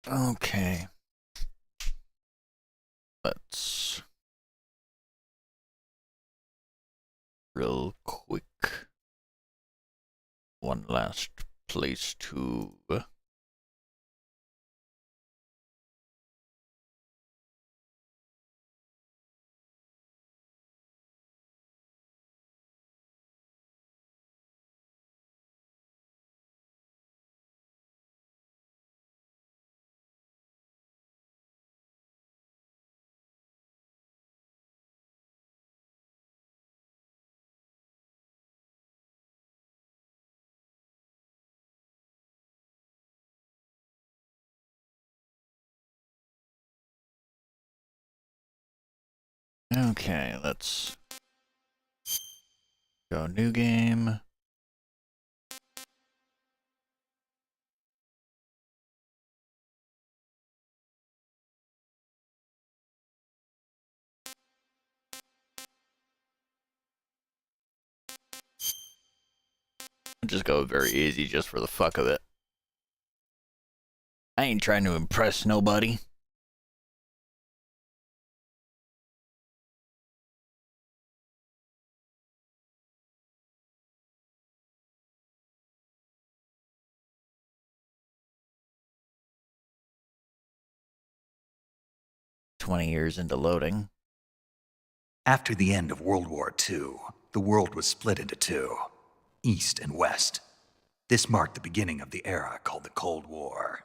Okay. Let's real quick. One last place to okay, let's go new game. I'll just go very easy just for the fuck of it. I ain't trying to impress nobody. $20 into loading. After the end of World War II, the world was split into two, East and West. This marked the beginning of the era called the Cold War.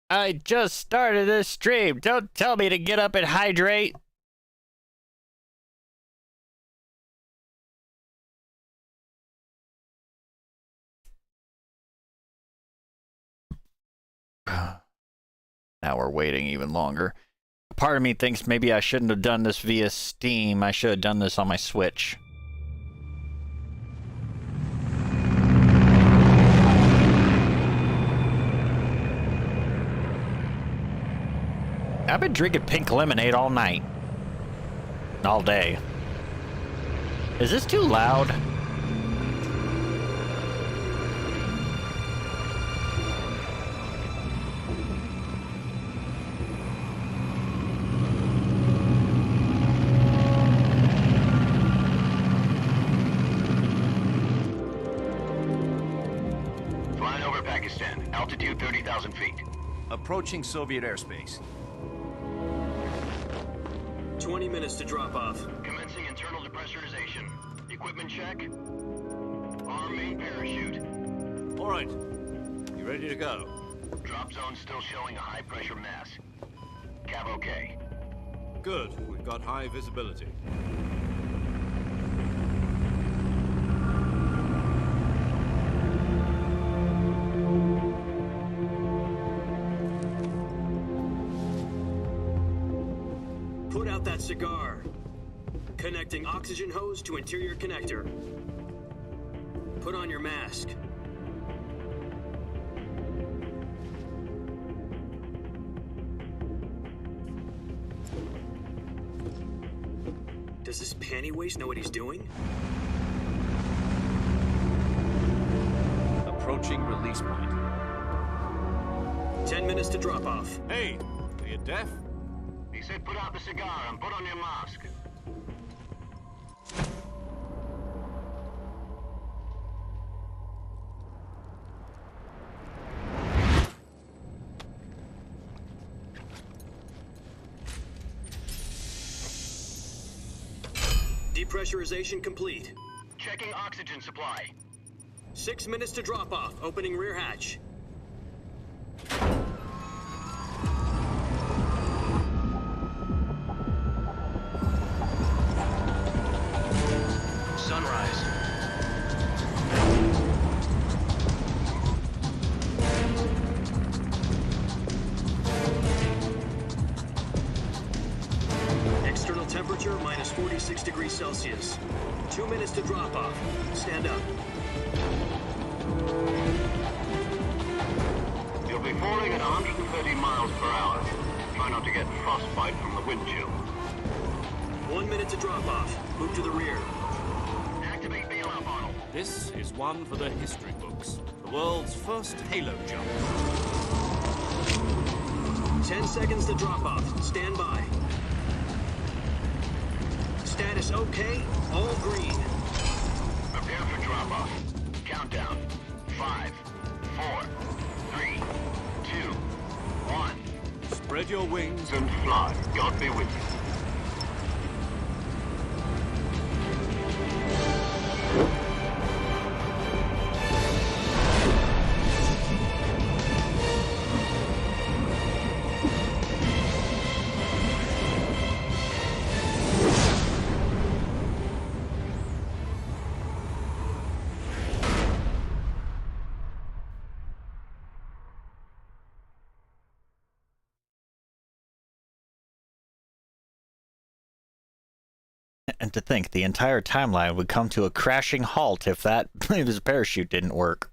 I just started this stream. Don't tell me to get up and hydrate. Now we're waiting even longer. Part of me thinks maybe I shouldn't have done this via Steam. I should have done this on my Switch. I've been drinking pink lemonade all night. All day. Is this too loud? Flying over Pakistan, altitude 30,000 feet. Approaching Soviet airspace. 20 minutes to drop off. Commencing internal depressurization. Equipment check. Arm main parachute. All right. You ready to go? Drop zone still showing a high pressure mass. Cav okay. Good. We've got high visibility. Put out that cigar. Connecting oxygen hose to interior connector. Put on your mask. Does this panty waste know what he's doing? Approaching release point. 10 minutes to drop off. Hey, are you deaf? He said put out the cigar and put on your mask. Depressurization complete. Checking oxygen supply. 6 minutes to drop off. Opening rear hatch. Sunrise. External temperature minus 46 degrees Celsius. 2 minutes to drop off. Stand up. You'll be falling at 130 miles per hour. Try not to get frostbite from the wind chill. 1 minute to drop off. Move to the rear. Activate bailout model. This is one for the history books. The world's first Halo jump. 10 seconds to drop off. Stand by. Status okay. All green. Prepare for drop-off. Countdown. 5, 4, 3, 2, 1. Spread your wings And fly. God be with you. And to think, the entire timeline would come to a crashing halt if his parachute didn't work.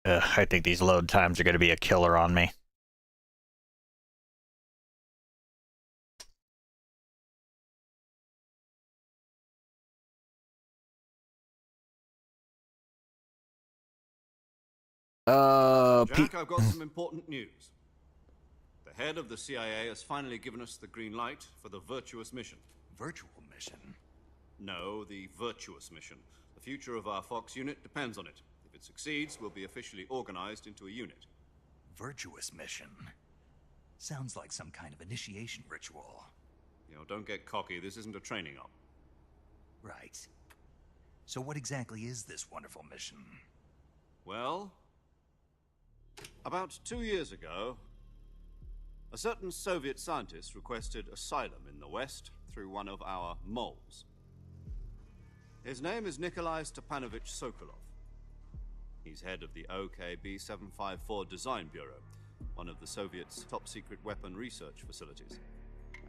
I think these load times are going to be a killer on me. Jack, I've got some important news. The head of the CIA has finally given us the green light for the Virtuous mission. Virtual mission? No, the Virtuous mission. The future of our Fox unit depends on it. If it succeeds, we'll be officially organized into a unit. Virtuous mission? Sounds like some kind of initiation ritual. You know, don't get cocky. This isn't a training op. Right. So what exactly is this wonderful mission? Well, about 2 years ago, a certain Soviet scientist requested asylum in the West through one of our moles. His name is Nikolai Stepanovich Sokolov. He's head of the OKB-754 Design Bureau, one of the Soviets' top-secret weapon research facilities,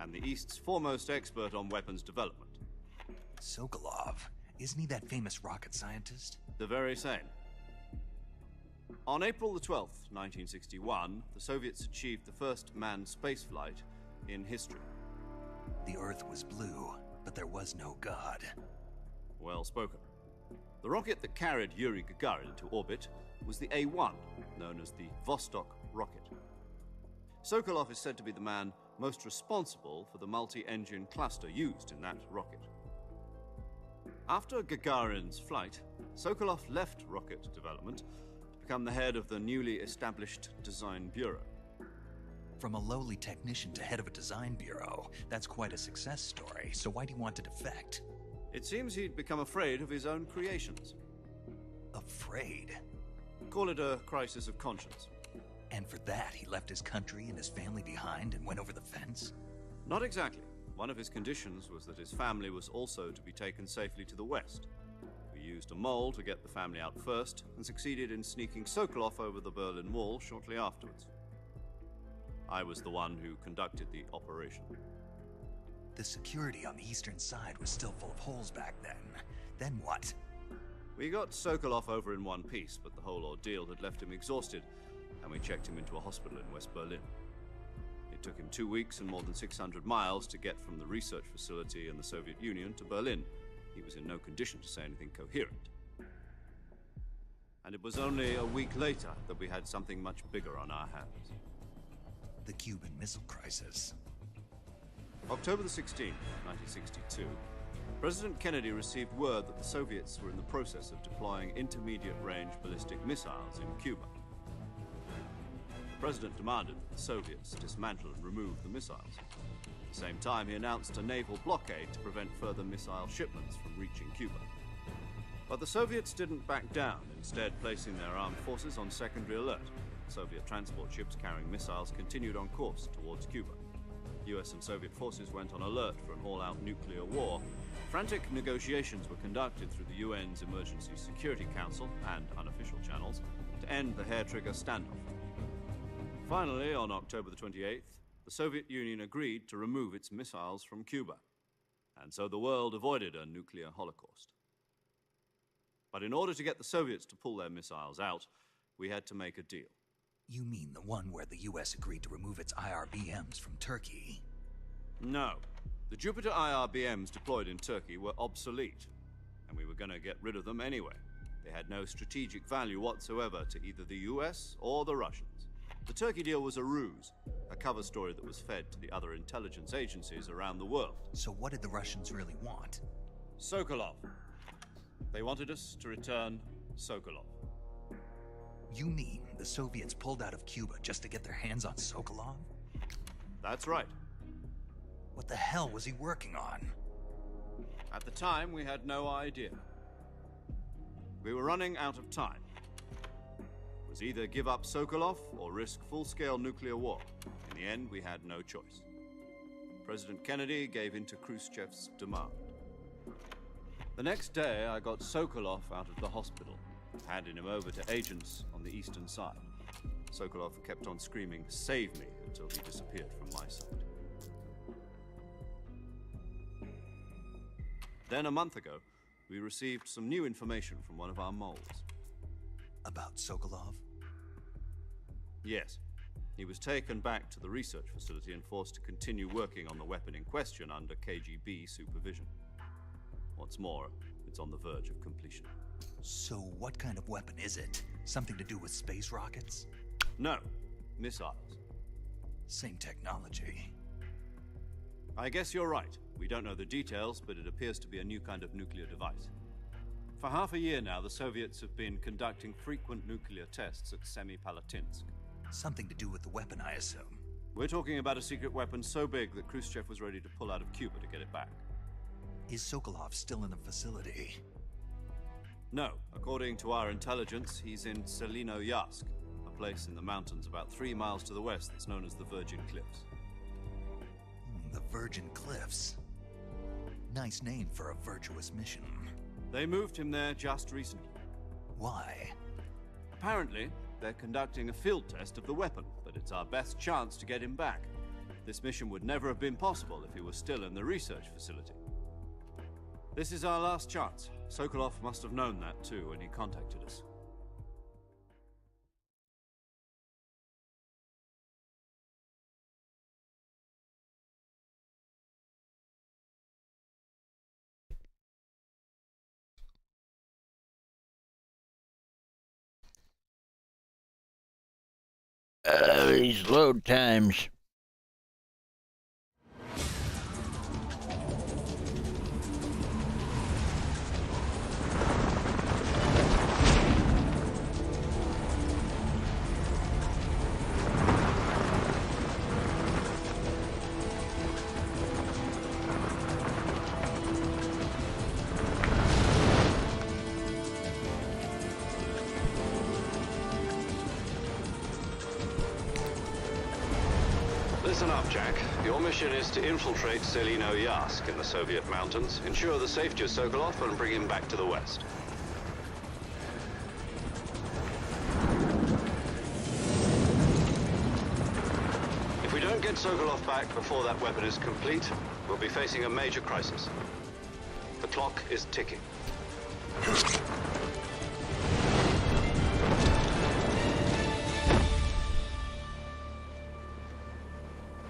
and the East's foremost expert on weapons development. Sokolov? Isn't he that famous rocket scientist? The very same. On April the 12th, 1961, the Soviets achieved the first manned spaceflight in history. The Earth was blue, but there was no God. Well spoken. The rocket that carried Yuri Gagarin into orbit was the A-1, known as the Vostok rocket. Sokolov is said to be the man most responsible for the multi-engine cluster used in that rocket. After Gagarin's flight, Sokolov left rocket development to become the head of the newly established Design Bureau. From a lowly technician to head of a design bureau, that's quite a success story, so why do you want to defect? It seems he'd become afraid of his own creations. Afraid? Call it a crisis of conscience. And for that, he left his country and his family behind and went over the fence? Not exactly. One of his conditions was that his family was also to be taken safely to the West. We used a mole to get the family out first, and succeeded in sneaking Sokolov over the Berlin Wall shortly afterwards. I was the one who conducted the operation. The security on the eastern side was still full of holes back then. Then what? We got Sokolov over in one piece, but the whole ordeal had left him exhausted, and we checked him into a hospital in West Berlin. It took him 2 weeks and more than 600 miles to get from the research facility in the Soviet Union to Berlin. He was in no condition to say anything coherent. And it was only a week later that we had something much bigger on our hands. The Cuban Missile Crisis. October the 16th, 1962, President Kennedy received word that the Soviets were in the process of deploying intermediate-range ballistic missiles in Cuba. The President demanded that the Soviets dismantle and remove the missiles. At the same time, he announced a naval blockade to prevent further missile shipments from reaching Cuba. But the Soviets didn't back down, instead placing their armed forces on secondary alert. Soviet transport ships carrying missiles continued on course towards Cuba. US and Soviet forces went on alert for an all-out nuclear war. Frantic negotiations were conducted through the UN's Emergency Security Council and unofficial channels to end the hair-trigger standoff. Finally, on October the 28th, the Soviet Union agreed to remove its missiles from Cuba, and so the world avoided a nuclear holocaust. But in order to get the Soviets to pull their missiles out, we had to make a deal. You mean the one where the US agreed to remove its IRBMs from Turkey? No. The Jupiter IRBMs deployed in Turkey were obsolete, and we were going to get rid of them anyway. They had no strategic value whatsoever to either the US or the Russians. The Turkey deal was a ruse, a cover story that was fed to the other intelligence agencies around the world. So what did the Russians really want? Sokolov. They wanted us to return Sokolov. You mean the Soviets pulled out of Cuba just to get their hands on Sokolov? That's right. What the hell was he working on? At the time, we had no idea. We were running out of time. It was either give up Sokolov or risk full-scale nuclear war. In the end, we had no choice. President Kennedy gave in to Khrushchev's demand. The next day, I got Sokolov out of the hospital, handing him over to agents on the eastern side. Sokolov kept on screaming, "Save me," until he disappeared from my sight. Then, a month ago, we received some new information from one of our moles. About Sokolov? Yes. He was taken back to the research facility and forced to continue working on the weapon in question under KGB supervision. What's more, it's on the verge of completion. So what kind of weapon is it? Something to do with space rockets? No, missiles. Same technology. I guess you're right. We don't know the details, but it appears to be a new kind of nuclear device. For half a year now, the Soviets have been conducting frequent nuclear tests at Semipalatinsk. Something to do with the weapon, I assume. We're talking about a secret weapon so big that Khrushchev was ready to pull out of Cuba to get it back. Is Sokolov still in the facility? No, according to our intelligence, he's in Selinoyarsk, a place in the mountains about 3 miles to the west that's known as the Virgin Cliffs. The Virgin Cliffs. Nice name for a virtuous mission. They moved him there just recently. Why? Apparently, they're conducting a field test of the weapon, but it's our best chance to get him back. This mission would never have been possible if he was still in the research facility. This is our last chance. Sokolov must have known that too when he contacted us. These load times. Listen up, Jack. Your mission is to infiltrate Selinoyarsk in the Soviet mountains, ensure the safety of Sokolov, and bring him back to the west. If we don't get Sokolov back before that weapon is complete, we'll be facing a major crisis. The clock is ticking.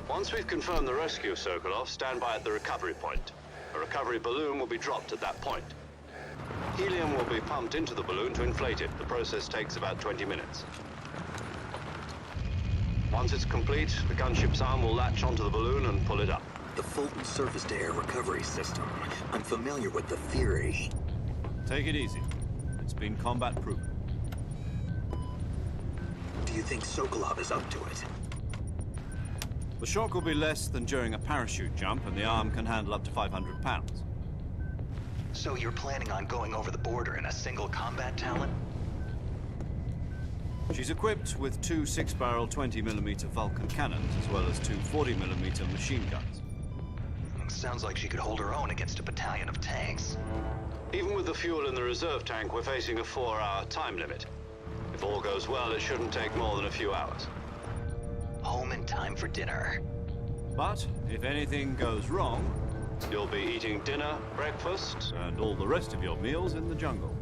Once we've confirmed the rescue of Sokolov, stand by at the recovery point. A recovery balloon will be dropped at that point. Helium will be pumped into the balloon to inflate it. The process takes about 20 minutes. Once it's complete, the gunship's arm will latch onto the balloon and pull it up. The Fulton surface-to-air recovery system. I'm familiar with the theory. Take it easy. It's been combat-proven. Do you think Sokolov is up to it? The shock will be less than during a parachute jump, and the arm can handle up to 500 pounds. So you're planning on going over the border in a single combat talon? She's equipped with 2 6-barrel 20mm Vulcan cannons, as well as 2 40mm machine guns. Sounds like she could hold her own against a battalion of tanks. Even with the fuel in the reserve tank, we're facing a 4-hour time limit. If all goes well, it shouldn't take more than a few hours. Home in time for dinner. But if anything goes wrong, You'll be eating dinner, breakfast, and all the rest of your meals in the jungle.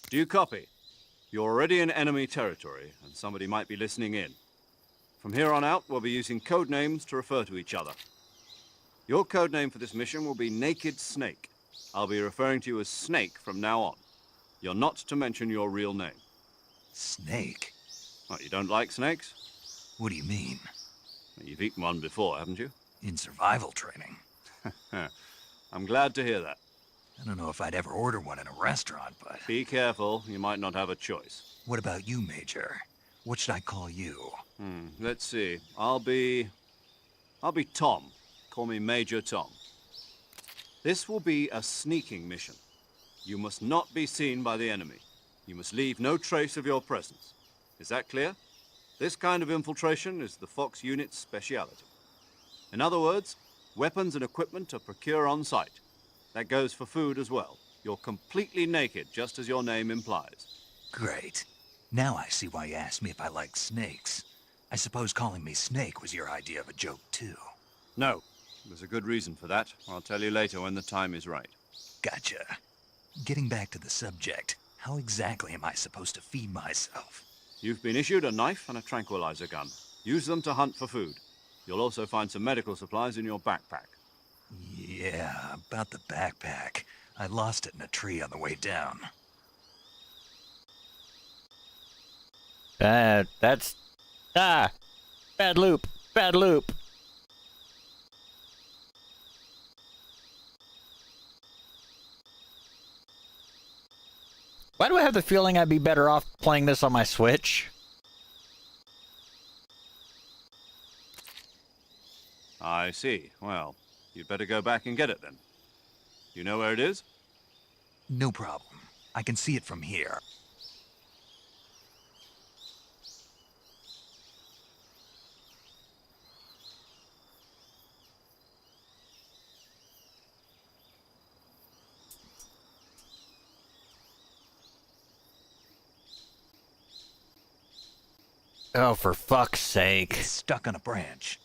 Do you copy? You're already in enemy territory, and somebody might be listening in. From here on out, we'll be using code names to refer to each other. Your code name for this mission will be Naked Snake. I'll be referring to you as Snake from now on. You're not to mention your real name. Snake? What, you don't like snakes? What do you mean? You've eaten one before, haven't you? In survival training? I'm glad to hear that. I don't know if I'd ever order one in a restaurant, but... Be careful, you might not have a choice. What about you, Major? What should I call you? Let's see. I'll be Tom. Call me Major Tom. This will be a sneaking mission. You must not be seen by the enemy. You must leave no trace of your presence. Is that clear? This kind of infiltration is the Fox unit's speciality. In other words, weapons and equipment are procured on site. That goes for food as well. You're completely naked, just as your name implies. Great. Now I see why you asked me if I like snakes. I suppose calling me Snake was your idea of a joke, too. No. There's a good reason for that. I'll tell you later when the time is right. Gotcha. Getting back to the subject, how exactly am I supposed to feed myself? You've been issued a knife and a tranquilizer gun. Use them to hunt for food. You'll also find some medical supplies in your backpack. Yeah, about the backpack. I lost it in a tree on the way down. That's... Ah! Bad loop! Bad loop! Why do I have the feeling I'd be better off playing this on my Switch? I see. Well, you'd better go back and get it then. You know where it is? No problem. I can see it from here. Oh, for fuck's sake. It's stuck on a branch.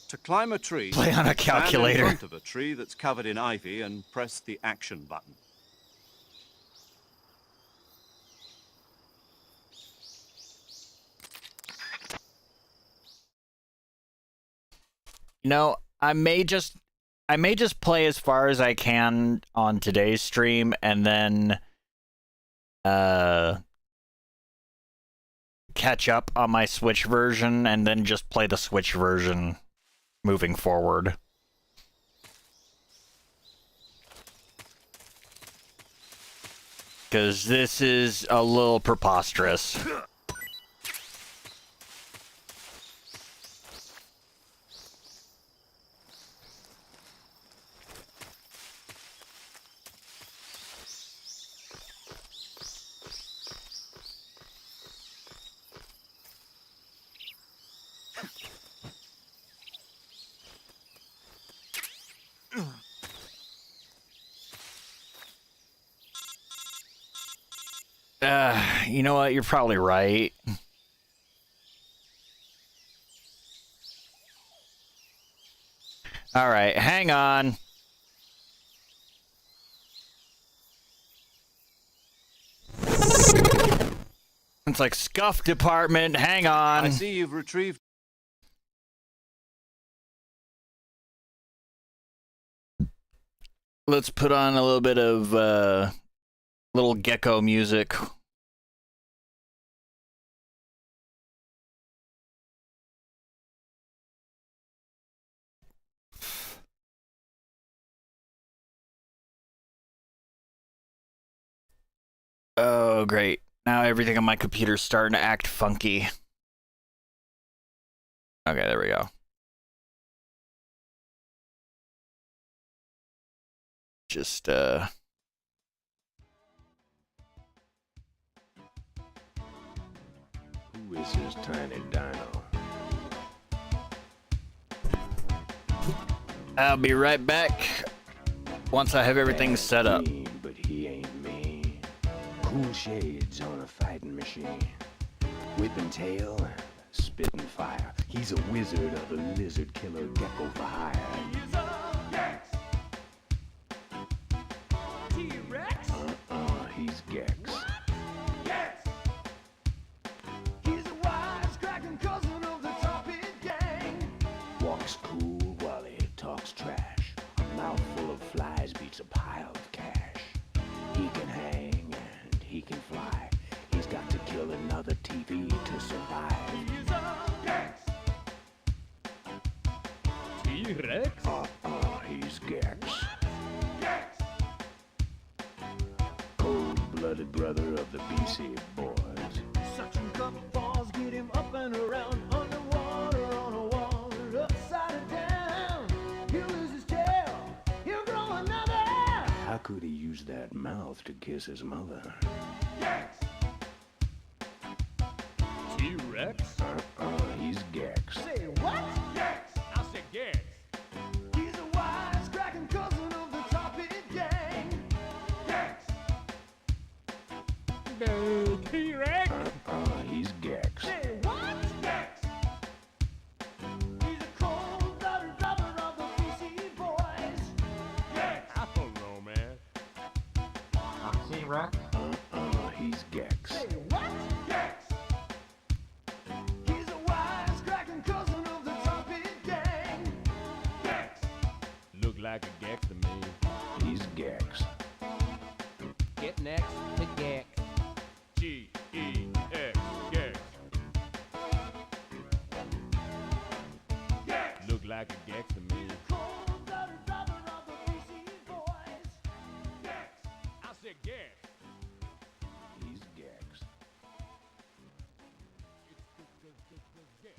To climb a tree, Play on a calculator. stand in front of a tree that's covered in ivy and press the action button. You know, I may just play as far as I can on today's stream and then catch up on my Switch version and then just play the Switch version moving forward. Because this is a little preposterous. You know what? You're probably right. All right, hang on. It's like scuff department. Hang on. I see you've retrieved... Let's put on a little bit of little gecko music. Oh, great. Now everything on my computer's starting to act funky. Okay, there we go. Just, Who is this tiny dino? I'll be right back once I have everything set up. But he ain't me. Cool shades on a fighting machine. Whipping tail and spitting fire. He's a wizard of the lizard killer gecko for hire. He's a T-Rex. T-Rex? He's Gex. Cold-blooded brother of the BC boys. Suction cup balls get him up and around, underwater on a wall, upside down. He'll lose his tail, he'll grow another. How could he use that mouth to kiss his mother? T-Rex? He's Gex. Say what? Gex! I said Gex. He's a wise-cracking cousin of the Topic Gang. Gex! No, T-Rex? He's Gex. Say what? Gex! He's a cold-blooded brother of the BC boys. Gex! I don't know, man. T-Rex? He's Gex. Say what? Gex! He's a wise-cracking cousin of the Topic Gang. Gex! Look like a Gex to me. He's Gex. Get next to Gex. G-E-X, Gex. Gex! Look like a Gex to me. Cold-blooded brother of the BC boys. Gex! I said Gex. He's Gex. Gex.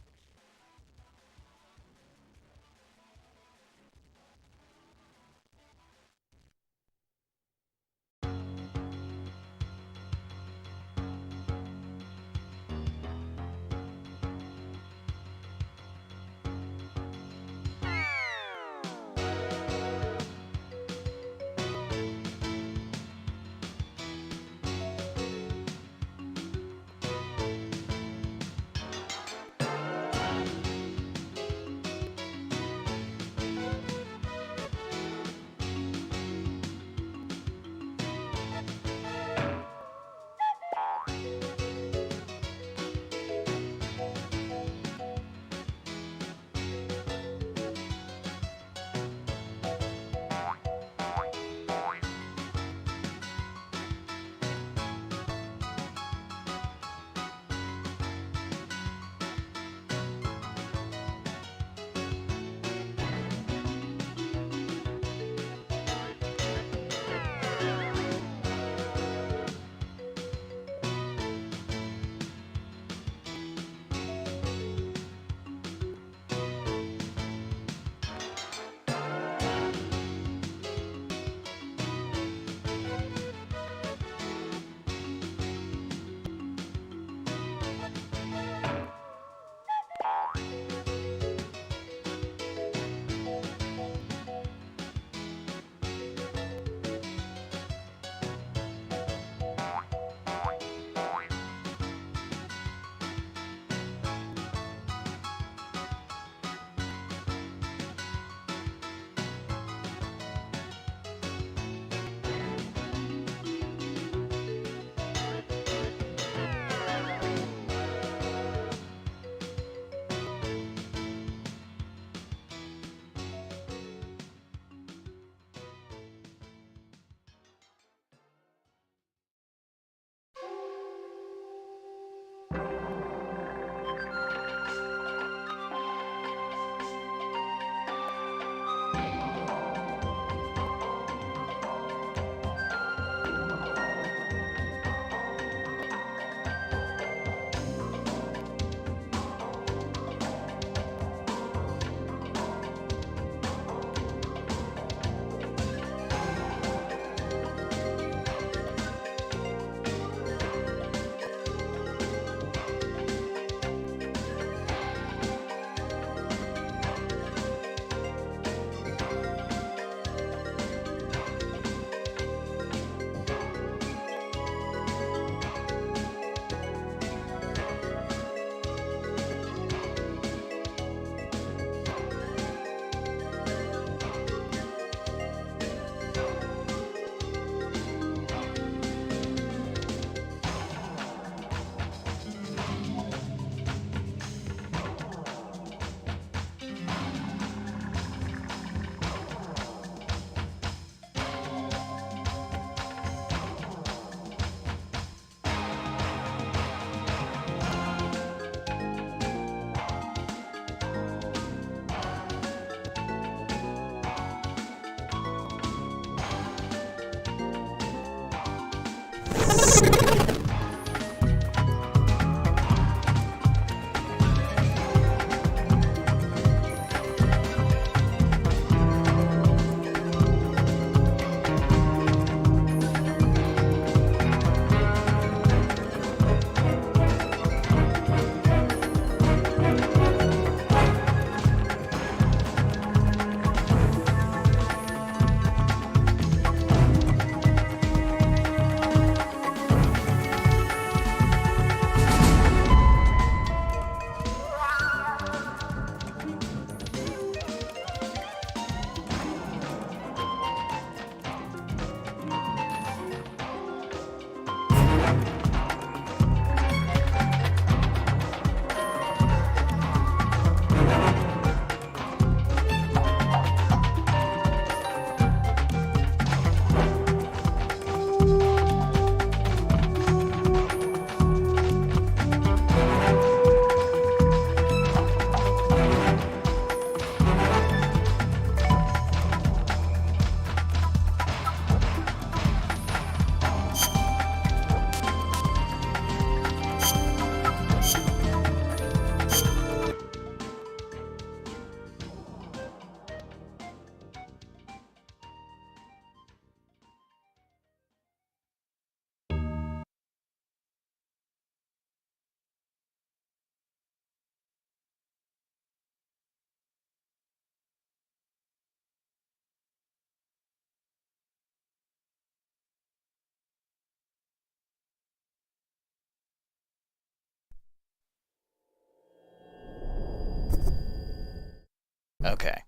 Okay.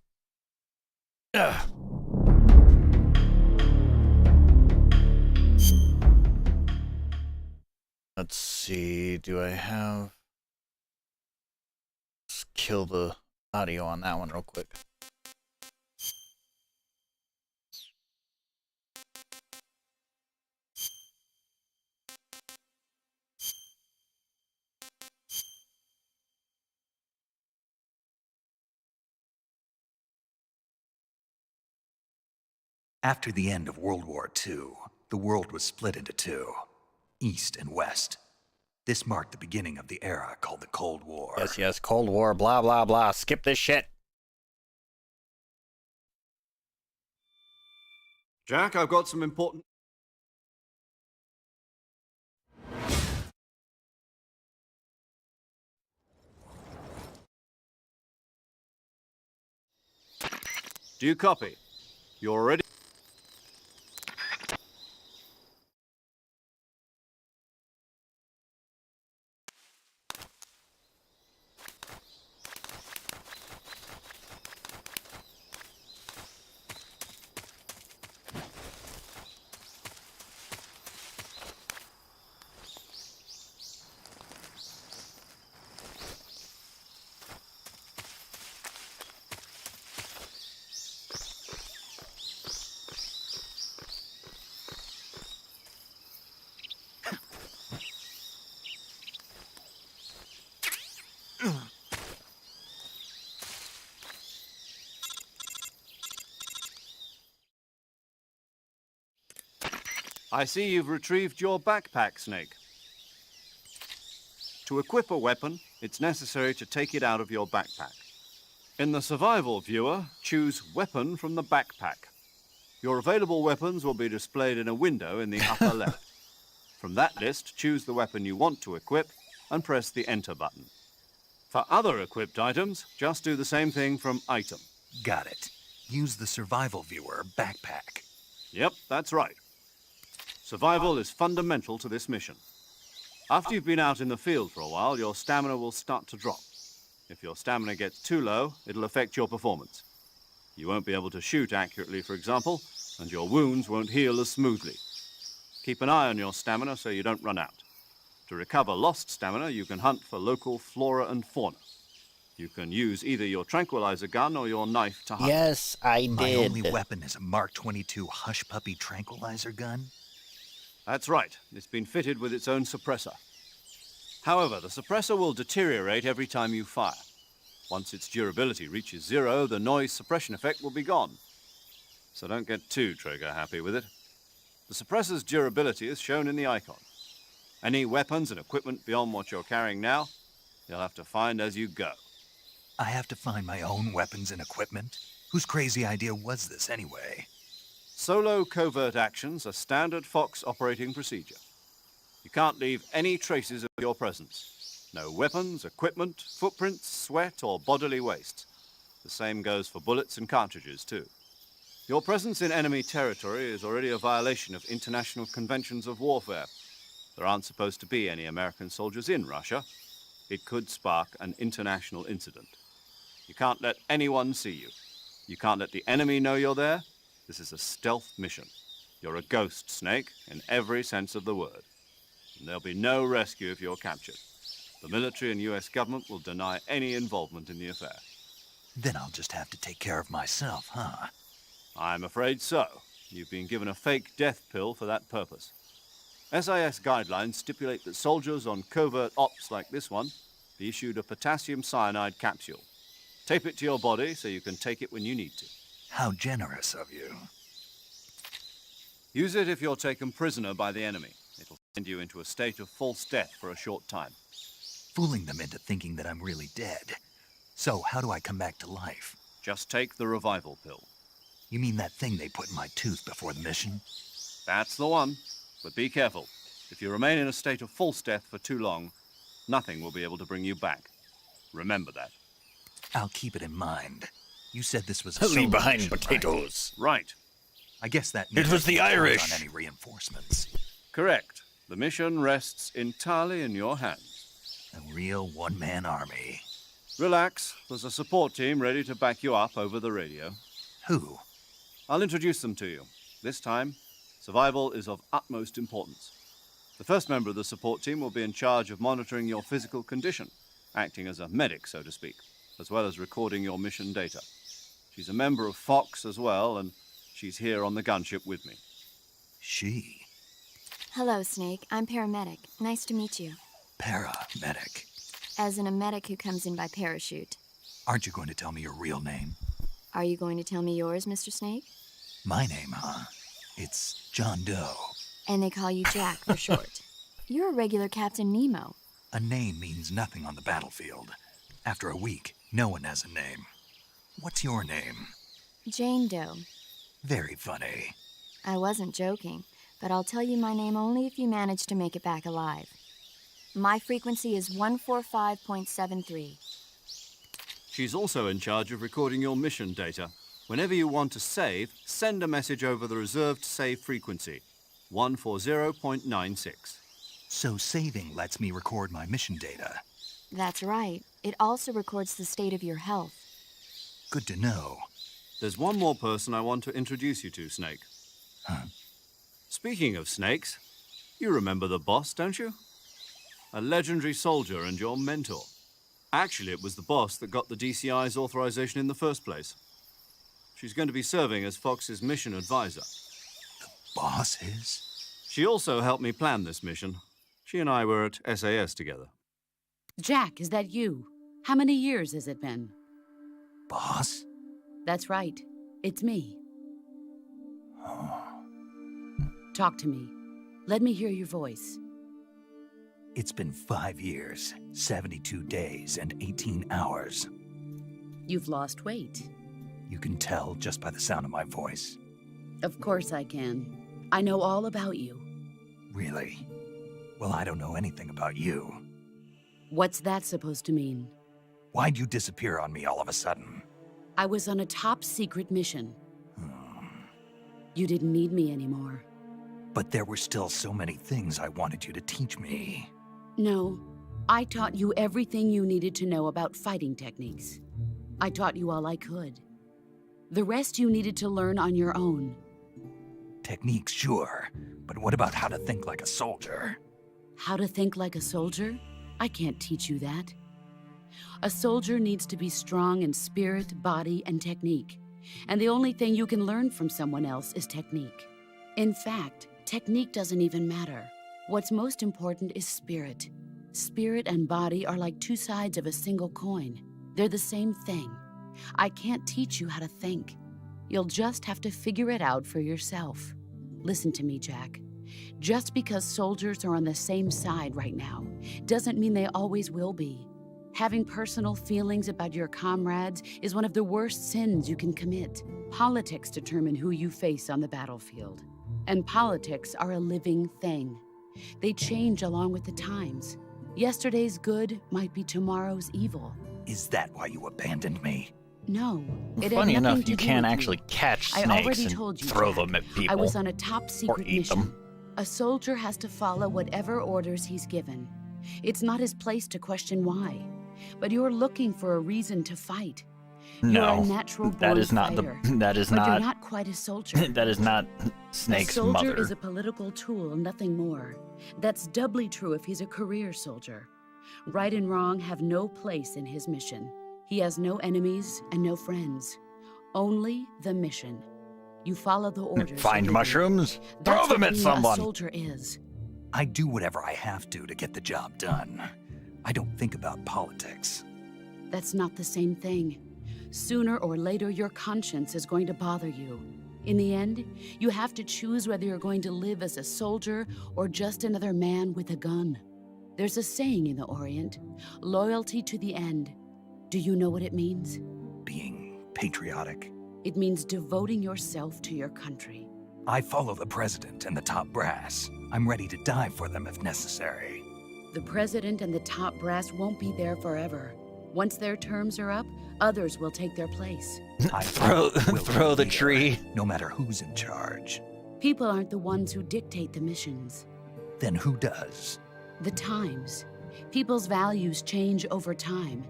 Ugh. Let's see. Do I have... Let's kill the audio on that one real quick. After the end of World War II, the world was split into two, East and West. This marked the beginning of the era called the Cold War. Yes, yes, Cold War, blah, blah, blah. Skip this shit. Jack, I've got some important... Do you copy? You're ready? I see you've retrieved your backpack, Snake. To equip a weapon, it's necessary to take it out of your backpack. In the survival viewer, choose Weapon from the backpack. Your available weapons will be displayed in a window in the upper left. From that list, choose the weapon you want to equip and press the Enter button. For other equipped items, just do the same thing from Item. Got it. Use the survival viewer backpack. Yep, that's right. Survival is fundamental to this mission. After you've been out in the field for a while, your stamina will start to drop. If your stamina gets too low, it'll affect your performance. You won't be able to shoot accurately, for example, and your wounds won't heal as smoothly. Keep an eye on your stamina so you don't run out. To recover lost stamina, you can hunt for local flora and fauna. You can use either your tranquilizer gun or your knife to hunt. Yes, I did. My only weapon is a Mark 22 Hush Puppy tranquilizer gun? That's right. It's been fitted with its own suppressor. However, the suppressor will deteriorate every time you fire. Once its durability reaches 0, the noise suppression effect will be gone. So don't get too trigger-happy with it. The suppressor's durability is shown in the icon. Any weapons and equipment beyond what you're carrying now, you'll have to find as you go. I have to find my own weapons and equipment? Whose crazy idea was this anyway? Solo covert actions are standard Fox operating procedure. You can't leave any traces of your presence. No weapons, equipment, footprints, sweat, or bodily waste. The same goes for bullets and cartridges, too. Your presence in enemy territory is already a violation of international conventions of warfare. There aren't supposed to be any American soldiers in Russia. It could spark an international incident. You can't let anyone see you. You can't let the enemy know you're there. This is a stealth mission. You're a ghost, Snake, in every sense of the word. And there'll be no rescue if you're captured. The military and US government will deny any involvement in the affair. Then I'll just have to take care of myself, huh? I'm afraid so. You've been given a fake death pill for that purpose. SIS guidelines stipulate that soldiers on covert ops like this one be issued a potassium cyanide capsule. Tape it to your body so you can take it when you need to. How generous of you. Use it if you're taken prisoner by the enemy. It'll send you into a state of false death for a short time. Fooling them into thinking that I'm really dead. So how do I come back to life? Just take the revival pill. You mean that thing they put in my tooth before the mission? That's the one. But be careful. If you remain in a state of false death for too long, nothing will be able to bring you back. Remember that. I'll keep it in mind. You said this was a Leave solo behind mission, potatoes. Right. I guess that It means was I the can't count Irish. on any reinforcements. Correct. The mission rests entirely in your hands. A real one-man army. Relax. There's a support team ready to back you up over the radio. Who? I'll introduce them to you. This time, survival is of utmost importance. The first member of the support team will be in charge of monitoring your physical condition, acting as a medic, so to speak, as well as recording your mission data. She's a member of Fox as well, and she's here on the gunship with me. She. Hello, Snake. I'm paramedic. Nice to meet you. Paramedic. As in a medic who comes in by parachute. Aren't you going to tell me your real name? Are you going to tell me yours, Mr. Snake? My name, huh? It's John Doe. And they call you Jack for short. You're a regular Captain Nemo. A name means nothing on the battlefield. After a week, no one has a name. What's your name? Jane Doe. Very funny. I wasn't joking, but I'll tell you my name only if you manage to make it back alive. My frequency is 145.73. She's also in charge of recording your mission data. Whenever you want to save, send a message over the reserved save frequency, 140.96. So saving lets me record my mission data. That's right. It also records the state of your health. Good to know. There's one more person I want to introduce you to, Snake. Huh? Speaking of snakes, you remember the boss, don't you? A legendary soldier and your mentor. Actually, it was the boss that got the DCI's authorization in the first place. She's going to be serving as Fox's mission advisor. Boss is? She also helped me plan this mission. She and I were at SAS together. Jack, is that you? How many years has it been? Boss? That's right. It's me. Talk to me. Let me hear your voice. It's been 5 years, 72 days, and 18 hours. You've lost weight. You can tell just by the sound of my voice. Of course I can. I know all about you. Really? Well, I don't know anything about you. What's that supposed to mean? Why'd you disappear on me all of a sudden? I was on a top-secret mission. You didn't need me anymore. But there were still so many things I wanted you to teach me. No, I taught you everything you needed to know about fighting techniques. I taught you all I could. The rest you needed to learn on your own. Techniques, sure. But what about how to think like a soldier? How to think like a soldier? I can't teach you that. A soldier needs to be strong in spirit, body, and technique. And the only thing you can learn from someone else is technique. In fact, technique doesn't even matter. What's most important is spirit. Spirit and body are like two sides of a single coin. They're the same thing. I can't teach you how to think. You'll just have to figure it out for yourself. Listen to me, Jack. Just because soldiers are on the same side right now doesn't mean they always will be. Having personal feelings about your comrades is one of the worst sins you can commit. Politics determine who you face on the battlefield. And politics are a living thing. They change along with the times. Yesterday's good might be tomorrow's evil. Is that why you abandoned me? No, it Funny had nothing enough, to you do can't with actually you. catch I snakes already and told you, throw Jack. them at people. I was on a top-secret eat mission. them. A soldier has to follow whatever orders he's given. It's not his place to question why. But you're looking for a reason to fight. You're No, a natural that born is not fighter, the. That is but you're not. not quite a soldier. That is not Snake's A soldier mother. is a political tool, nothing more. That's doubly true if he's a career soldier. Right and wrong have no place in his mission. He has no enemies and no friends. Only the mission. You follow the orders. Find given. mushrooms. That's Throw them what at being someone. A soldier is. I do whatever I have to get the job done. I don't think about politics. That's not the same thing. Sooner or later, your conscience is going to bother you. In the end, you have to choose whether you're going to live as a soldier or just another man with a gun. There's a saying in the Orient, loyalty to the end. Do you know what it means? Being patriotic. It means devoting yourself to your country. I follow the president and the top brass. I'm ready to die for them if necessary. The president and the top brass won't be there forever. Once their terms are up, others will take their place. I Throw will throw the be tree. there, no matter who's in charge. People aren't the ones who dictate the missions. Then who does? The times. People's values change over time,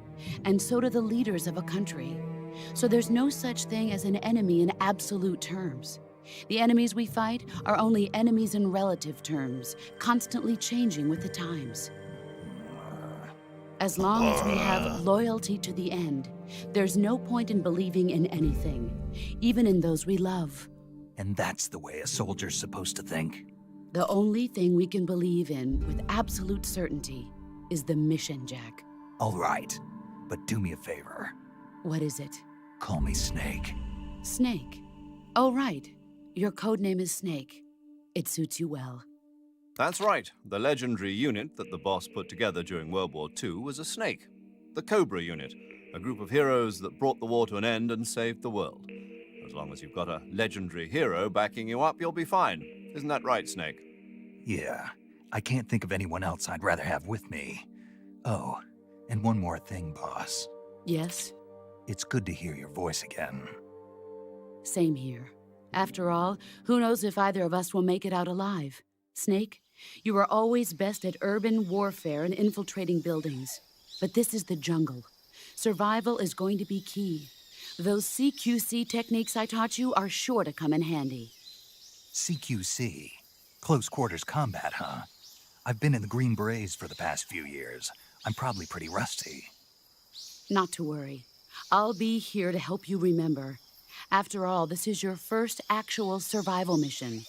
and so do the leaders of a country. So there's no such thing as an enemy in absolute terms. The enemies we fight are only enemies in relative terms, constantly changing with the times. As long as we have loyalty to the end, there's no point in believing in anything, even in those we love. And that's the way a soldier's supposed to think? The only thing we can believe in with absolute certainty is the mission, Jack. All right, but do me a favor. What is it? Call me Snake. Snake. Oh, right. Your codename is Snake. It suits you well. That's right. The legendary unit that the boss put together during World War II was a snake. The Cobra unit, a group of heroes that brought the war to an end and saved the world. As long as you've got a legendary hero backing you up, you'll be fine. Isn't that right, Snake? Yeah, I can't think of anyone else I'd rather have with me. Oh, and one more thing, boss. Yes? It's good to hear your voice again. Same here. After all, who knows if either of us will make it out alive? Snake, you are always best at urban warfare and infiltrating buildings. But this is the jungle. Survival is going to be key. Those CQC techniques I taught you are sure to come in handy. CQC? Close quarters combat, huh? I've been in the Green Berets for the past few years. I'm probably pretty rusty. Not to worry. I'll be here to help you remember. After all, this is your first actual survival mission.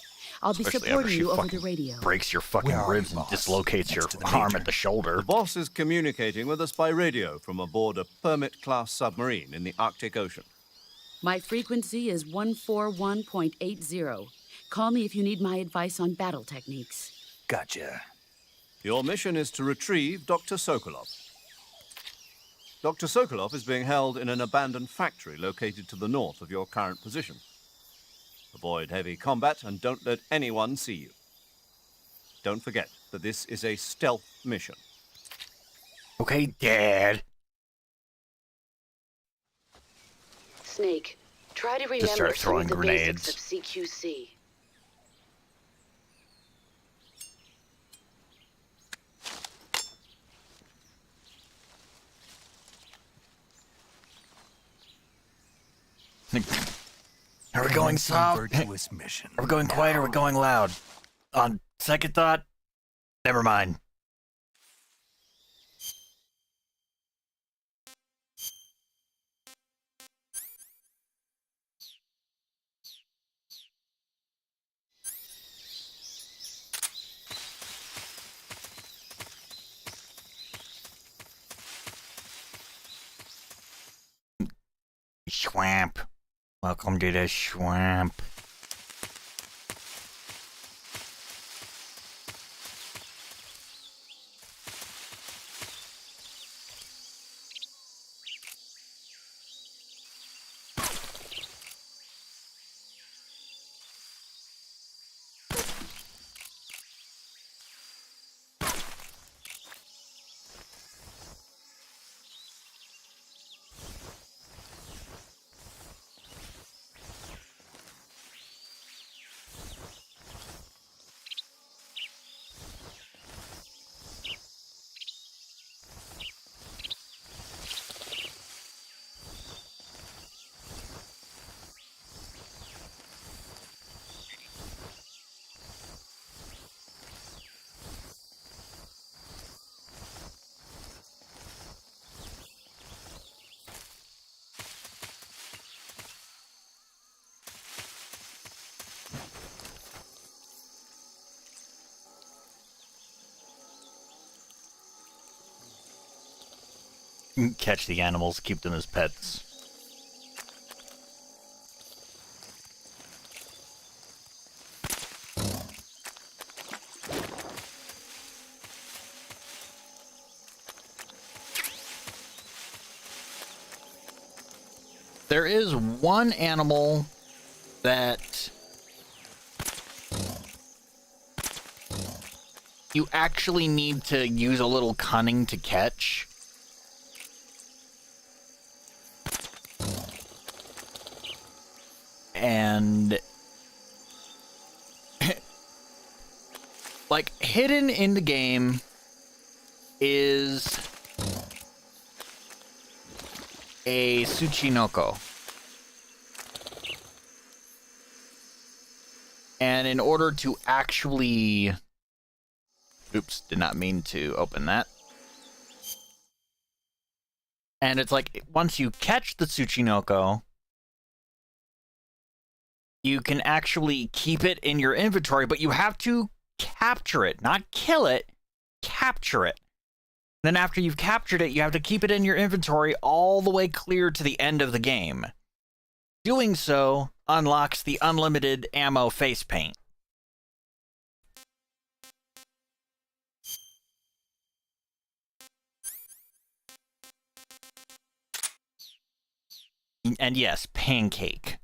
I'll be Especially supporting after she you over fucking the radio. breaks your fucking Where are ribs you, and boss? dislocates Next your to the arm major. at the shoulder. The boss is communicating with us by radio from aboard a Permit-class submarine in the Arctic Ocean. My frequency is 141.80. Call me if you need my advice on battle techniques. Gotcha. Your mission is to retrieve Dr. Sokolov. Dr. Sokolov is being held in an abandoned factory located to the north of your current position. Avoid heavy combat and don't let anyone see you. Don't forget that this is a stealth mission. Okay, Dad. Snake, try to Just remember start some throwing of the grenades. basics of CQC. Are we going Some soft? virtuous mission. Are we going quiet or are we going loud? On second thought, never mind. Swamp. Welcome to the swamp. Catch the animals, keep them as pets. There is one animal that you actually need to use a little cunning to catch. And like hidden in the game is a Tsuchinoko. And in order to actually... Oops, did not mean to open that. And it's like, once you catch the Tsuchinoko, you can actually keep it in your inventory, but you have to capture it, not kill it, capture it. Then after you've captured it, you have to keep it in your inventory all the way clear to the end of the game. Doing so unlocks the unlimited ammo face paint. And yes, pancake.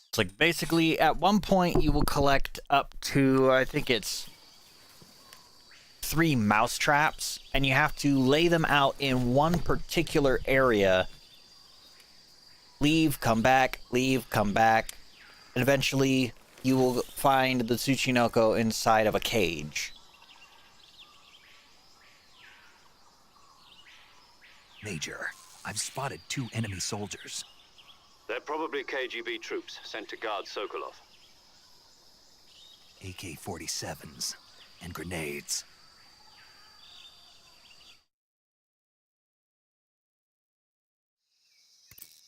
It's like basically at one point you will collect up to, I think it's 3 mouse traps, and you have to lay them out in one particular area. Leave, come back, and eventually you will find the Tsuchinoko inside of a cage. Major, I've spotted 2 enemy soldiers. They're probably KGB troops sent to guard Sokolov. AK-47s and grenades.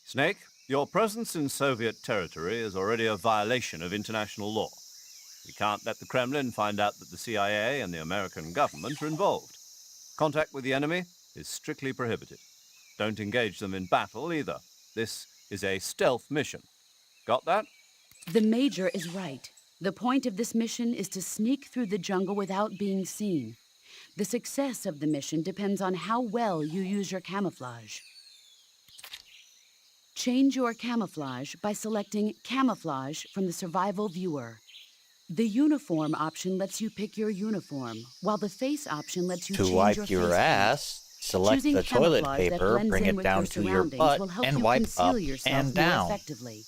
Snake, your presence in Soviet territory is already a violation of international law. We can't let the Kremlin find out that the CIA and the American government are involved. Contact with the enemy is strictly prohibited. Don't engage them in battle either. This is a stealth mission. Got that? The Major is right. The point of this mission is to sneak through the jungle without being seen. The success of the mission depends on how well you use your camouflage. Change your camouflage by selecting Camouflage from the Survival Viewer. The Uniform option lets you pick your uniform, while the Face option lets you change To wipe your your face ass, select Choosing the toilet camouflage that paper, blends bring in it with down your to your surroundings butt, will help and you wipe conceal up yourself and more down. effectively.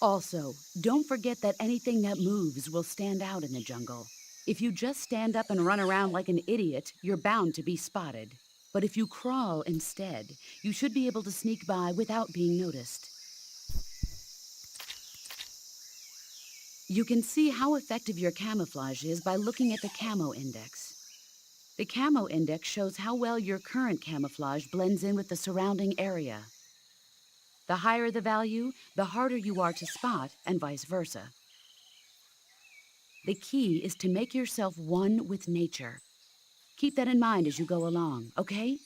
Also, don't forget that anything that moves will stand out in the jungle. If you just stand up and run around like an idiot, you're bound to be spotted. But if you crawl instead, you should be able to sneak by without being noticed. You can see how effective your camouflage is by looking at the Camo Index. The Camo Index shows how well your current camouflage blends in with the surrounding area. The higher the value, the harder you are to spot, and vice versa. The key is to make yourself one with nature. Keep that in mind as you go along, okay?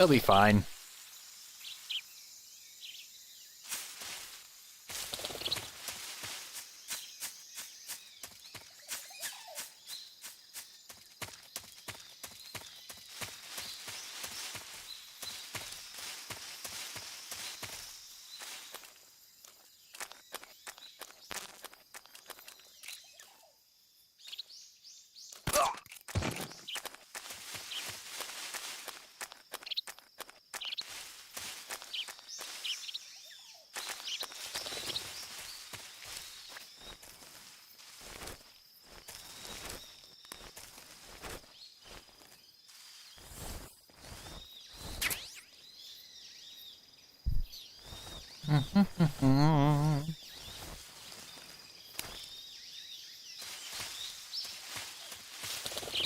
He'll be fine.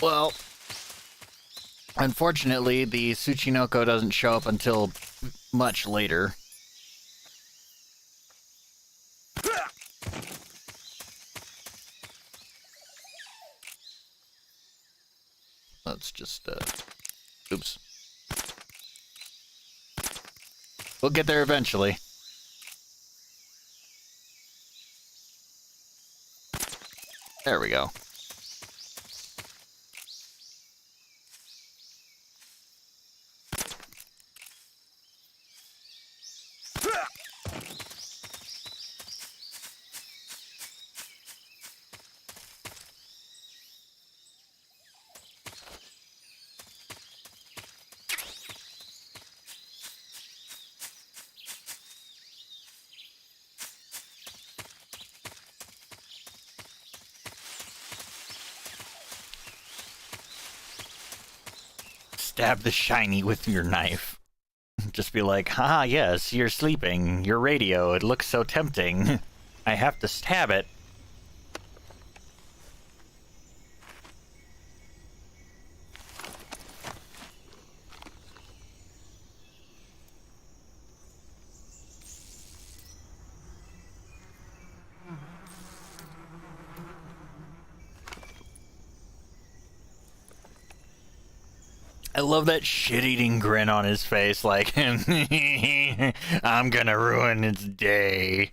Well, unfortunately, the Tsuchinoko doesn't show up until much later. Let's just, oops. We'll get there eventually. There we go. Stab the shiny with your knife. Just be like, ah, yes, you're sleeping. Your radio, it looks so tempting. I have to stab it. I love that shit-eating grin on his face, like, I'm gonna ruin its day.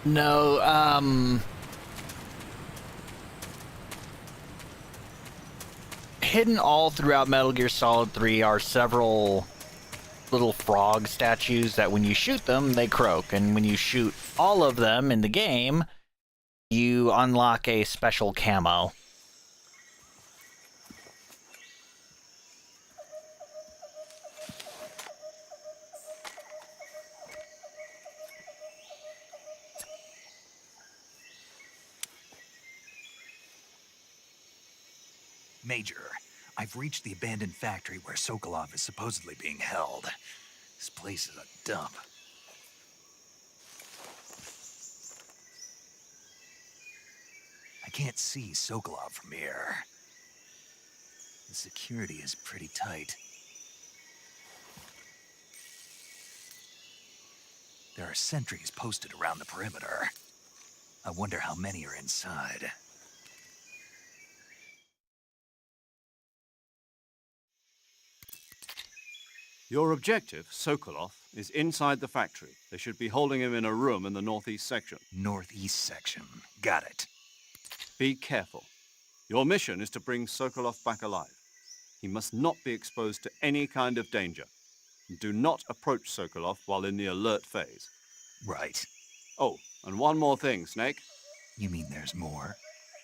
No, hidden all throughout Metal Gear Solid 3 are several little frog statues that when you shoot them, they croak. And when you shoot all of them in the game, you unlock a special camo. Major, I've reached the abandoned factory where Sokolov is supposedly being held. This place is a dump. I can't see Sokolov from here. The security is pretty tight. There are sentries posted around the perimeter. I wonder how many are inside. Your objective, Sokolov, is inside the factory. They should be holding him in a room in the northeast section. Northeast section. Got it. Be careful. Your mission is to bring Sokolov back alive. He must not be exposed to any kind of danger. Do not approach Sokolov while in the alert phase. Right. Oh, and one more thing, Snake. You mean there's more?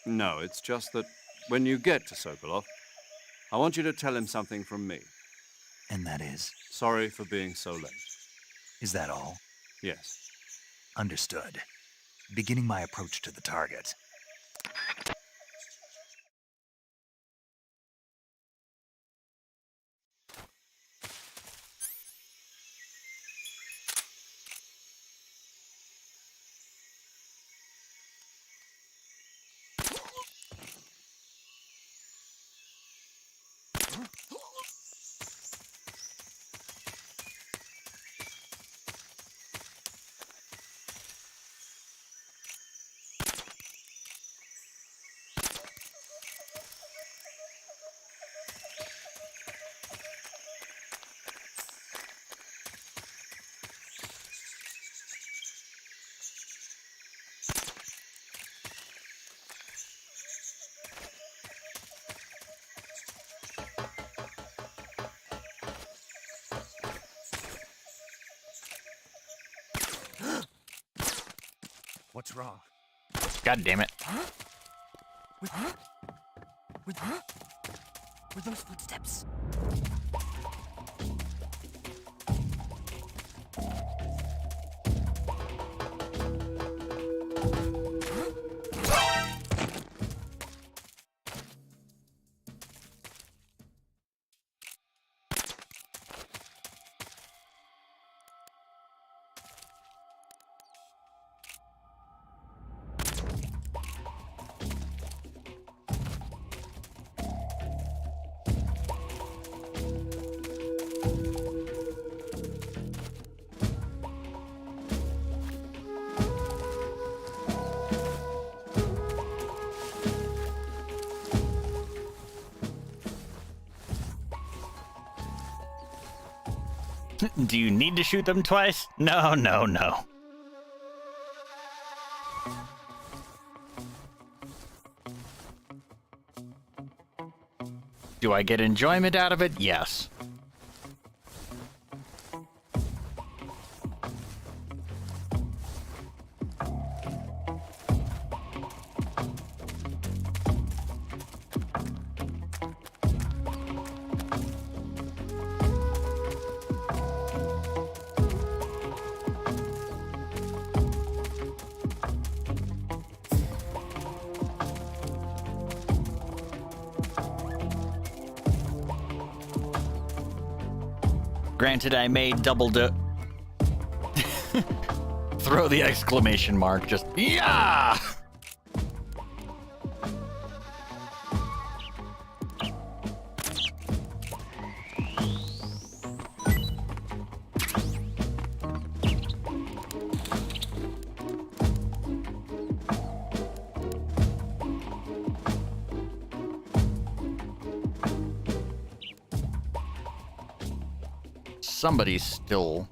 No, it's just that when you get to Sokolov, I want you to tell him something from me. And that is? Sorry for being so late. Is that all? Yes. Understood. Beginning my approach to the target. What's wrong? God damn it. Were those footsteps? Do you need to shoot them twice? No, no, no. Do I get enjoyment out of it? Yes. Granted, I may double throw the exclamation mark, just, yeah! Somebody's still...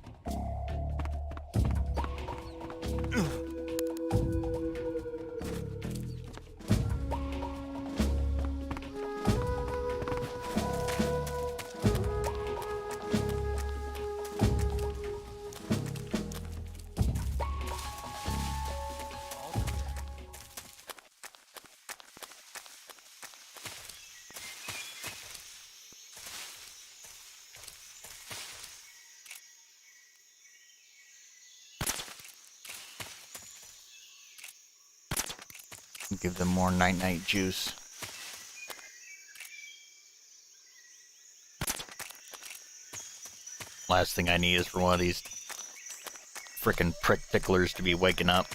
Give them more night-night juice. Last thing I need is for one of these frickin' prick ticklers to be waking up.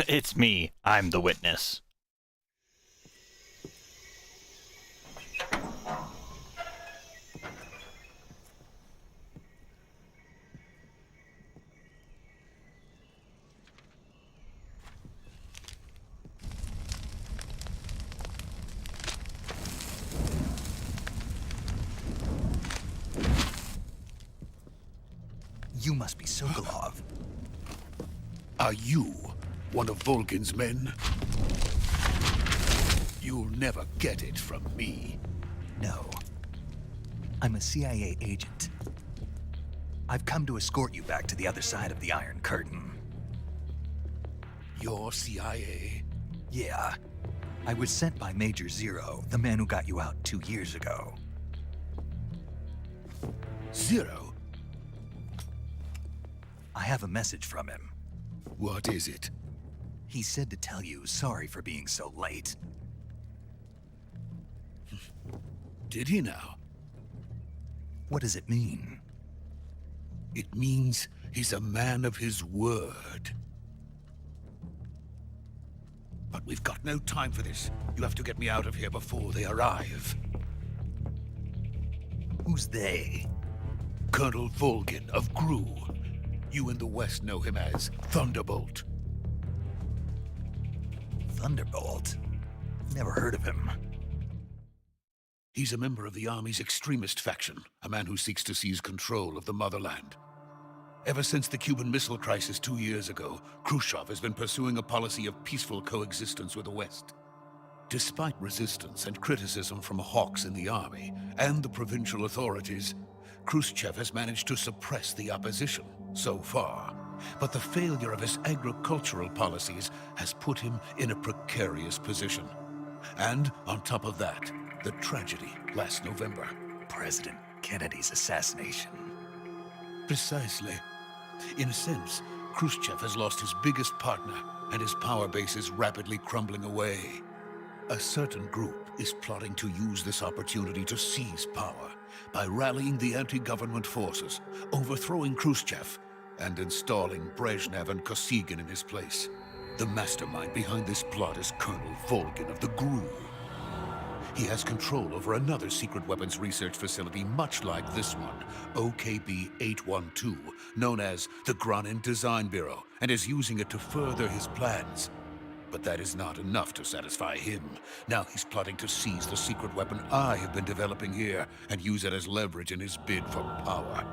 It's me. I'm the witness. You must be Sokolov. Are you one of Volgin's men? You'll never get it from me. No. I'm a CIA agent. I've come to escort you back to the other side of the Iron Curtain. You're CIA? Yeah. I was sent by Major Zero, the man who got you out 2 years ago. Zero? I have a message from him. What is it? He said to tell you sorry for being so late. Did he now? What does it mean? It means he's a man of his word. But we've got no time for this. You have to get me out of here before they arrive. Who's they? Colonel Volgin of GRU. You in the West know him as Thunderbolt. Thunderbolt? Never heard of him. He's a member of the Army's extremist faction, a man who seeks to seize control of the motherland. Ever since the Cuban Missile Crisis 2 years ago, Khrushchev has been pursuing a policy of peaceful coexistence with the West. Despite resistance and criticism from hawks in the army and the provincial authorities, Khrushchev has managed to suppress the opposition so far. But the failure of his agricultural policies has put him in a precarious position. And on top of that, the tragedy last November. President Kennedy's assassination. Precisely. In a sense, Khrushchev has lost his biggest partner, and his power base is rapidly crumbling away. A certain group is plotting to use this opportunity to seize power by rallying the anti-government forces, overthrowing Khrushchev, and installing Brezhnev and Kosygin in his place. The mastermind behind this plot is Colonel Volgin of the GRU. He has control over another secret weapons research facility much like this one, OKB-812, known as the Granin Design Bureau, and is using it to further his plans. But that is not enough to satisfy him. Now he's plotting to seize the secret weapon I have been developing here and use it as leverage in his bid for power.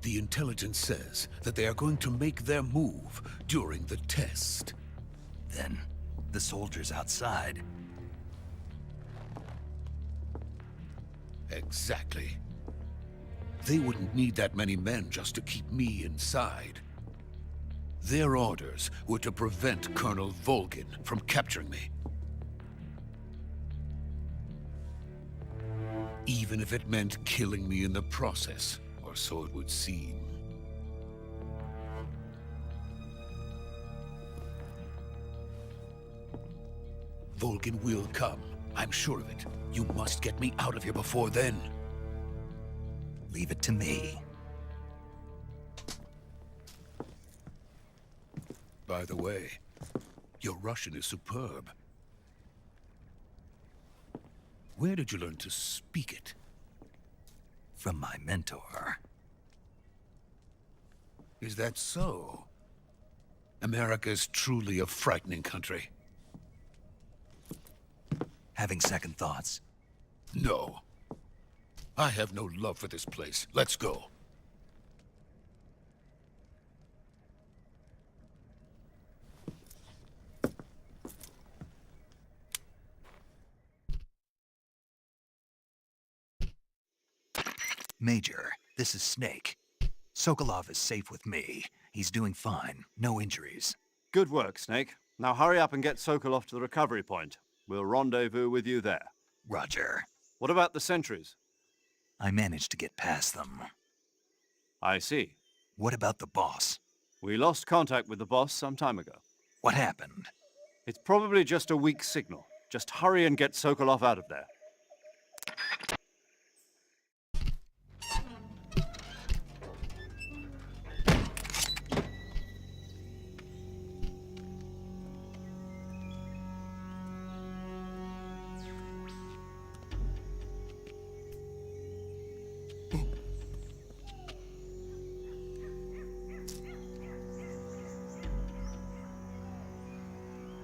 The intelligence says that they are going to make their move during the test. Then, the soldiers outside. Exactly. They wouldn't need that many men just to keep me inside. Their orders were to prevent Colonel Volgin from capturing me. Even if it meant killing me in the process. Or so it would seem. Volgin will come. I'm sure of it. You must get me out of here before then. Leave it to me. By the way, your Russian is superb. Where did you learn to speak it? From my mentor. Is that so? America is truly a frightening country. Having second thoughts? No. I have no love for this place. Let's go. Major, this is Snake. Sokolov is safe with me. He's doing fine. No injuries. Good work, Snake. Now hurry up and get Sokolov to the recovery point. We'll rendezvous with you there. Roger. What about the sentries? I managed to get past them. I see. What about the boss? We lost contact with the boss some time ago. What happened? It's probably just a weak signal. Just hurry and get Sokolov out of there.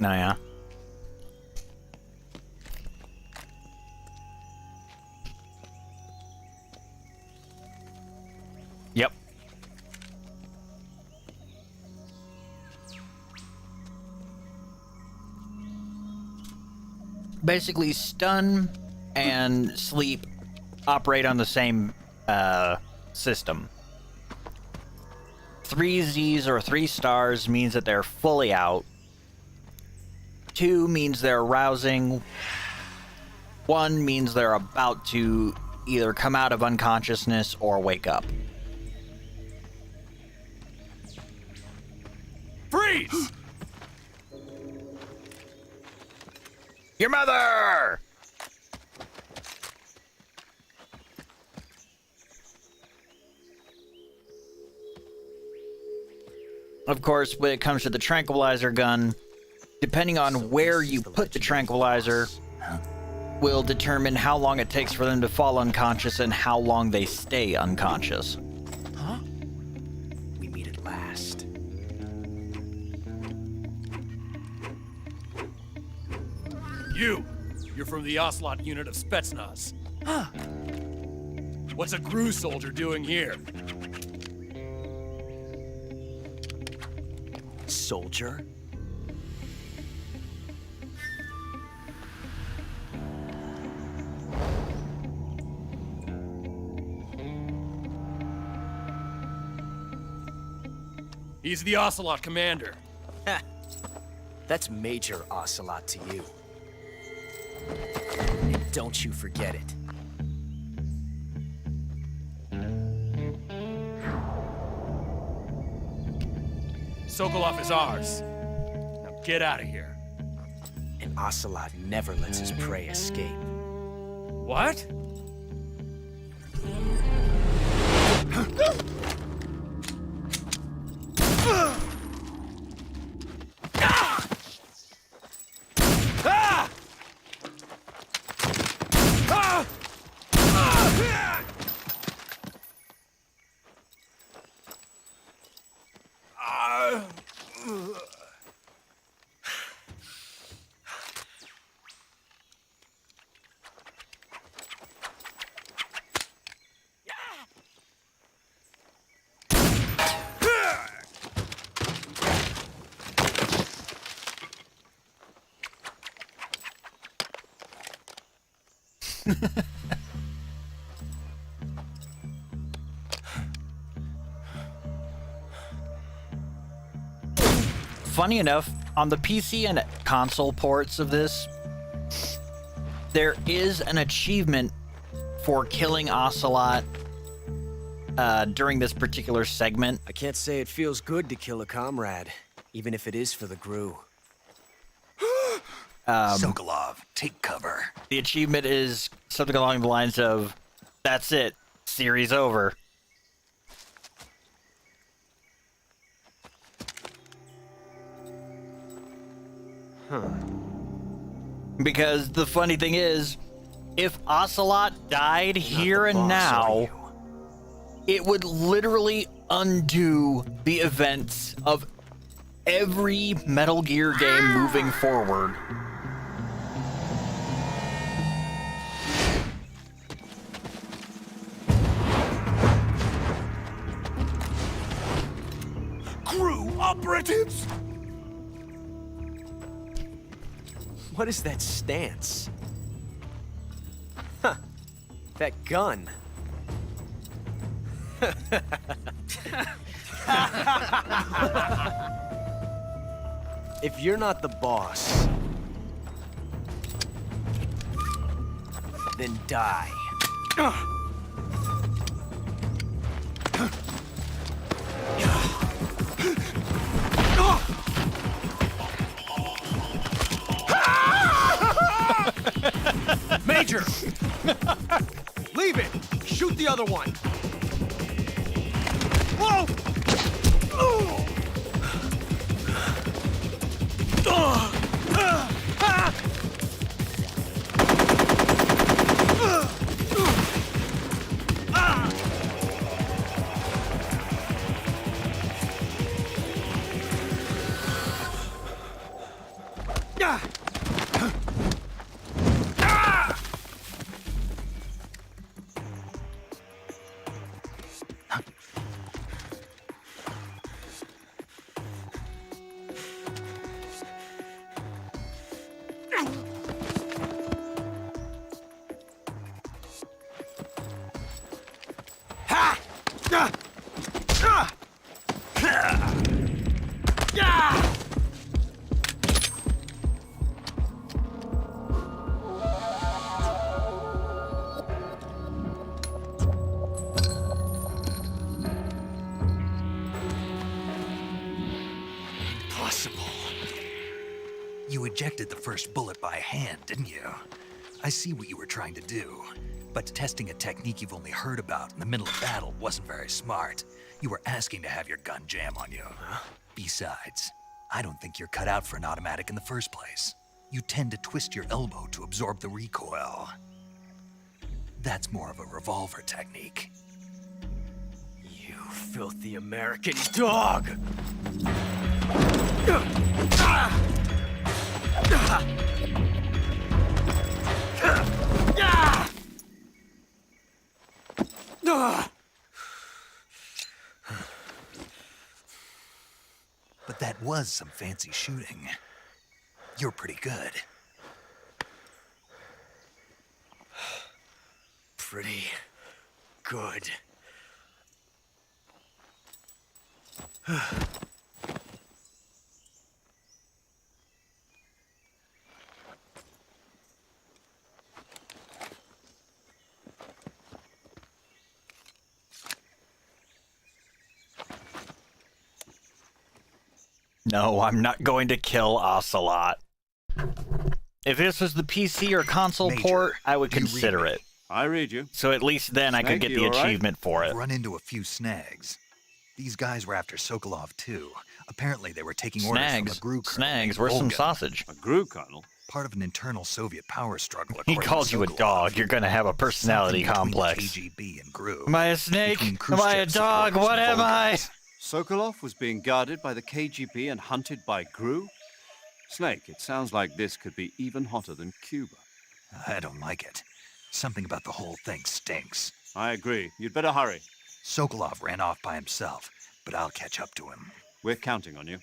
Nou ja. Yep. Basically, stun and sleep operate on the same system. 3 Z's or 3 stars means that they're fully out. 2 means they're arousing. 1 means they're about to either come out of unconsciousness or wake up. Freeze! Your mother! Of course, when it comes to the tranquilizer gun, depending on where you put the tranquilizer, will determine how long it takes for them to fall unconscious and how long they stay unconscious. Huh? We meet at last. You're from the Ocelot unit of Spetsnaz. Huh. What's a GRU soldier doing here? Soldier? He's the Ocelot commander. That's Major Ocelot to you. And don't you forget it. Sokolov is ours. Now get out of here. And Ocelot never lets his prey escape. What? Funny enough, on the PC and console ports of this, there is an achievement for killing Ocelot during this particular segment. I can't say it feels good to kill a comrade, even if it is for the GRU. Sokolov, take cover. The achievement is something along the lines of, "That's it, series over." Huh. Because the funny thing is, if Ocelot died here and now, it would literally undo the events of every Metal Gear game moving forward. GRU operatives? What is that stance? Huh. That gun. If you're not the boss, then die. Major! Leave it! Shoot the other one! Whoa! Impossible. You ejected the first bullet by hand, didn't you? I see what you were trying to do, but testing a technique you've only heard about in the middle of battle wasn't very smart. You were asking to have your gun jam on you. Besides, I don't think you're cut out for an automatic in the first place. You tend to twist your elbow to absorb the recoil. That's more of a revolver technique. You filthy American dog! But that was some fancy shooting. You're pretty good. Pretty good. No, I'm not going to kill Ocelot. If this was the PC or console Major, port, I would do you read consider me? it. I read you. So at least then I could Snake, get you the all right? achievement for it. I've run into a few snags. These guys were after Sokolov too. Apparently they were taking orders from a Snags. GRU colonel Snags, named where's some Volgin, sausage? A GRU colonel? part of an internal Soviet power struggle. He according calls to you a Sokolov. dog. You're going to have a personality Something between complex. KGB and GRU. Am I a snake? Between Am I a Khrushchev's dog? supporters What and am I? Volgins. Sokolov was being guarded by the KGB and hunted by GRU? Snake, it sounds like this could be even hotter than Cuba. I don't like it. Something about the whole thing stinks. I agree. You'd better hurry. Sokolov ran off by himself, but I'll catch up to him. We're counting on you.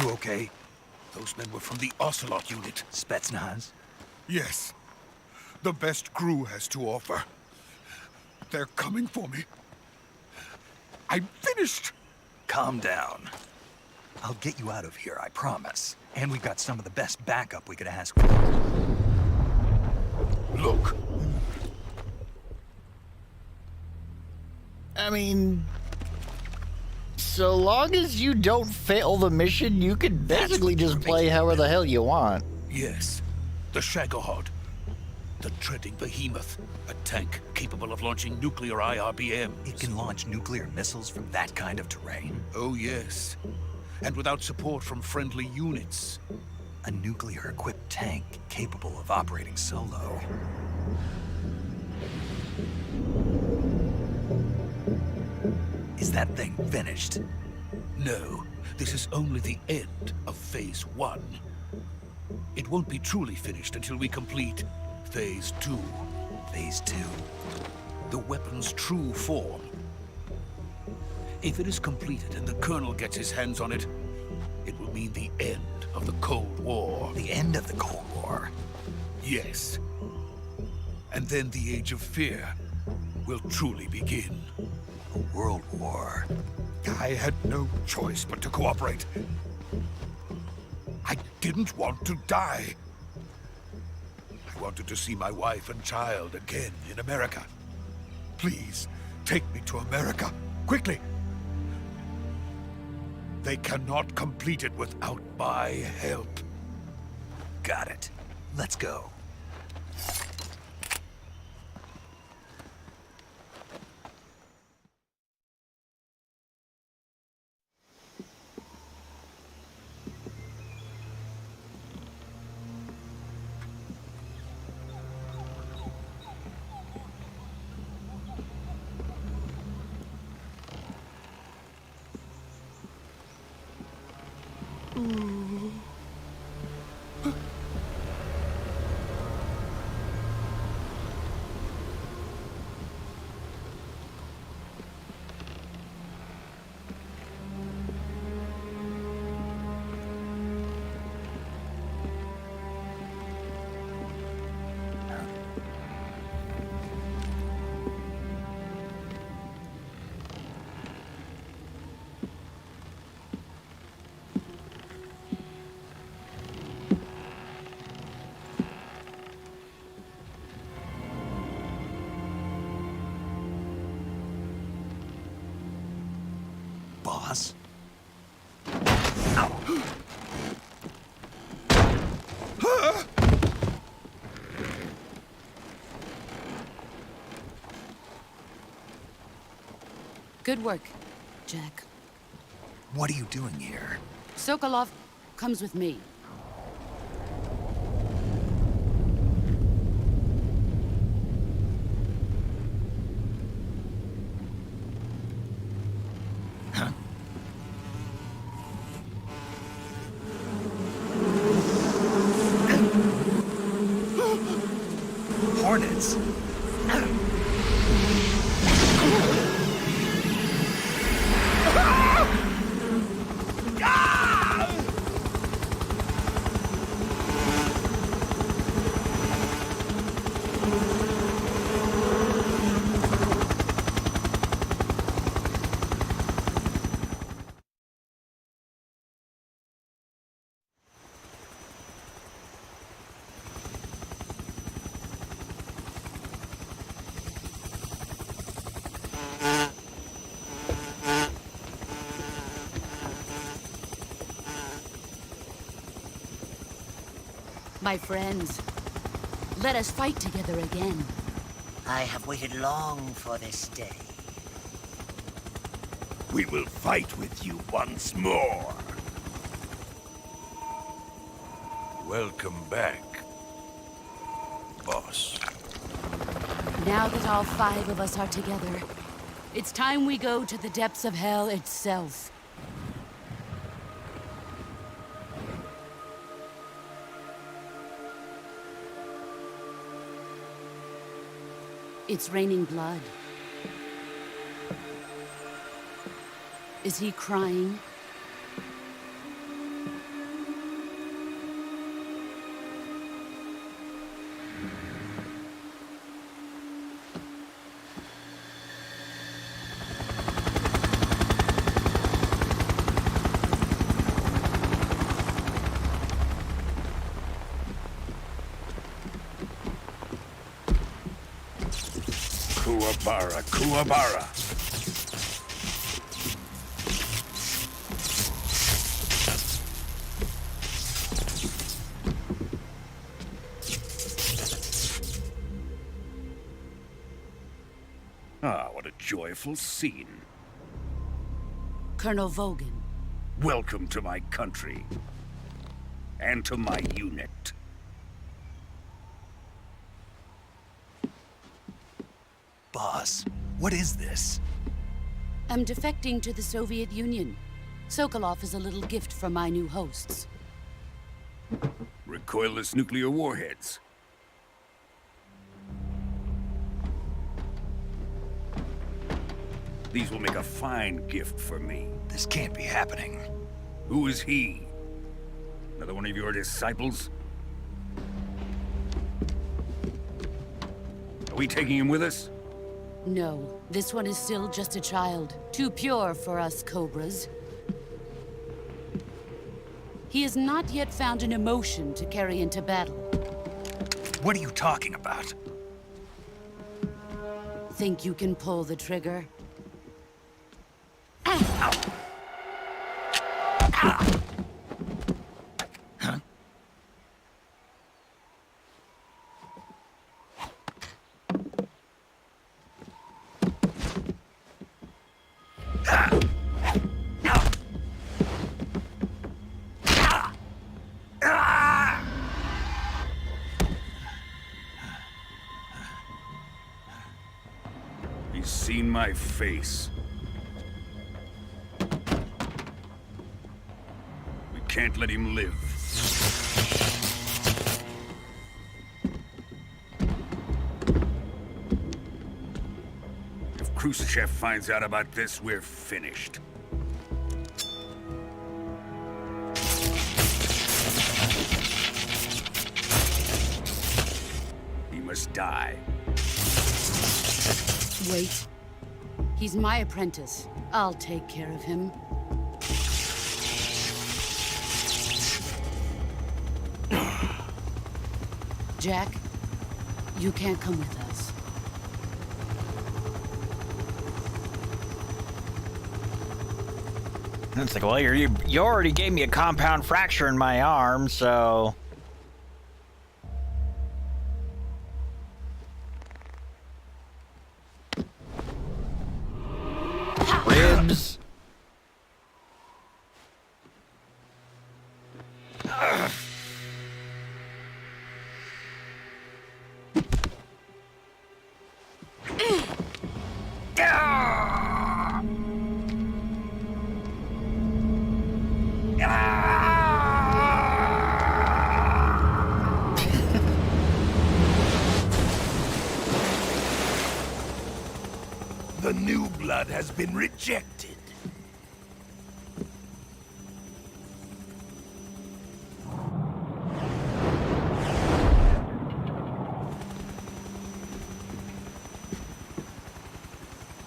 You okay? Those men were from the Ocelot unit. Spetsnaz? Yes. The best GRU has to offer. They're coming for me. I'm finished! Calm down. I'll get you out of here, I promise. And we've got some of the best backup we could ask for. Look. I mean, so long as you don't fail the mission, you can basically just play however the hell you want. Yes. The Shagohod. The treading behemoth. A tank capable of launching nuclear IRBMs. It can launch nuclear missiles from that kind of terrain. Oh, yes. And without support from friendly units. A nuclear-equipped tank capable of operating solo. Is that thing finished? No, this is only the end of Phase 1. It won't be truly finished until we complete Phase 2. Phase 2? The weapon's true form. If it is completed and the Colonel gets his hands on it, it will mean the end of the Cold War. The end of the Cold War? Yes. And then the Age of Fear will truly begin. A world war. I had no choice but to cooperate. I didn't want to die. wanted to see my wife and child again in America. Please, take me to America, quickly! They cannot complete it without my help. Got it. Let's go. Boss? Good work, Jack. What are you doing here? Sokolov comes with me. Hornets? My friends, let us fight together again. I have waited long for this day. We will fight with you once more. Welcome back, boss. Now that all 5 of us are together, it's time we go to the depths of hell itself. It's raining blood. Is he crying? Kuwabara, Kuwabara. Ah, what a joyful scene. Colonel Vogan. Welcome to my country. And to my unit. Boss, what is this? I'm defecting to the Soviet Union. Sokolov is a little gift from my new hosts. Recoilless nuclear warheads. These will make a fine gift for me. This can't be happening. Who is he? Another one of your disciples? Are we taking him with us? No, this one is still just a child. Too pure for us Cobras. He has not yet found an emotion to carry into battle. What are you talking about? Think you can pull the trigger? He's seen my face. We can't let him live. If Khrushchev finds out about this, we're finished. He must die. Wait. He's my apprentice. I'll take care of him. Jack, you can't come with us. It's like, well, you already gave me a compound fracture in my arm, so... Ribs. The new blood has been rejected.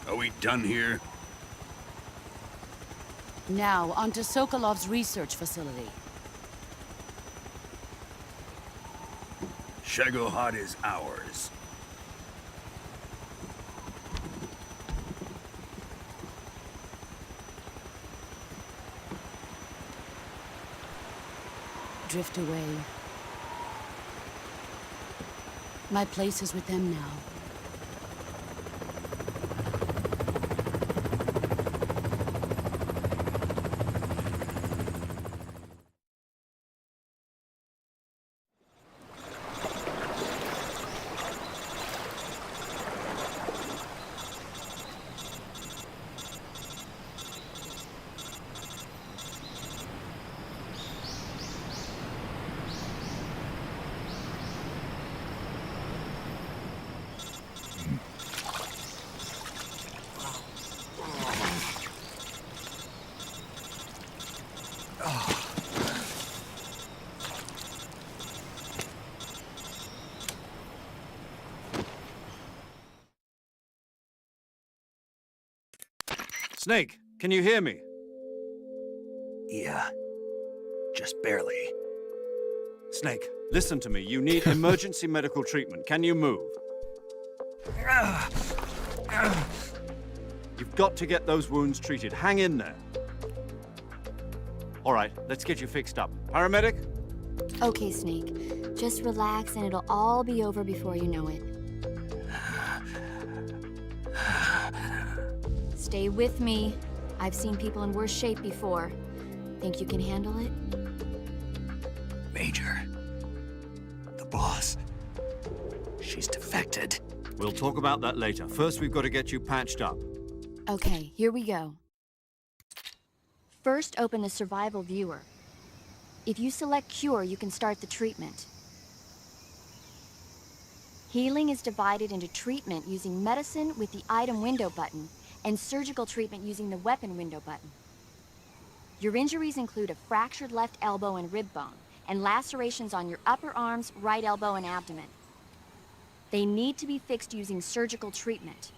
Are we done here? Now, onto Sokolov's research facility. Shagohod is ours. Drift away. My place is with them now. Snake, can you hear me? Yeah. Just barely. Snake, listen to me. You need emergency medical treatment. Can you move? You've got to get those wounds treated. Hang in there. All right, let's get you fixed up. Paramedic? Okay, Snake. Just relax and it'll all be over before you know it. Stay with me. I've seen people in worse shape before. Think you can handle it? Major. The boss. She's defected. We'll talk about that later. First, we've got to get you patched up. Okay, here we go. First, open the survival viewer. If you select Cure, you can start the treatment. Healing is divided into treatment using medicine with the item window button and surgical treatment using the weapon window button. Your injuries include a fractured left elbow and rib bone, and lacerations on your upper arms, right elbow, and abdomen. They need to be fixed using surgical treatment.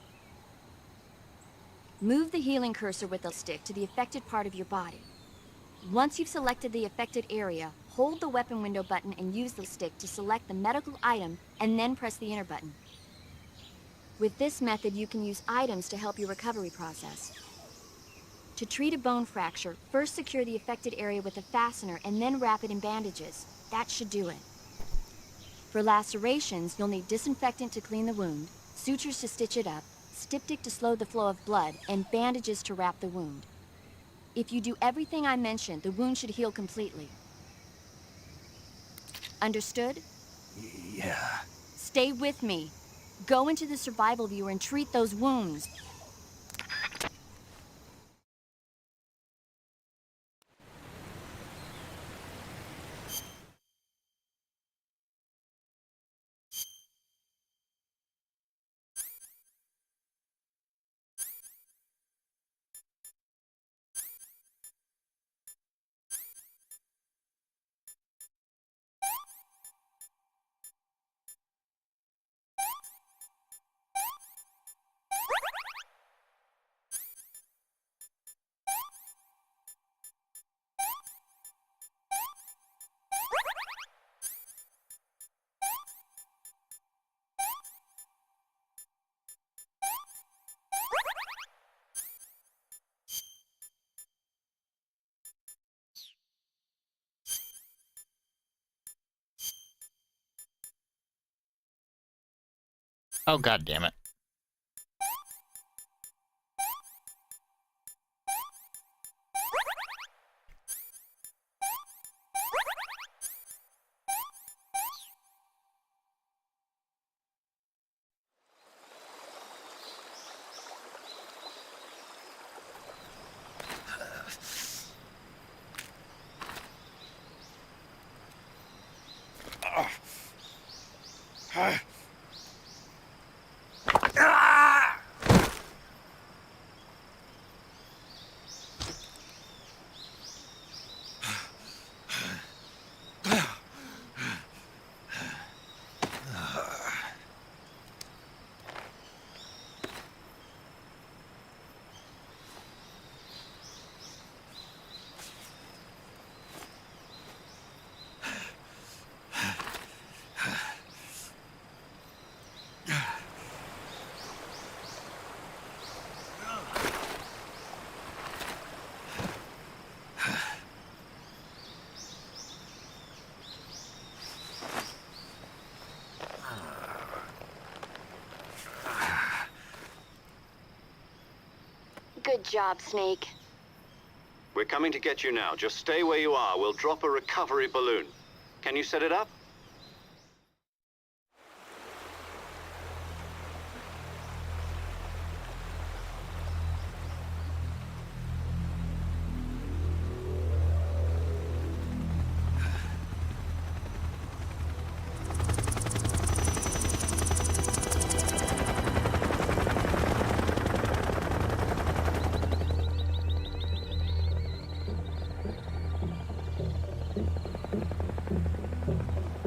Move the healing cursor with the stick to the affected part of your body. Once you've selected the affected area, hold the weapon window button and use the stick to select the medical item and then press the enter button. With this method, you can use items to help your recovery process. To treat a bone fracture, first secure the affected area with a fastener and then wrap it in bandages. That should do it. For lacerations, you'll need disinfectant to clean the wound, sutures to stitch it up, styptic to slow the flow of blood, and bandages to wrap the wound. If you do everything I mentioned, the wound should heal completely. Understood? Yeah. Stay with me. Go into the survival viewer and treat those wounds. Oh, God damn it. Good job, Snake. We're coming to get you now. Just stay where you are. We'll drop a recovery balloon. Can you set it up?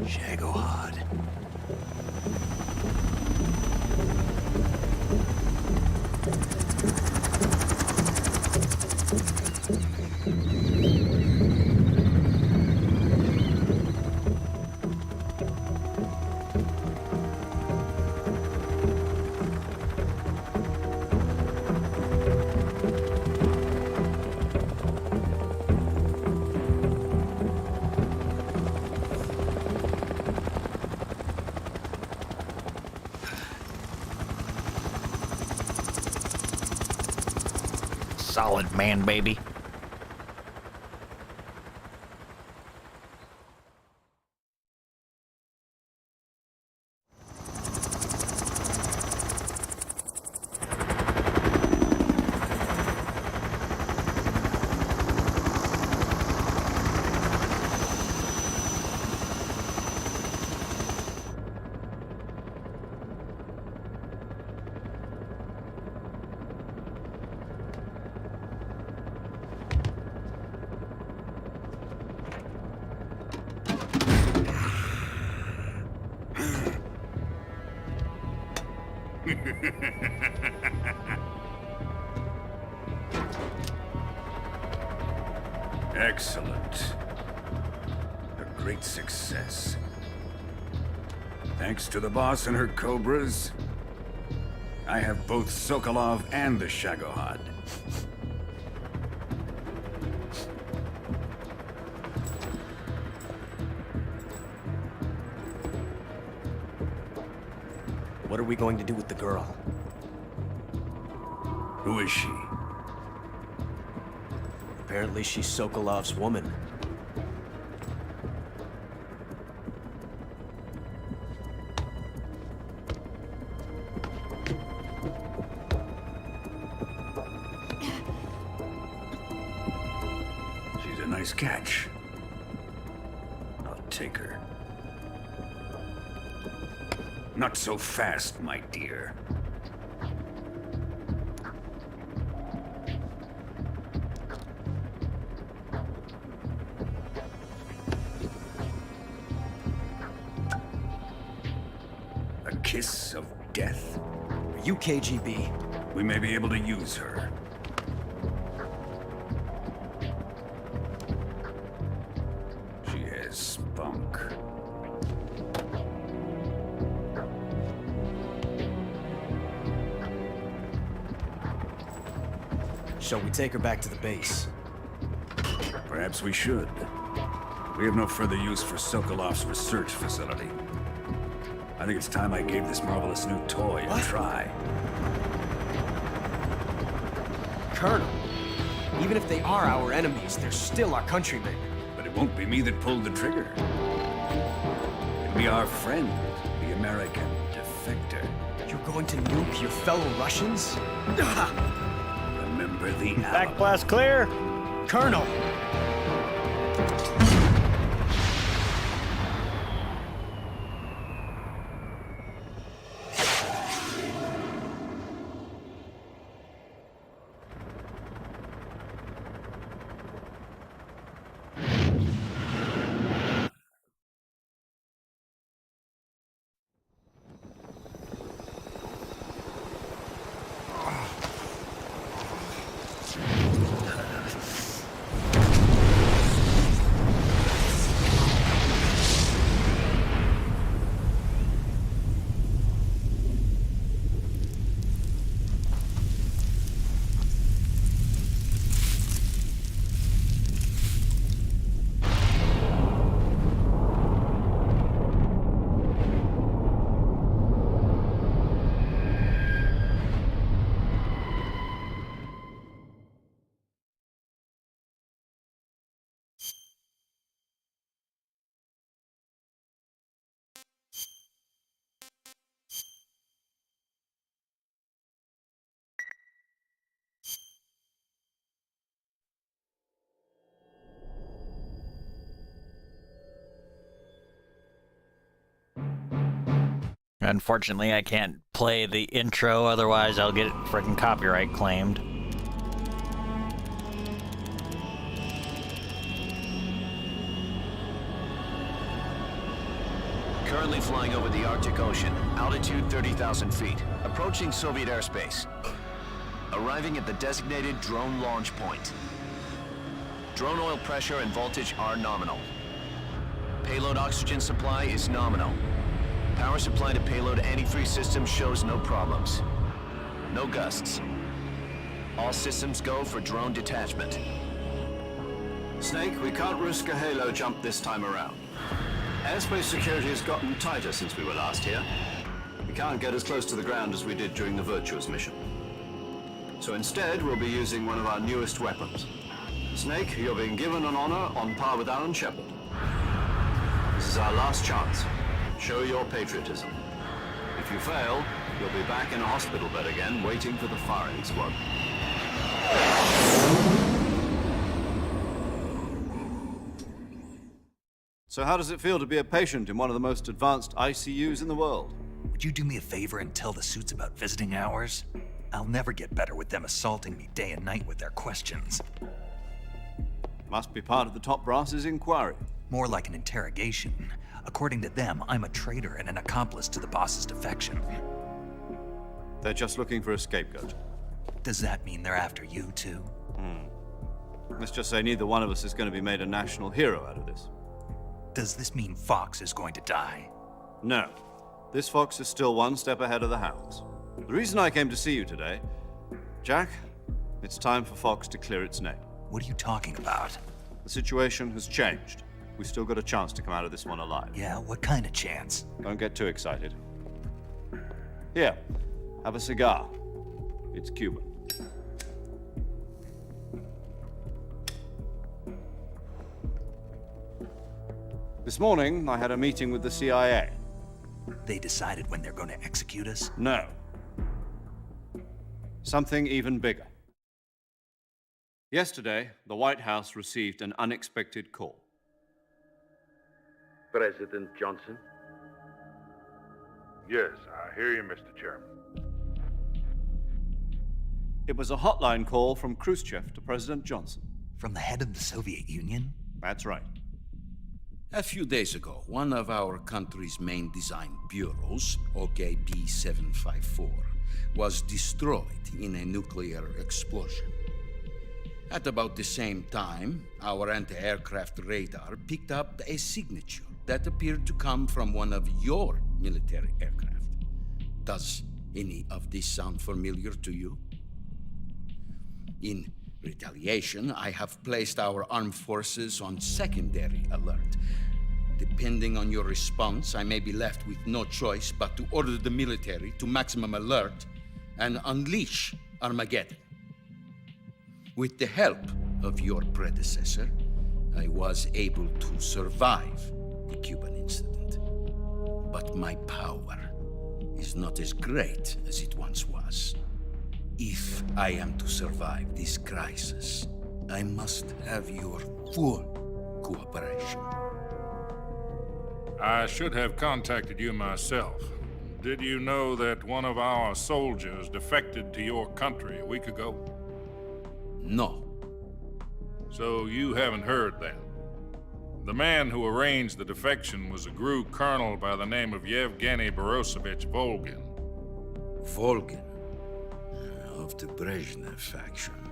Shagohod. Solid man, baby. Excellent. A great success. Thanks to the boss and her cobras, I have both Sokolov and the Shagohod. What are we going to do with the girl? Who is she? Apparently she's Sokolov's woman. She's a nice catch. I'll take her. Not so fast, my dear. A kiss of death? Are you KGB? We may be able to use her. She has spunk. Shall we take her back to the base? Perhaps we should. We have no further use for Sokolov's research facility. I think it's time I gave this marvelous new toy a try. Colonel, even if they are our enemies, they're still our countrymen. But it won't be me that pulled the trigger. It'll be our friend, the American defector. You're going to nuke your fellow Russians? Remember the Backblast clear! Colonel! Unfortunately, I can't play the intro, otherwise I'll get freaking copyright claimed. Currently flying over the Arctic Ocean, altitude 30,000 feet, approaching Soviet airspace. Arriving at the designated drone launch point. Drone oil pressure and voltage are nominal. Payload oxygen supply is nominal. Power supply to payload antifreeze system shows no problems. No gusts. All systems go for drone detachment. Snake, we can't risk a halo jump this time around. Airspace security has gotten tighter since we were last here. We can't get as close to the ground as we did during the Virtuous mission. So instead, we'll be using one of our newest weapons. Snake, you're being given an honor on par with Alan Shepard. This is our last chance. Show your patriotism. If you fail, you'll be back in a hospital bed again, waiting for the firing squad. So how does it feel to be a patient in one of the most advanced ICUs in the world? Would you do me a favor and tell the suits about visiting hours? I'll never get better with them assaulting me day and night with their questions. Must be part of the top brass's inquiry. More like an interrogation. According to them, I'm a traitor and an accomplice to the boss's defection. They're just looking for a scapegoat. Does that mean they're after you, too? Let's just say neither one of us is going to be made a national hero out of this. Does this mean Fox is going to die? No. This fox is still one step ahead of the hounds. The reason I came to see you today, Jack, it's time for Fox to clear its name. What are you talking about? The situation has changed. We've still got a chance to come out of this one alive. Yeah, what kind of chance? Don't get too excited. Here, have a cigar. It's Cuban. This morning, I had a meeting with the CIA. They decided when they're going to execute us? No. Something even bigger. Yesterday, the White House received an unexpected call. President Johnson? Yes, I hear you, Mr. Chairman. It was a hotline call from Khrushchev to President Johnson. From the head of the Soviet Union? That's right. A few days ago, one of our country's main design bureaus, OKB 754, was destroyed in a nuclear explosion. At about the same time, our anti-aircraft radar picked up a signature that appeared to come from one of your military aircraft. Does any of this sound familiar to you? In retaliation, I have placed our armed forces on secondary alert. Depending on your response, I may be left with no choice but to order the military to maximum alert and unleash Armageddon. With the help of your predecessor, I was able to survive the Cuban incident. But my power is not as great as it once was. If I am to survive this crisis, I must have your full cooperation. I should have contacted you myself. Did you know that one of our soldiers defected to your country a week ago? No. So you haven't heard then? The man who arranged the defection was a GRU colonel by the name of Yevgeny Borosovich Volgin. Volgin? Of the Brezhnev faction.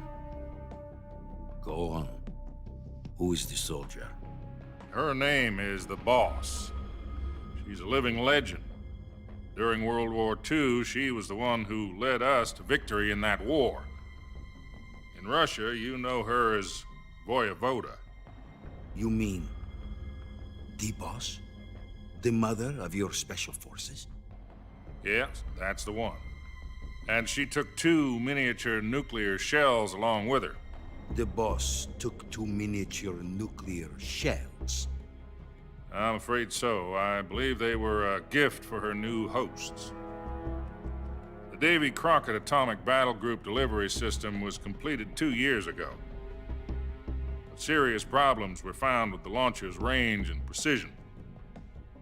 Go on. Who is the soldier? Her name is the Boss. She's a living legend. During World War II, she was the one who led us to victory in that war. In Russia, you know her as Voyevoda. You mean the Boss? The mother of your special forces? Yes, that's the one. And she took 2 miniature nuclear shells along with her. The Boss took 2 miniature nuclear shells? I'm afraid so. I believe they were a gift for her new hosts. The Davy Crockett Atomic Battle Group delivery system was completed 2 years ago. But serious problems were found with the launcher's range and precision.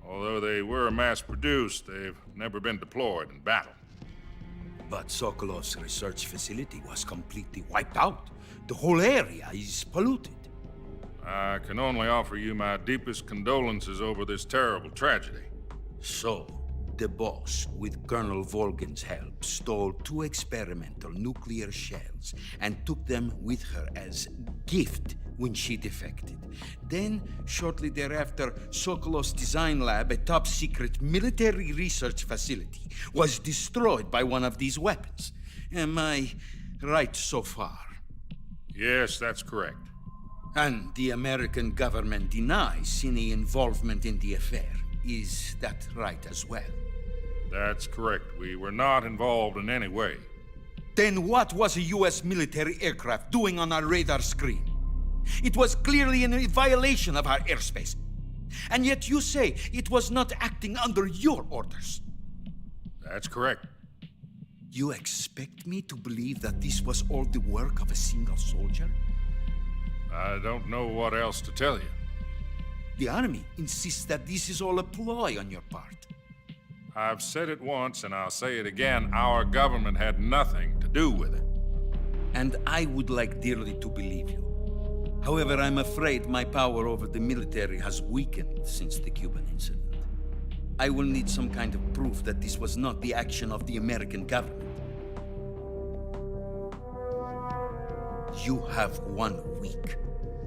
Although they were mass-produced, they've never been deployed in battle. But Sokolov's research facility was completely wiped out. The whole area is polluted. I can only offer you my deepest condolences over this terrible tragedy. So, the Boss, with Colonel Volgin's help, stole 2 experimental nuclear shells and took them with her as gift when she defected. Then, shortly thereafter, Sokolov's design lab, a top-secret military research facility, was destroyed by one of these weapons. Am I right so far? Yes, that's correct. And the American government denies any involvement in the affair. Is that right as well? That's correct. We were not involved in any way. Then what was a U.S. military aircraft doing on our radar screen? It was clearly in violation of our airspace. And yet you say it was not acting under your orders. That's correct. You expect me to believe that this was all the work of a single soldier? I don't know what else to tell you. The Army insists that this is all a ploy on your part. I've said it once, and I'll say it again. Our government had nothing to do with it. And I would like dearly to believe you. However, I'm afraid my power over the military has weakened since the Cuban incident. I will need some kind of proof that this was not the action of the American government. You have 1 week.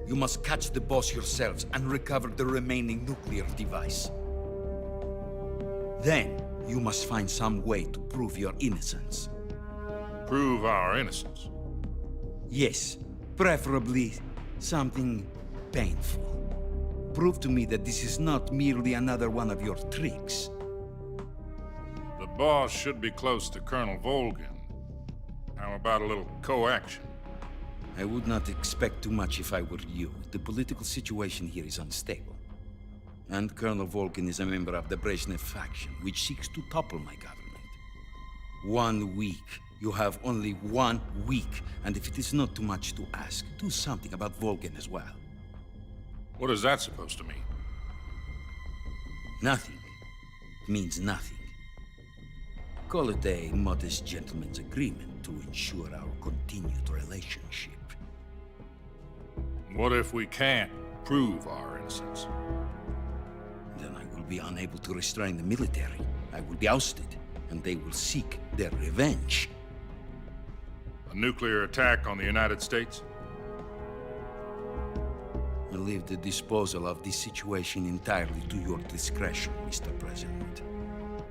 You must catch the boss yourselves and recover the remaining nuclear device. Then, you must find some way to prove your innocence. Prove our innocence? Yes, preferably something painful. Prove to me that this is not merely another one of your tricks. The boss should be close to Colonel Volgin. How about a little coaction? I would not expect too much if I were you. The political situation here is unstable. And Colonel Volgin is a member of the Brezhnev faction, which seeks to topple my government. 1 week. You have only 1 week, and if it is not too much to ask, do something about Volgin as well. What is that supposed to mean? Nothing. It means nothing. Call it a modest gentleman's agreement to ensure our continued relationship. What if we can't prove our innocence? Then I will be unable to restrain the military. I will be ousted, and they will seek their revenge. A nuclear attack on the United States? I leave the disposal of this situation entirely to your discretion, Mr. President.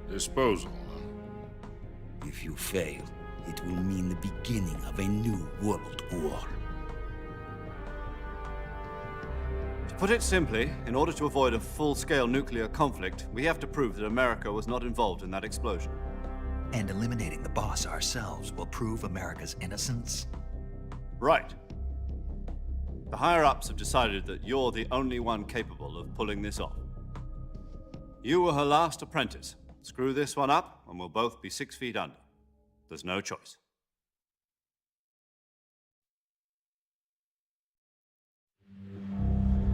Disposal? If you fail, it will mean the beginning of a new world war. To put it simply, in order to avoid a full-scale nuclear conflict, we have to prove that America was not involved in that explosion. And eliminating the boss ourselves will prove America's innocence? Right. The higher-ups have decided that you're the only one capable of pulling this off. You were her last apprentice. Screw this one up, and we'll both be 6 feet under. There's no choice.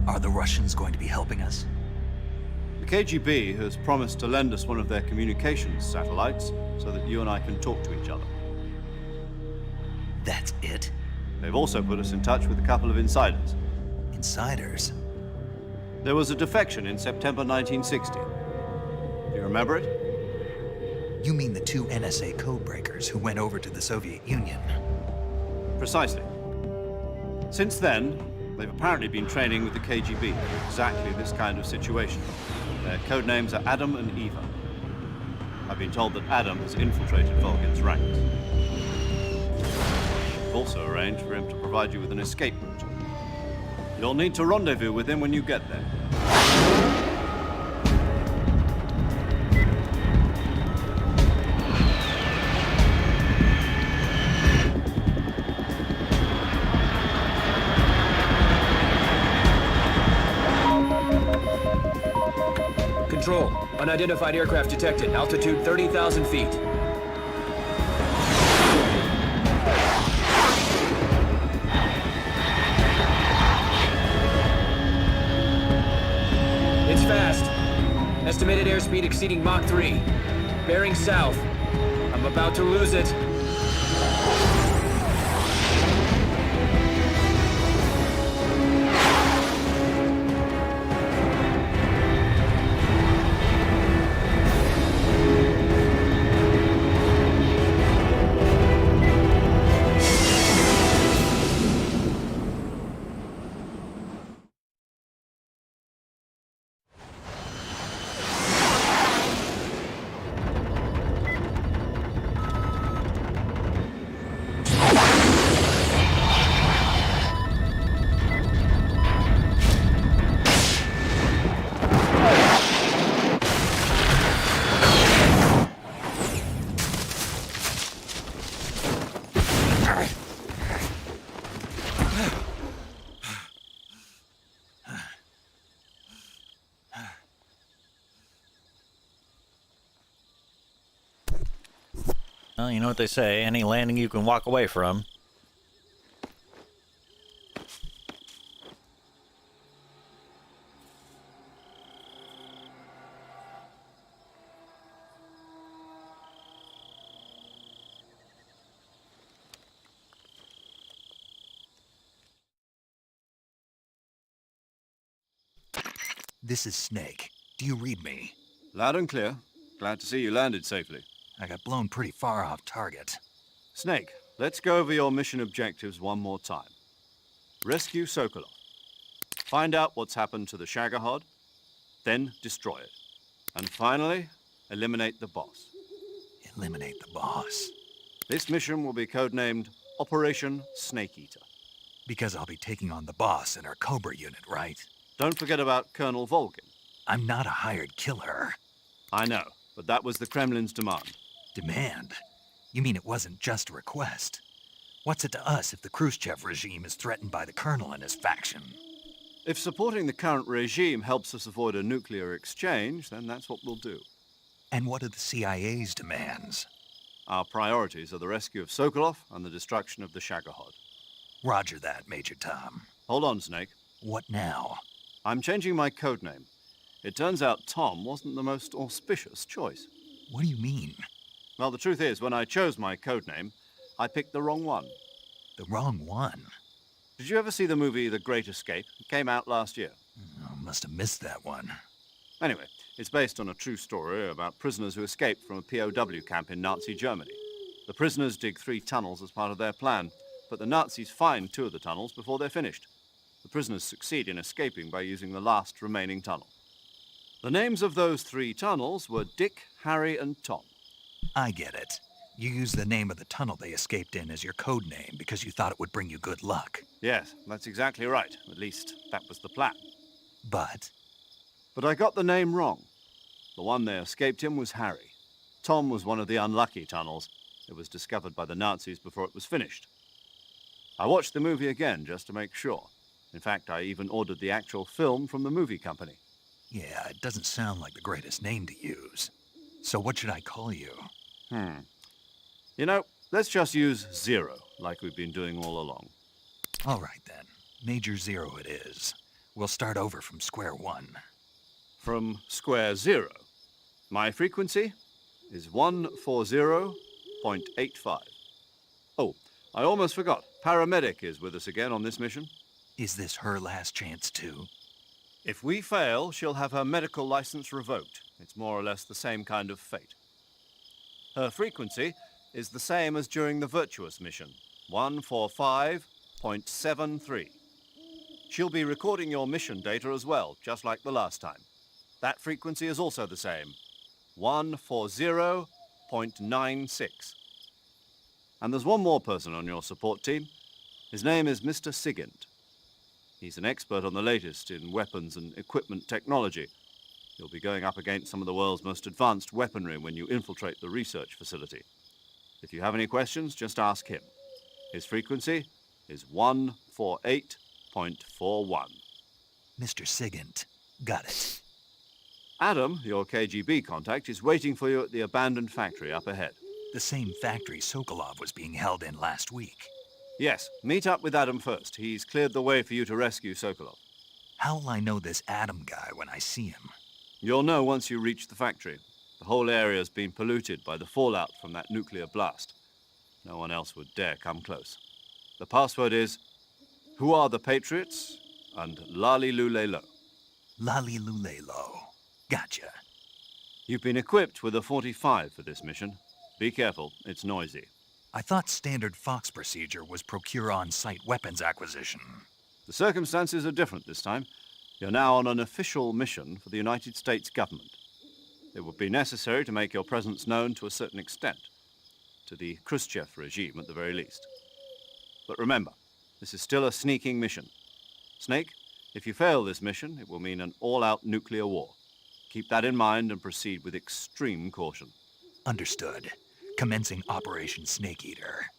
Are the Russians going to be helping us? The KGB has promised to lend us one of their communications satellites so that you and I can talk to each other. That's it? They've also put us in touch with a couple of insiders. Insiders? There was a defection in September 1960. Do you remember it? You mean the 2 NSA codebreakers who went over to the Soviet Union? Precisely. Since then, they've apparently been training with the KGB for exactly this kind of situation. Their code names are Adam and Eva. I've been told that Adam has infiltrated Volgin's ranks. We've also arranged for him to provide you with an escape route. You'll need to rendezvous with him when you get there. Control. Unidentified aircraft detected. Altitude 30,000 feet. It's fast. Estimated airspeed exceeding Mach 3. Bearing south. I'm about to lose it. Well, you know what they say, any landing you can walk away from. This is Snake. Do you read me? Loud and clear. Glad to see you landed safely. I got blown pretty far off target. Snake, let's go over your mission objectives one more time. Rescue Sokolov. Find out what's happened to the Shagohod, then destroy it. And finally, eliminate the boss. Eliminate the boss. This mission will be codenamed Operation Snake Eater. Because I'll be taking on the boss in our Cobra unit, right? Don't forget about Colonel Volgin. I'm not a hired killer. I know, but that was the Kremlin's demand. Demand? You mean it wasn't just a request? What's it to us if the Khrushchev regime is threatened by the Colonel and his faction? If supporting the current regime helps us avoid a nuclear exchange, then that's what we'll do. And what are the CIA's demands? Our priorities are the rescue of Sokolov and the destruction of the Shagohod. Roger that, Major Tom. Hold on, Snake. What now? I'm changing my codename. It turns out Tom wasn't the most auspicious choice. What do you mean? Well, the truth is, when I chose my codename, I picked the wrong one. The wrong one? Did you ever see the movie The Great Escape? It came out last year. Oh, must have missed that one. Anyway, it's based on a true story about prisoners who escaped from a POW camp in Nazi Germany. The prisoners dig 3 tunnels as part of their plan, but the Nazis find 2 of the tunnels before they're finished. The prisoners succeed in escaping by using the last remaining tunnel. The names of those 3 tunnels were Dick, Harry, and Tom. I get it. You used the name of the tunnel they escaped in as your code name because you thought it would bring you good luck. Yes, that's exactly right. At least, that was the plan. But I got the name wrong. The one they escaped in was Harry. Tom was one of the unlucky tunnels. It was discovered by the Nazis before it was finished. I watched the movie again just to make sure. In fact, I even ordered the actual film from the movie company. yeah, it doesn't sound like the greatest name to use. So what should I call you? You know, let's just use Zero, like we've been doing all along. All right, then. Major Zero it is. We'll start over from square one. From square zero. My frequency is 140.85. Oh, I almost forgot. Paramedic is with us again on this mission. Is this her last chance, too? If we fail, she'll have her medical license revoked. It's more or less the same kind of fate. Her frequency is the same as during the Virtuous mission, 145.73. She'll be recording your mission data as well, just like the last time. That frequency is also the same, 140.96. And there's one more person on your support team. His name is Mr. Sigint. He's an expert on the latest in weapons and equipment technology. You'll be going up against some of the world's most advanced weaponry when you infiltrate the research facility. If you have any questions, just ask him. His frequency is 148.41. Mr. Sigint. Got it. Adam, your KGB contact, is waiting for you at the abandoned factory up ahead. The same factory Sokolov was being held in last week. Yes, meet up with Adam first. He's cleared the way for you to rescue Sokolov. How will I know this Adam guy when I see him? You'll know once you reach the factory. The whole area's been polluted by the fallout from that nuclear blast. No one else would dare come close. The password is, "Who are the Patriots?" and Lali Lule Lo. Lali Lule Lo. Gotcha. You've been equipped with a 45 for this mission. Be careful, it's noisy. I thought standard Fox procedure was procure on-site weapons acquisition. The circumstances are different this time. You're now on an official mission for the United States government. It would be necessary to make your presence known to a certain extent, to the Khrushchev regime at the very least. But remember, this is still a sneaking mission. Snake, if you fail this mission, it will mean an all-out nuclear war. Keep that in mind and proceed with extreme caution. Understood. Commencing Operation Snake Eater.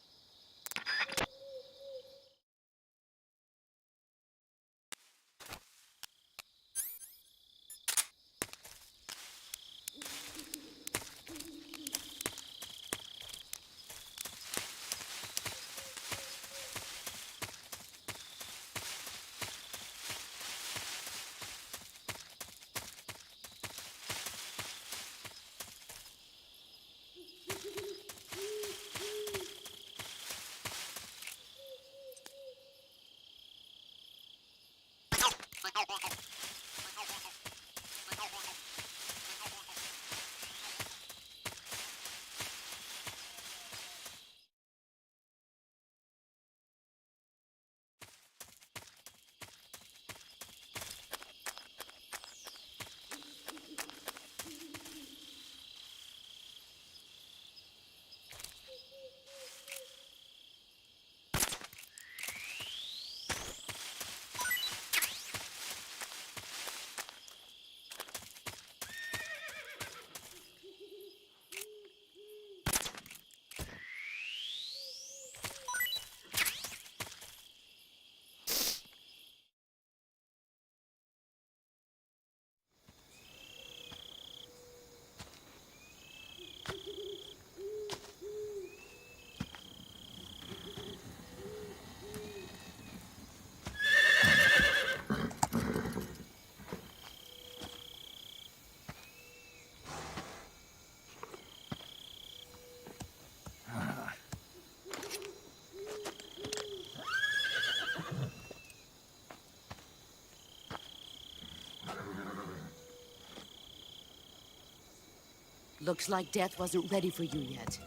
Looks like death wasn't ready for you yet.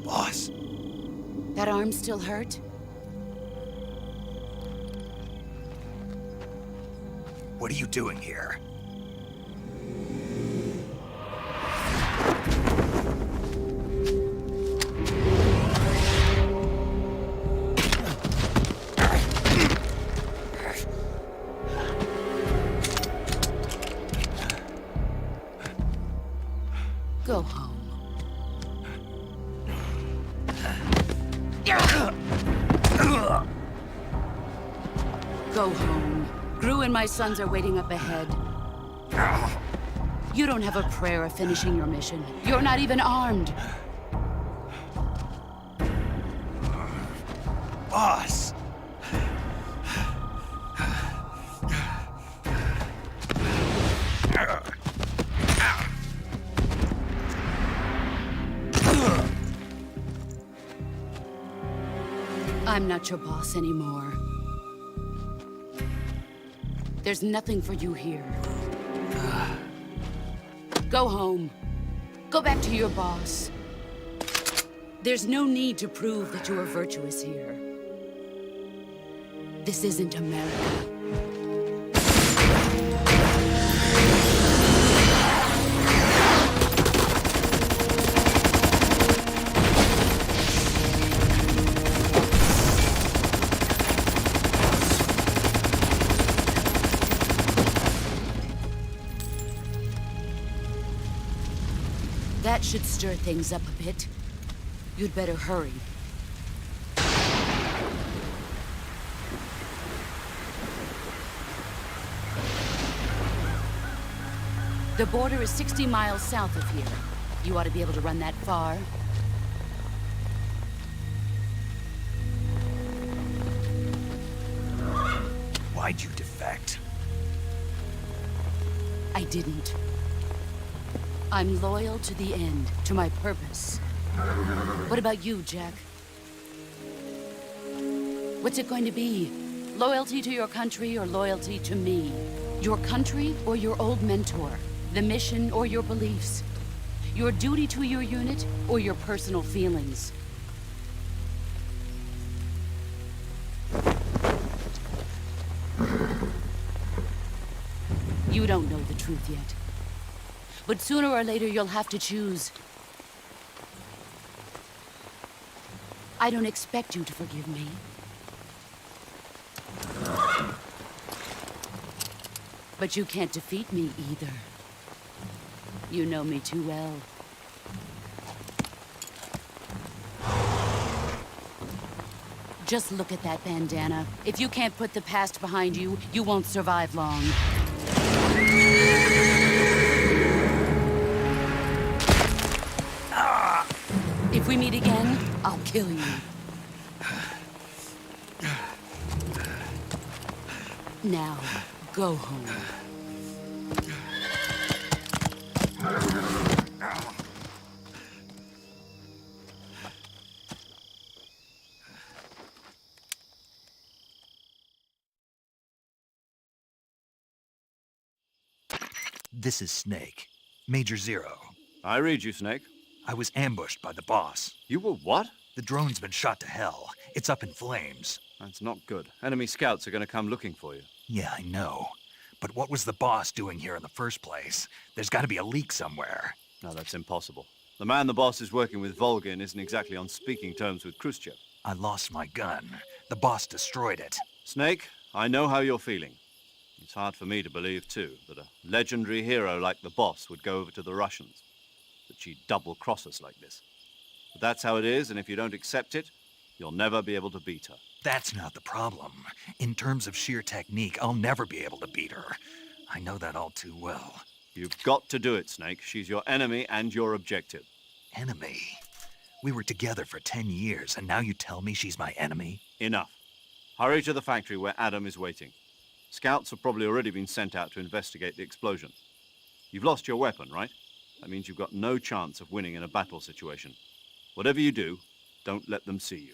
Boss. That arm still hurt? What are you doing here? Go home. Go home. Gru and my sons are waiting up ahead. You don't have a prayer of finishing your mission. You're not even armed. Boss! I'm not your boss anymore. There's nothing for you here. Go home. Go back to your boss. There's no need to prove that you are virtuous here. This isn't America. That should stir things up a bit. You'd better hurry. The border is 60 miles south of here. You ought to be able to run that far. Why'd you defect? I didn't. I'm loyal to the end, to my purpose. What about you, Jack? What's it going to be? Loyalty to your country or loyalty to me? Your country or your old mentor? The mission or your beliefs? Your duty to your unit or your personal feelings? You don't know the truth yet. But sooner or later, you'll have to choose. I don't expect you to forgive me. But you can't defeat me either. You know me too well. Just look at that bandana. If you can't put the past behind you, you won't survive long. If we meet again, I'll kill you. Now, go home. This is Snake. Major Zero. I read you, Snake. I was ambushed by the boss. You were what? The drone's been shot to hell. It's up in flames. That's not good. Enemy scouts are going to come looking for you. Yeah, I know. But what was the boss doing here in the first place? There's got to be a leak somewhere. No, that's impossible. The man the boss is working with, Volgin, isn't exactly on speaking terms with Khrushchev. I lost my gun. The boss destroyed it. Snake, I know how you're feeling. It's hard for me to believe, too, that a legendary hero like the boss would go over to the Russians. That she'd double-cross us like this. But that's how it is, and if you don't accept it, you'll never be able to beat her. That's not the problem. In terms of sheer technique, I'll never be able to beat her. I know that all too well. You've got to do it, Snake. She's your enemy and your objective. Enemy? We were together for 10 years, and now you tell me she's my enemy? Enough. Hurry to the factory where Adam is waiting. Scouts have probably already been sent out to investigate the explosion. You've lost your weapon, right? That means you've got no chance of winning in a battle situation. Whatever you do, don't let them see you.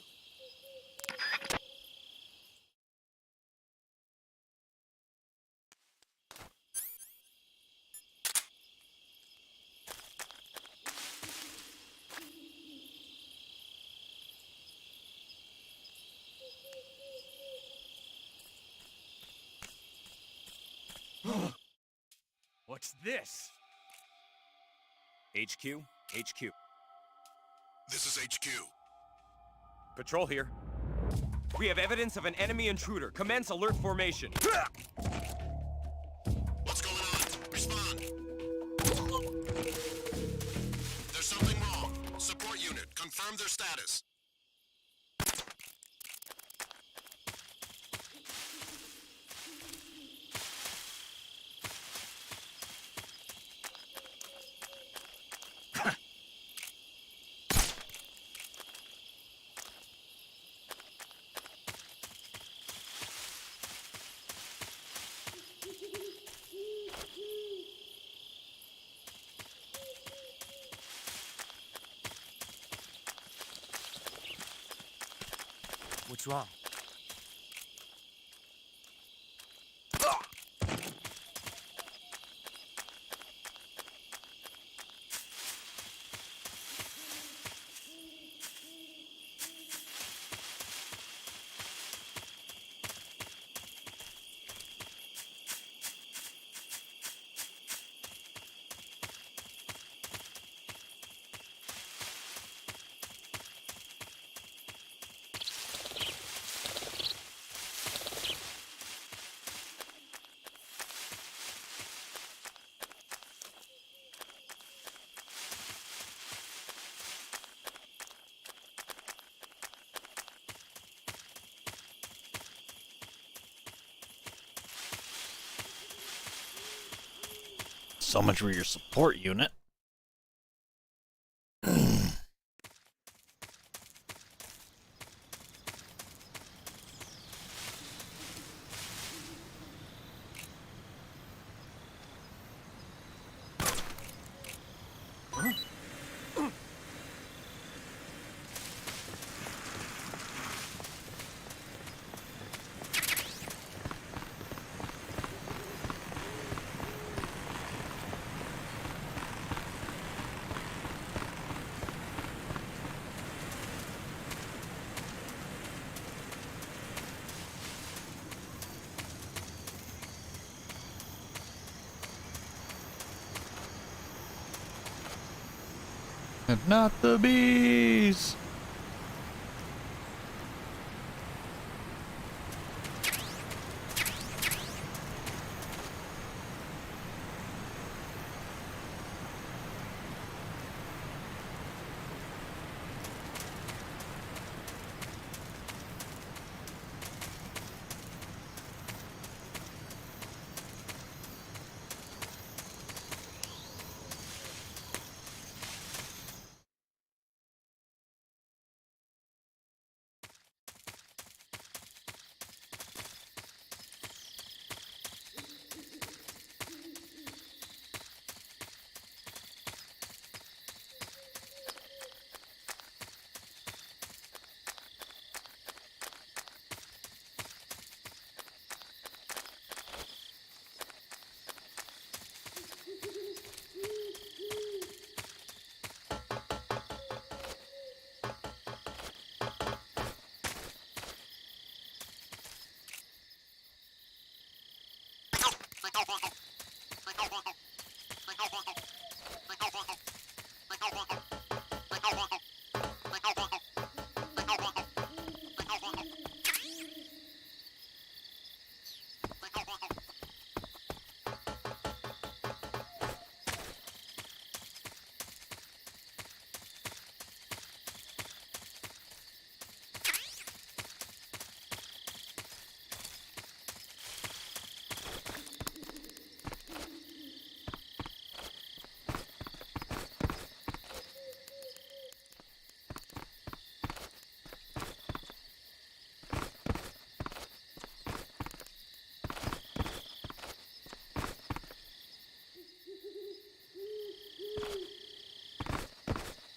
What's this? HQ? HQ. This is HQ. Patrol here. We have evidence of an enemy intruder. Commence alert formation. What's going on? Respond. There's something wrong. Support unit, confirm their status. What's wrong? So much for your support unit. And not the bees.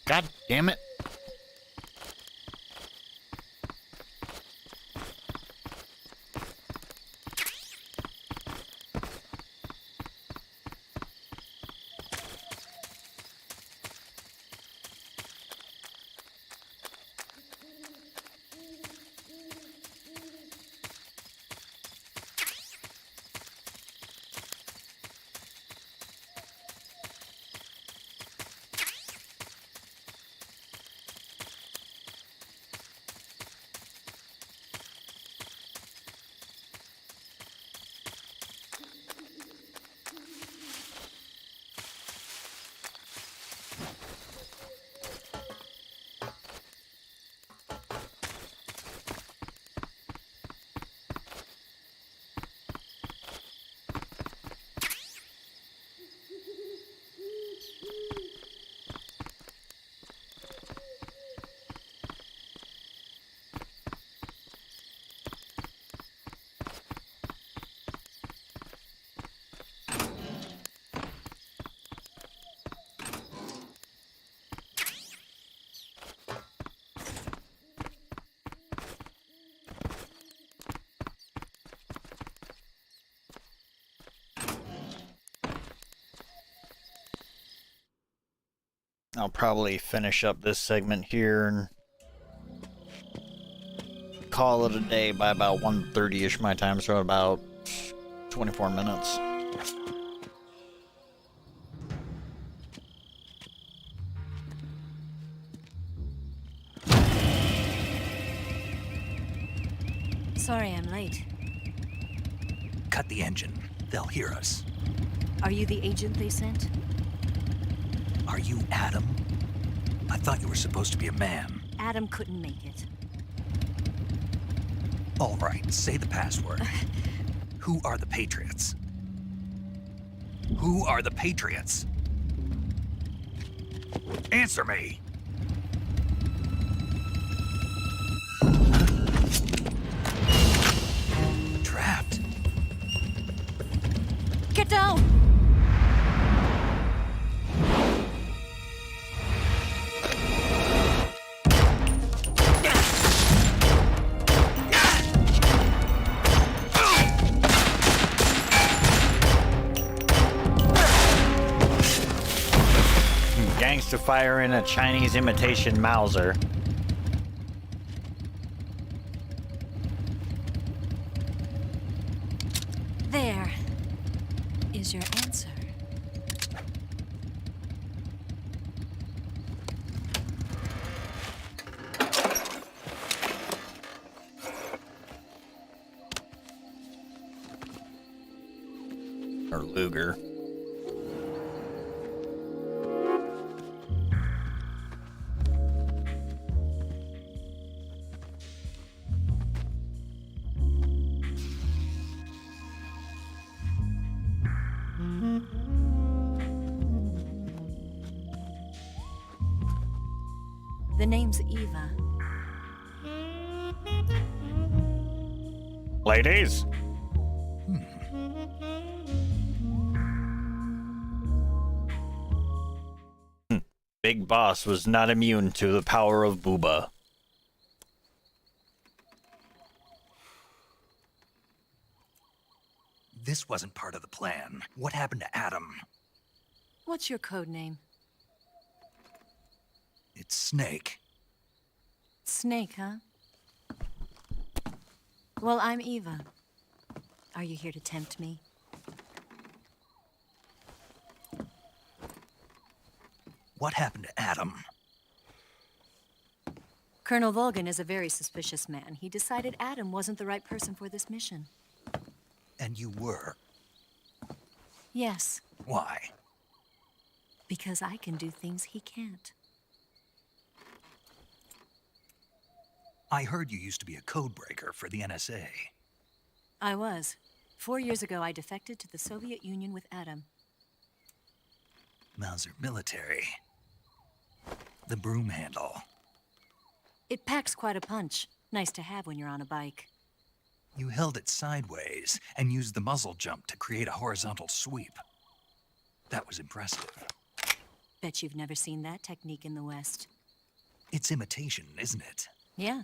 God damn it. I'll probably finish up this segment here and call it a day by about 1:30ish my time, so about 24 minutes. Sorry I'm late. Cut the engine. They'll hear us. Are you the agent they sent? Are you Adam? I thought you were supposed to be a man. Adam couldn't make it. All right, say the password. Who are the Patriots? Who are the Patriots? Answer me! Trapped. Get down! Gangster fire in a Chinese imitation Mauser. There is your answer. Or Luger. The name's Eva. Ladies. Big Boss was not immune to the power of Booba. This wasn't part of the plan. What happened to Adam? What's your code name? It's Snake. Snake, huh? Well, I'm Eva. Are you here to tempt me? What happened to Adam? Colonel Volgan is a very suspicious man. He decided Adam wasn't the right person for this mission. And you were. Yes, Why? because I can do things he can't. I heard you used to be a codebreaker for the NSA. I was. 4 years ago, I defected to the Soviet Union with Adam. Mauser military. The broom handle. It packs quite a punch. Nice to have when you're on a bike. You held it sideways and used the muzzle jump to create a horizontal sweep. That was impressive. Bet you've never seen that technique in the West. It's imitation, isn't it? Yeah.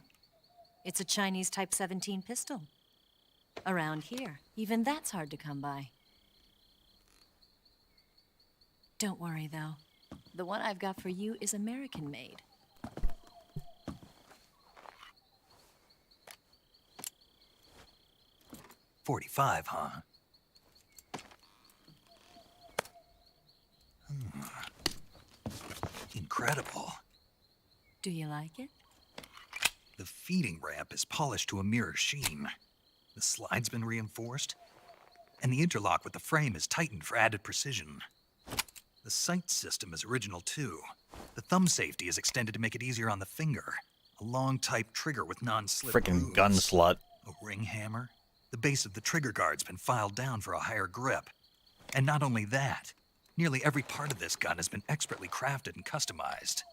It's a Chinese Type 17 pistol. Around here, even that's hard to come by. Don't worry, though. The one I've got for you is American-made. .45, huh? Incredible. Do you like it? The feeding ramp is polished to a mirror sheen. The slide's been reinforced, and the interlock with the frame is tightened for added precision. The sight system is original too. The thumb safety is extended to make it easier on the finger. A long type trigger with non-slip Frickin' gun slut. A ring hammer. The base of the trigger guard's been filed down for a higher grip. And not only that, nearly every part of this gun has been expertly crafted and customized.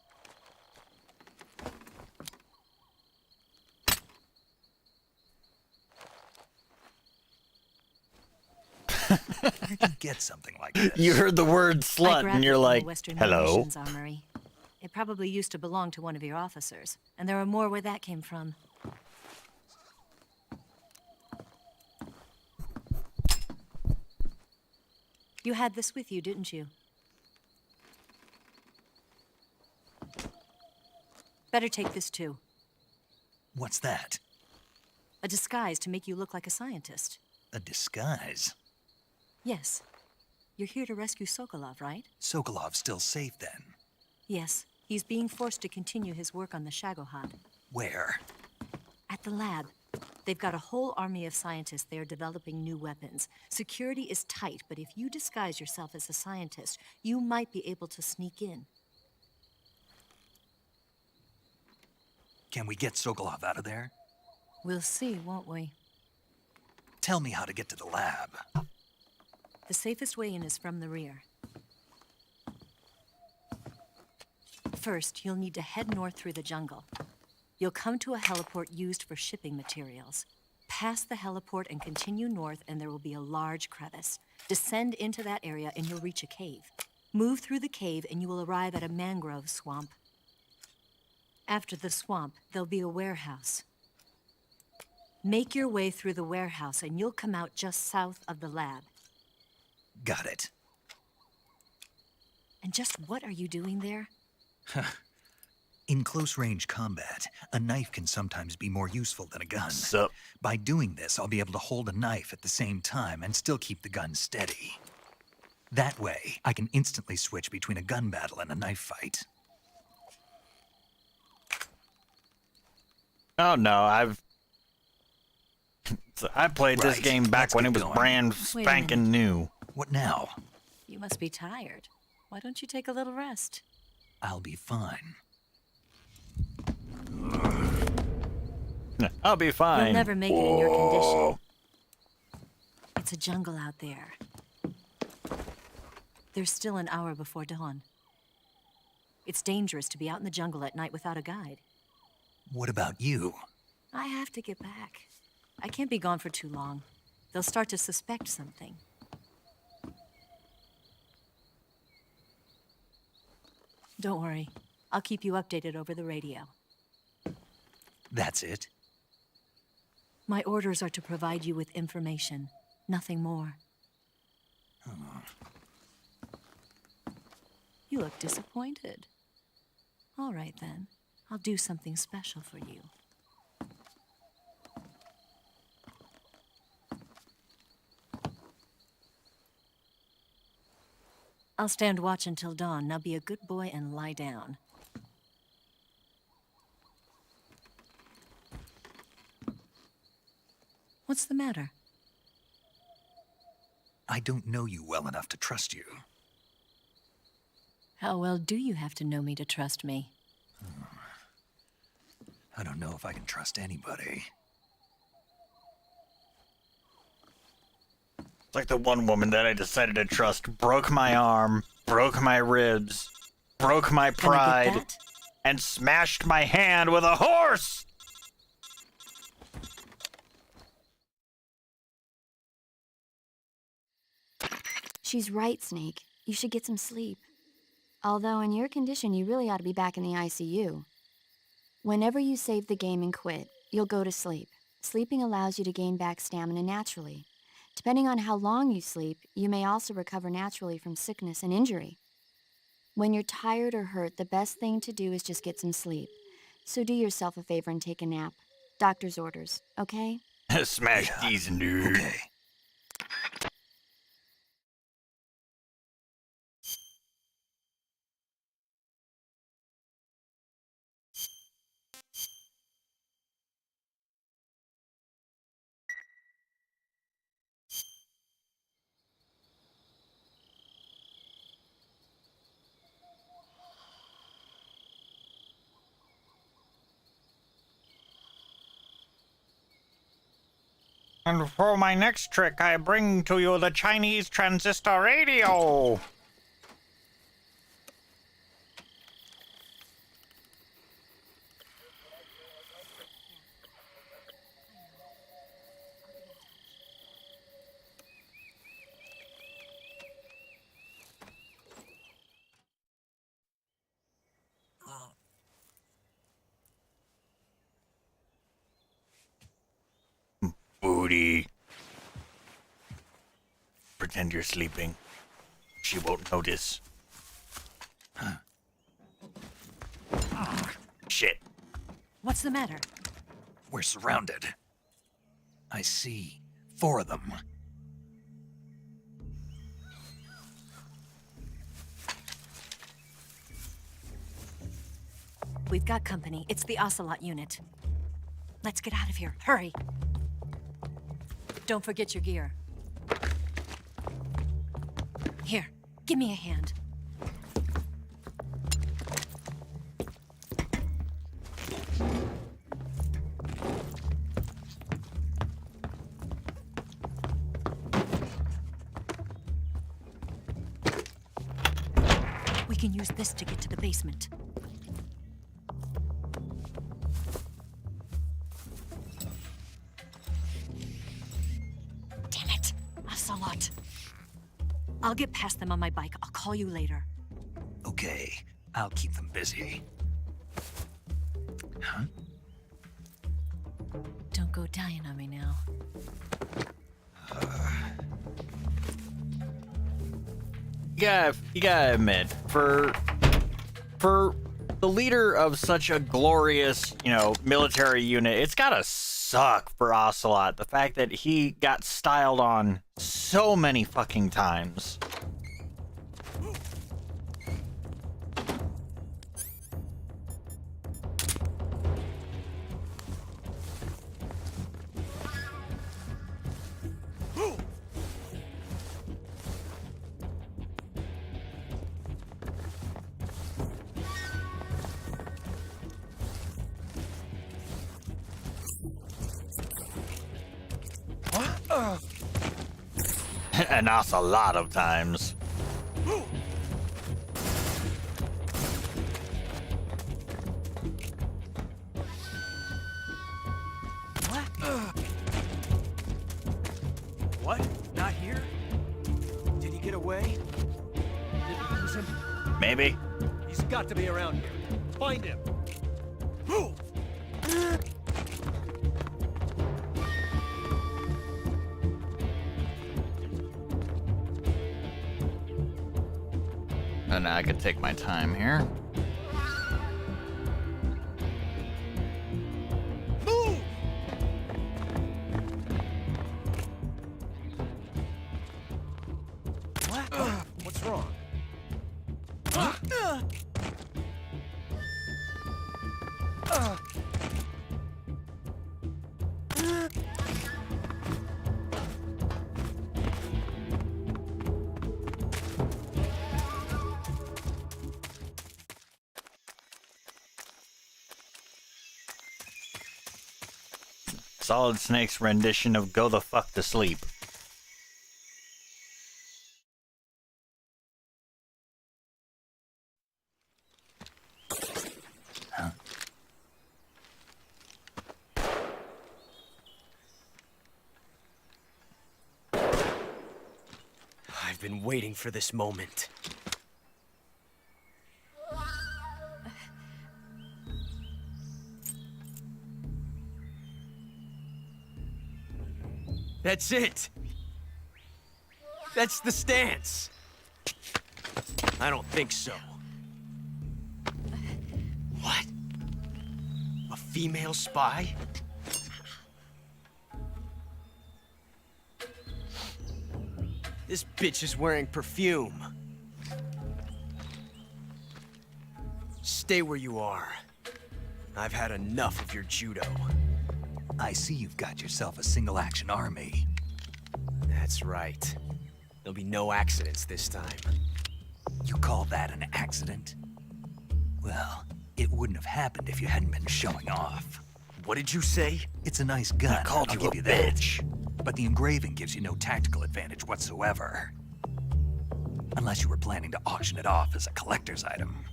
Where'd you get something like this? You heard the word slut I grabbed and it you're from the like, Western hello? Munitions Armory. It probably used to belong to one of your officers, and there are more where that came from. You had this with you, didn't you? Better take this too. What's that? A disguise to make you look like a scientist. A disguise? Yes. You're here to rescue Sokolov, right? Sokolov's still safe then. Yes. He's being forced to continue his work on the Shagohod. Where? At the lab. They've got a whole army of scientists there developing new weapons. Security is tight, but if you disguise yourself as a scientist, you might be able to sneak in. Can we get Sokolov out of there? We'll see, won't we? Tell me how to get to the lab. The safest way in is from the rear. First, you'll need to head north through the jungle. You'll come to a heliport used for shipping materials. Pass the heliport and continue north, and there will be a large crevice. Descend into that area, and you'll reach a cave. Move through the cave, and you will arrive at a mangrove swamp. After the swamp, there'll be a warehouse. Make your way through the warehouse, and you'll come out just south of the lab. Got it. And just what are you doing there? In close-range combat, a knife can sometimes be more useful than a gun. Sup? By doing this, I'll be able to hold a knife at the same time and still keep the gun steady. That way, I can instantly switch between a gun battle and a knife fight. Oh no, I played this Right, game back let's when get it was going. brand Wait a spanking new. What now? You must be tired. Why don't you take a little rest? I'll be fine. I'll be fine. You'll never make it in your condition. It's a jungle out there. There's still an hour before dawn. It's dangerous to be out in the jungle at night without a guide. What about you? I have to get back. I can't be gone for too long. They'll start to suspect something. Don't worry. I'll keep you updated over the radio. That's it? My orders are to provide you with information, nothing more. You look disappointed. All right then. I'll do something special for you. I'll stand watch until dawn. Now be a good boy and lie down. What's the matter? I don't know you well enough to trust you. How well do you have to know me to trust me? I don't know if I can trust anybody. It's like the one woman that I decided to trust broke my arm, broke my ribs, broke my pride, and smashed my hand with a horse! She's right, Snake. You should get some sleep. Although in your condition, you really ought to be back in the ICU. Whenever you save the game and quit, you'll go to sleep. Sleeping allows you to gain back stamina naturally. Depending on how long you sleep, you may also recover naturally from sickness and injury. When you're tired or hurt, the best thing to do is just get some sleep. So do yourself a favor and take a nap. Doctor's orders, okay? Smash these, nerd. Okay. And for my next trick, I bring to you the Chinese transistor radio. Booty. Pretend you're sleeping. She won't notice. Shit. What's the matter? We're surrounded. I see 4 of them. We've got company. It's the Ocelot unit. Let's get out of here. Hurry. Don't forget your gear. Here, give me a hand. We can use this to get to the basement. Damn it, Ocelot. I'll get past them on my bike. I'll call you later. Okay, I'll keep them busy. Huh? Don't go dying on me now. You gotta admit, for the leader of such a glorious, military unit, it's gotta suck for Ocelot. The fact that he got styled on so many fucking times. And that's a lot of times. What? Not here? Did he get away? Did we lose him? Maybe. He's got to be around here. Find him. And I could take my time here. Move! What? What's wrong? Solid Snake's rendition of Go the Fuck to Sleep. Huh? I've been waiting for this moment. That's it. That's the stance. I don't think so. What? A female spy? This bitch is wearing perfume. Stay where you are. I've had enough of your judo. I see you've got yourself a single-action army. That's right. There'll be no accidents this time. You call that an accident? Well, it wouldn't have happened if you hadn't been showing off. What did you say? It's a nice gun. I called I'll you give a that. bitch. But the engraving gives you no tactical advantage whatsoever. Unless you were planning to auction it off as a collector's item.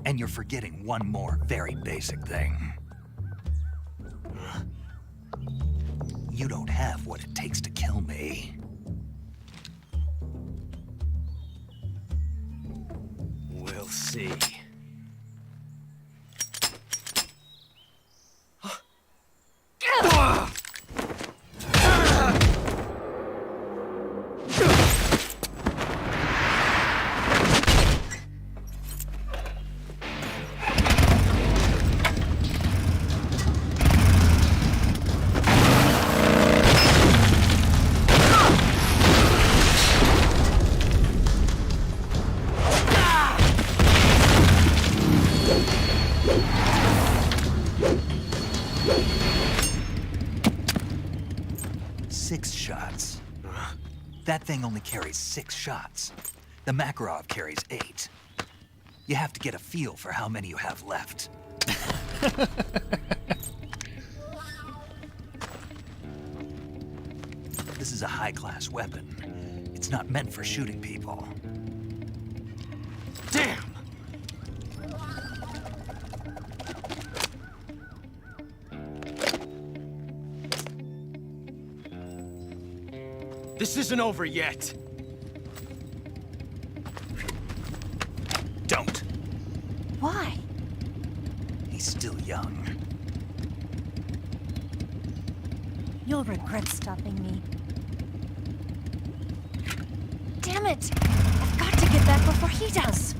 And you're forgetting one more very basic thing. You don't have what it takes to kill me. We'll see. That thing only carries 6 shots. The Makarov carries 8. You have to get a feel for how many you have left. This is a high-class weapon. It's not meant for shooting people. Damn! This isn't over yet. Don't. Why? He's still young. You'll regret stopping me. Damn it! I've got to get back before he does.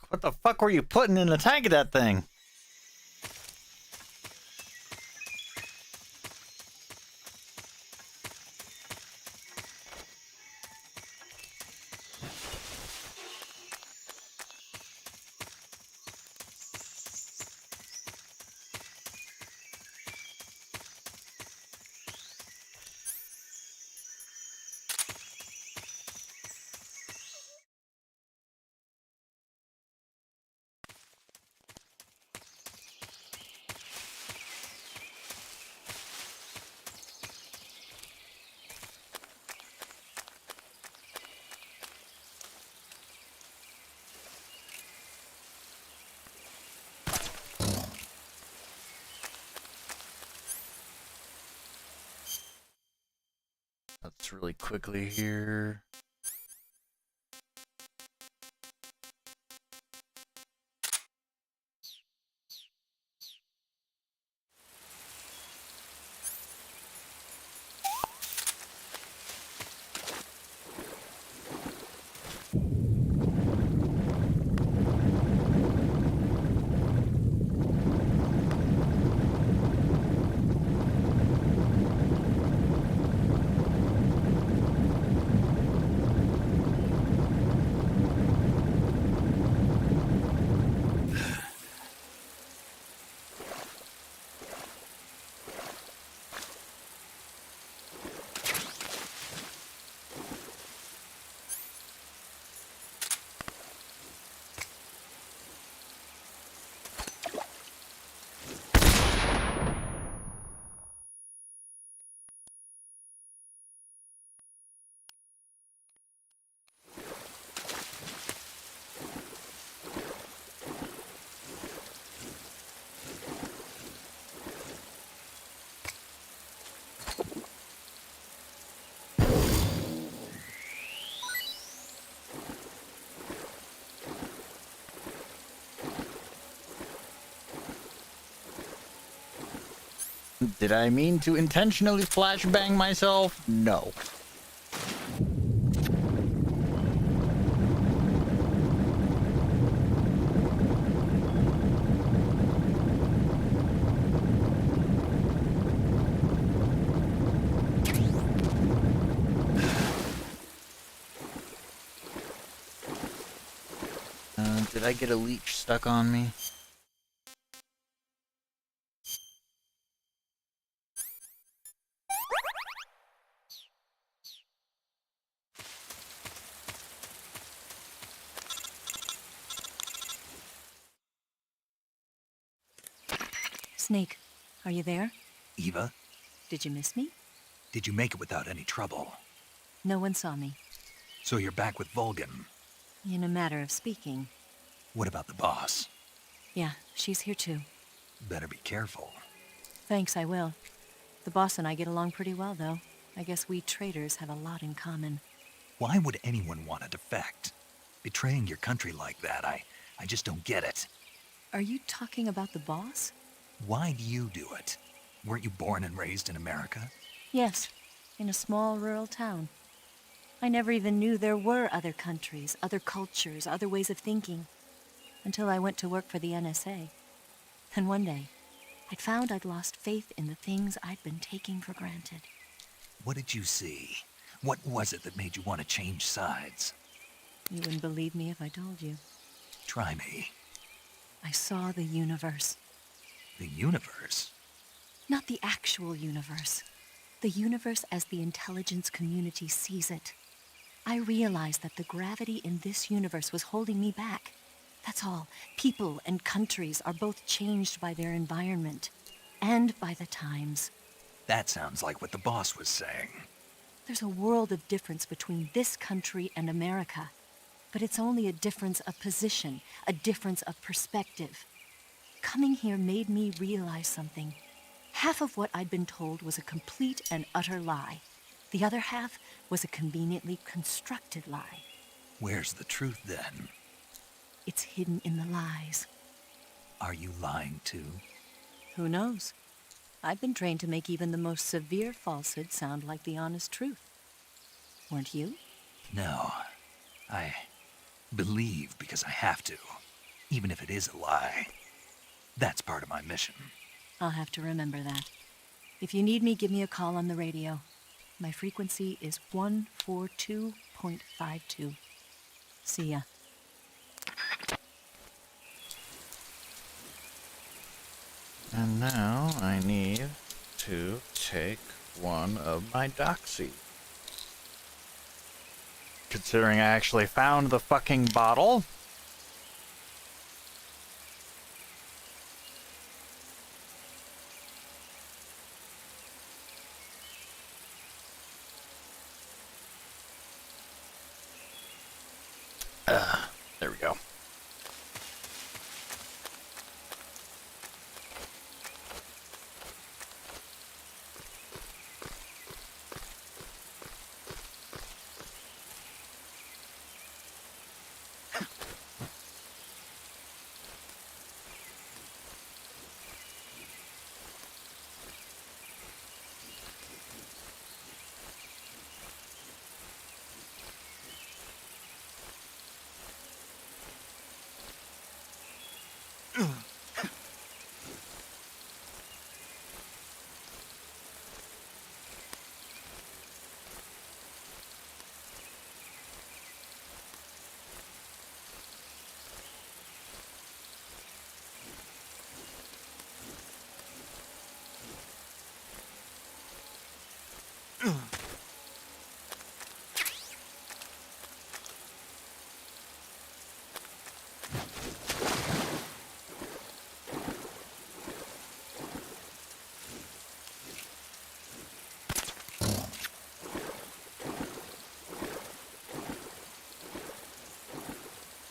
What the fuck were you putting in the tank of that thing? Let's really quickly here. Did I mean to intentionally flashbang myself? No. Did I get a leech stuck on me? Snake, are you there? Eva, Did you miss me? did you make it without any trouble? No one saw me. So you're back with Vulcan. In a matter of speaking. What about the boss? Yeah, she's here too. Better be careful. Thanks, I will. The boss and I get along pretty well, though. I guess we traitors have a lot in common. Why would anyone want to defect? Betraying your country like that, I just don't get it. Are you talking about the boss? Why do you do it? Weren't you born and raised in America? Yes, in a small rural town. I never even knew there were other countries, other cultures, other ways of thinking. Until I went to work for the NSA. And one day, I'd found I'd lost faith in the things I'd been taking for granted. What did you see? What was it that made you want to change sides? You wouldn't believe me if I told you. Try me. I saw the universe. The universe? Not the actual universe. The universe as the intelligence community sees it. I realized that the gravity in this universe was holding me back. That's all. People and countries are both changed by their environment and by the times. That sounds like what the boss was saying. There's a world of difference between this country and America. But it's only a difference of position, a difference of perspective. Coming here made me realize something. Half of what I'd been told was a complete and utter lie. The other half was a conveniently constructed lie. Where's the truth, then? It's hidden in the lies. Are you lying, too? Who knows? I've been trained to make even the most severe falsehood sound like the honest truth. Weren't you? No. I believe because I have to, even if it is a lie. That's part of my mission. I'll have to remember that. If you need me, give me a call on the radio. My frequency is 142.52. See ya. And now I need to take one of my doxy. Considering I actually found the fucking bottle. There we go.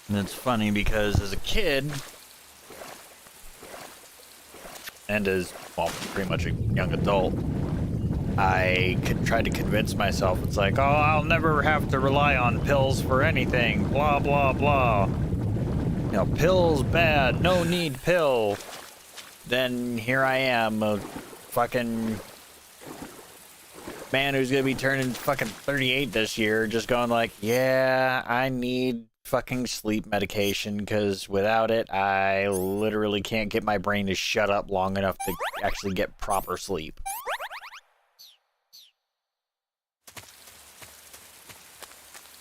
And it's funny because as a kid, and as, well, pretty much a young adult, I tried to convince myself, it's like, oh, I'll never have to rely on pills for anything, blah, blah, blah. You know, pills bad, no need pill. Then here I am, a fucking man who's gonna be turning fucking 38 this year, just going like, yeah, I need fucking sleep medication, because without it, I literally can't get my brain to shut up long enough to actually get proper sleep.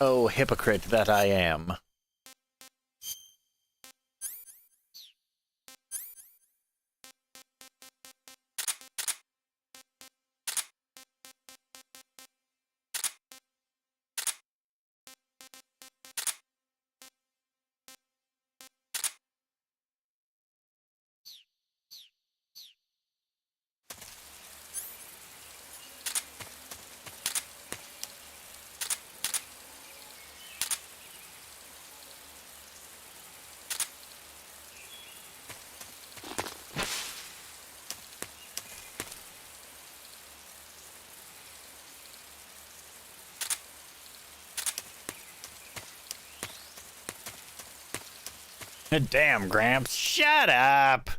Oh, hypocrite that I am. Damn, Gramps, shut up!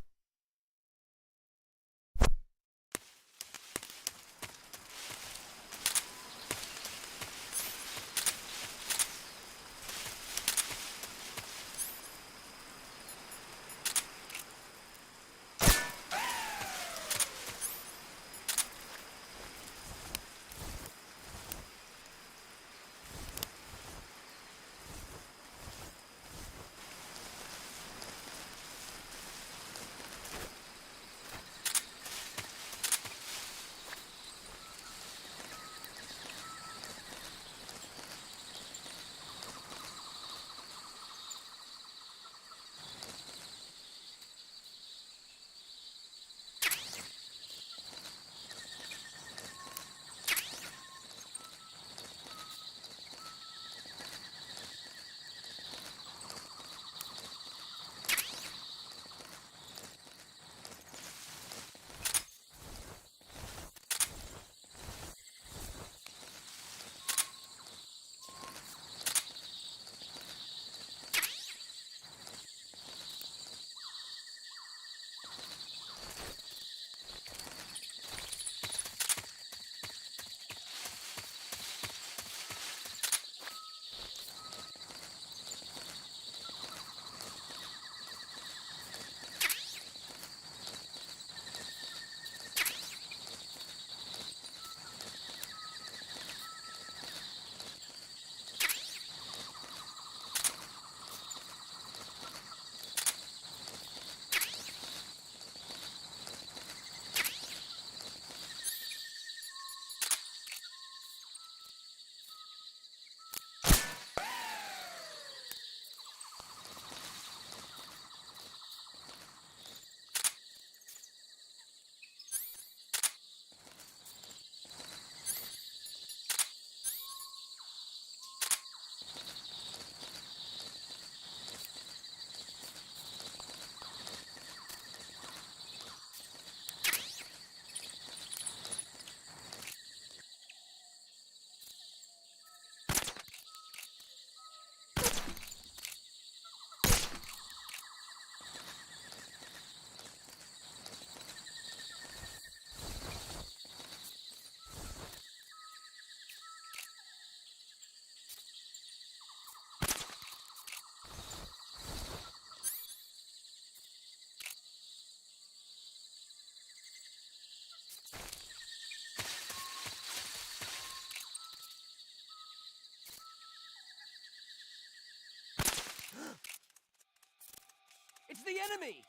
enemy!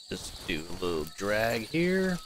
Just do a little drag here.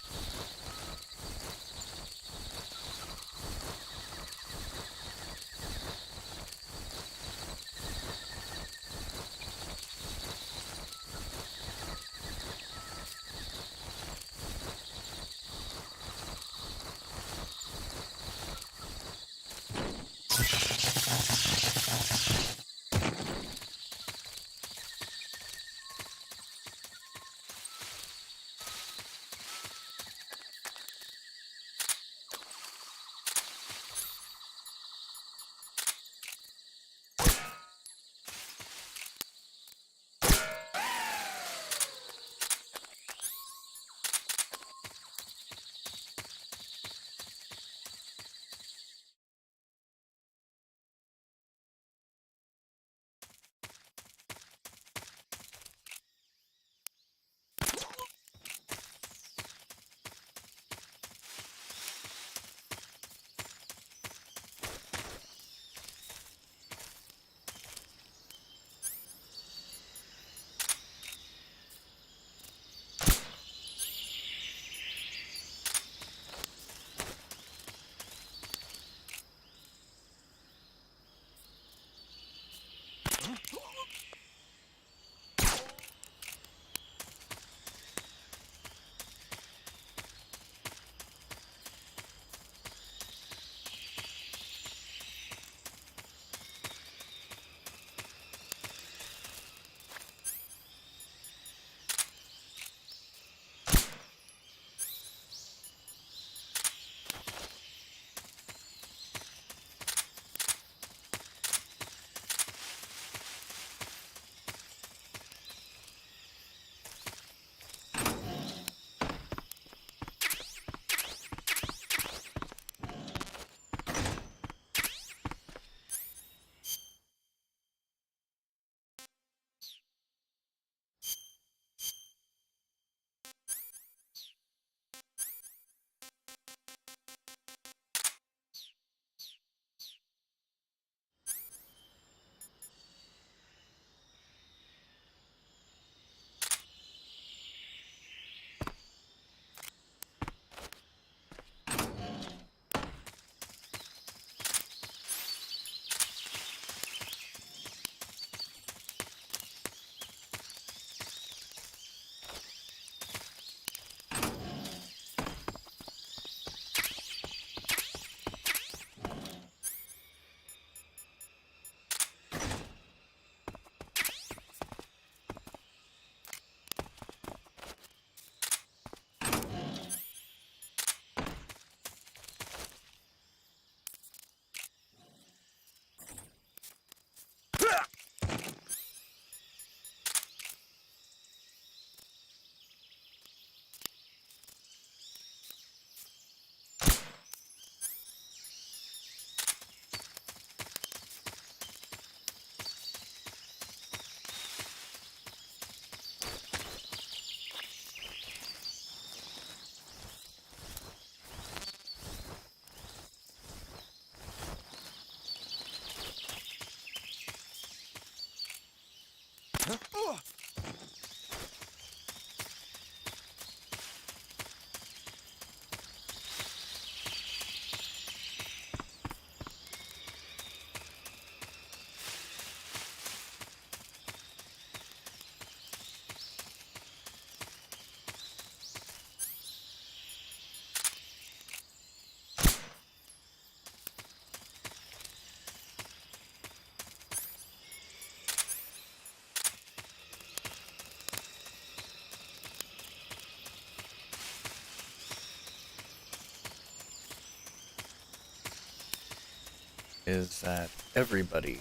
is that everybody...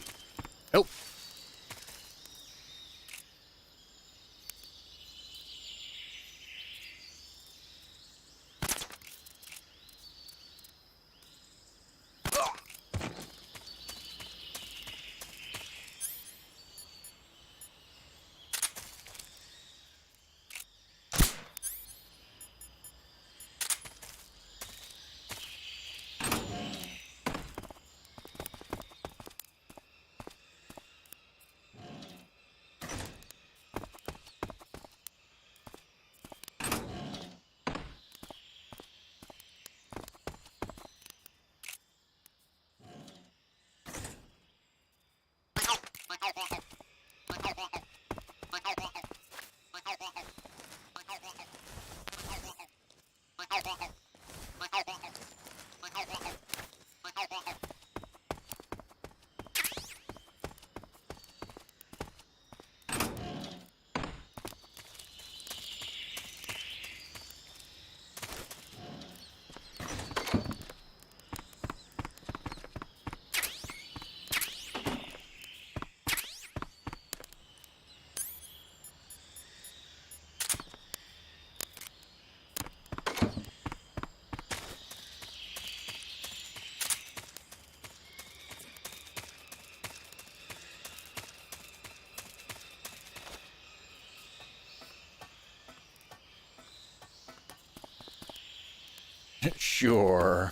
Nope. Sure.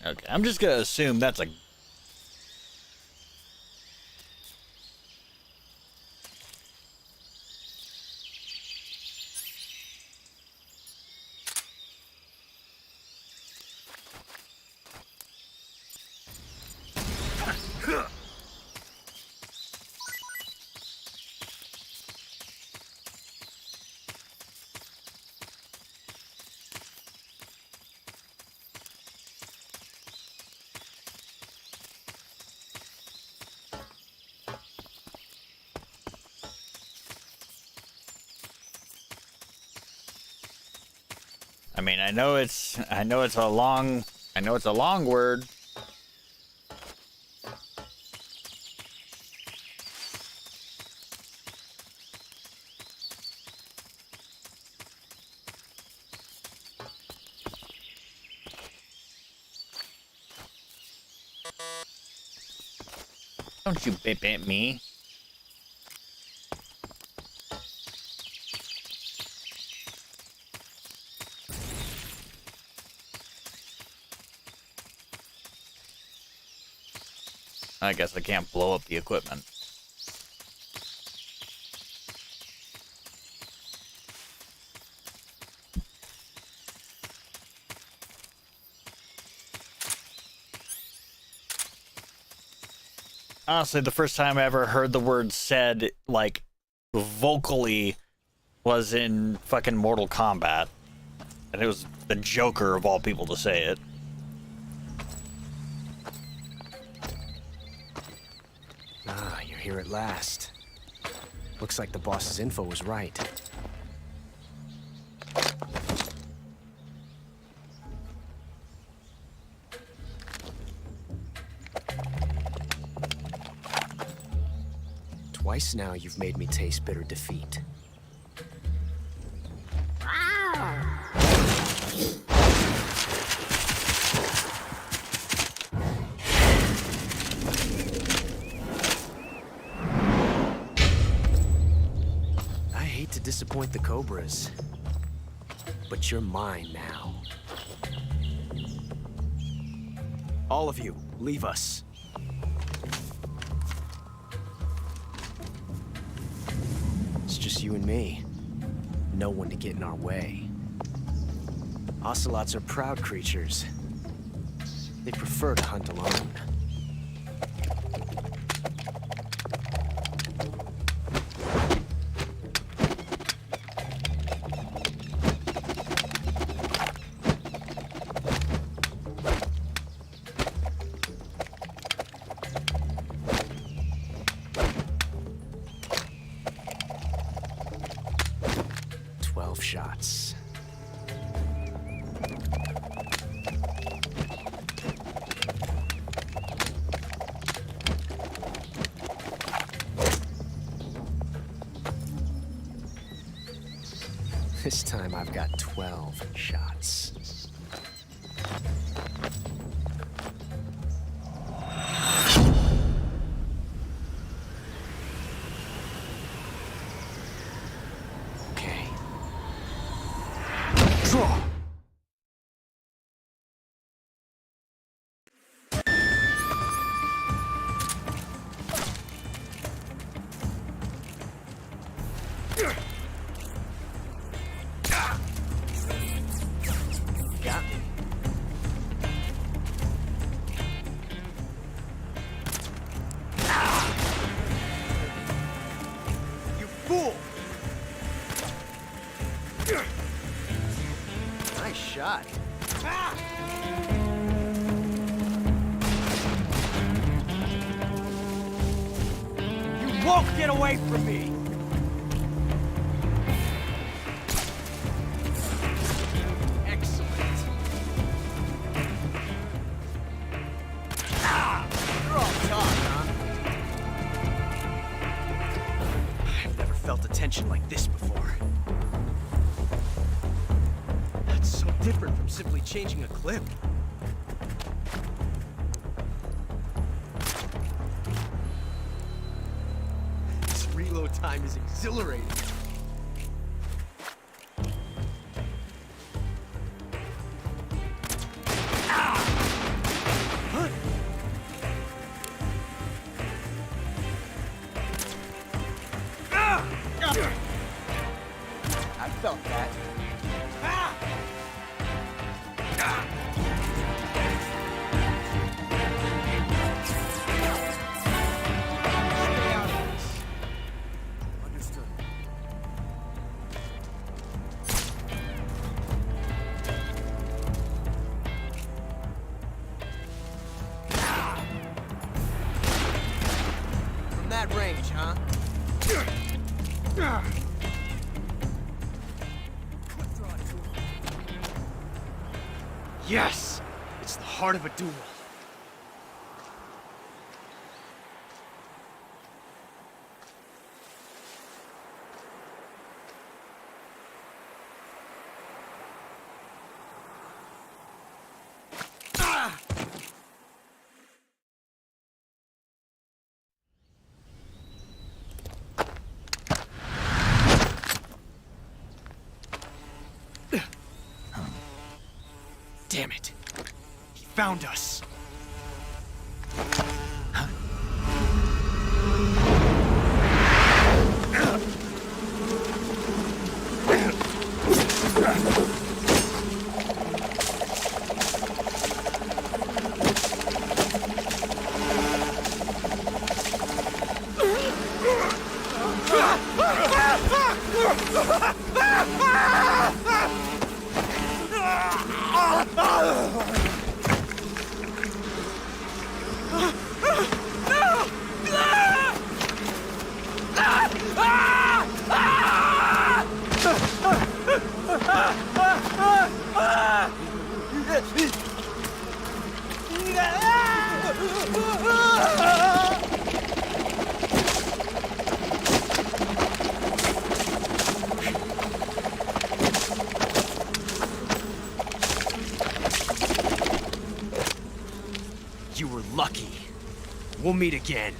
Okay, I'm just gonna assume that's a... I mean, I know it's a long word. Don't you bip at me. I guess I can't blow up the equipment. Honestly, the first time I ever heard the word said, like, vocally was in fucking Mortal Kombat. And it was the Joker of all people to say it. Ah, you're here at last. Looks like the boss's info was right. Twice now you've made me taste bitter defeat. I hate to disappoint the Cobras, but you're mine now. All of you, leave us. It's just you and me. No one to get in our way. Ocelots are proud creatures. They prefer to hunt alone. Shots. This time I've got 12 shots. Shot. You won't get away from me! Excellent. You're all talk, huh? I've never felt a tension like this before. Different from simply changing a clip. This reload time is exhilarating. I felt that. That range, huh? Yes! It's the heart of a duel. Damn it. He found us. You were lucky. We'll meet again.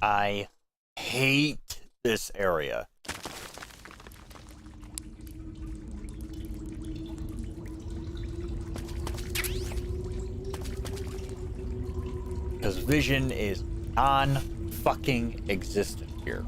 I hate this area. Because vision is non-fucking existent here.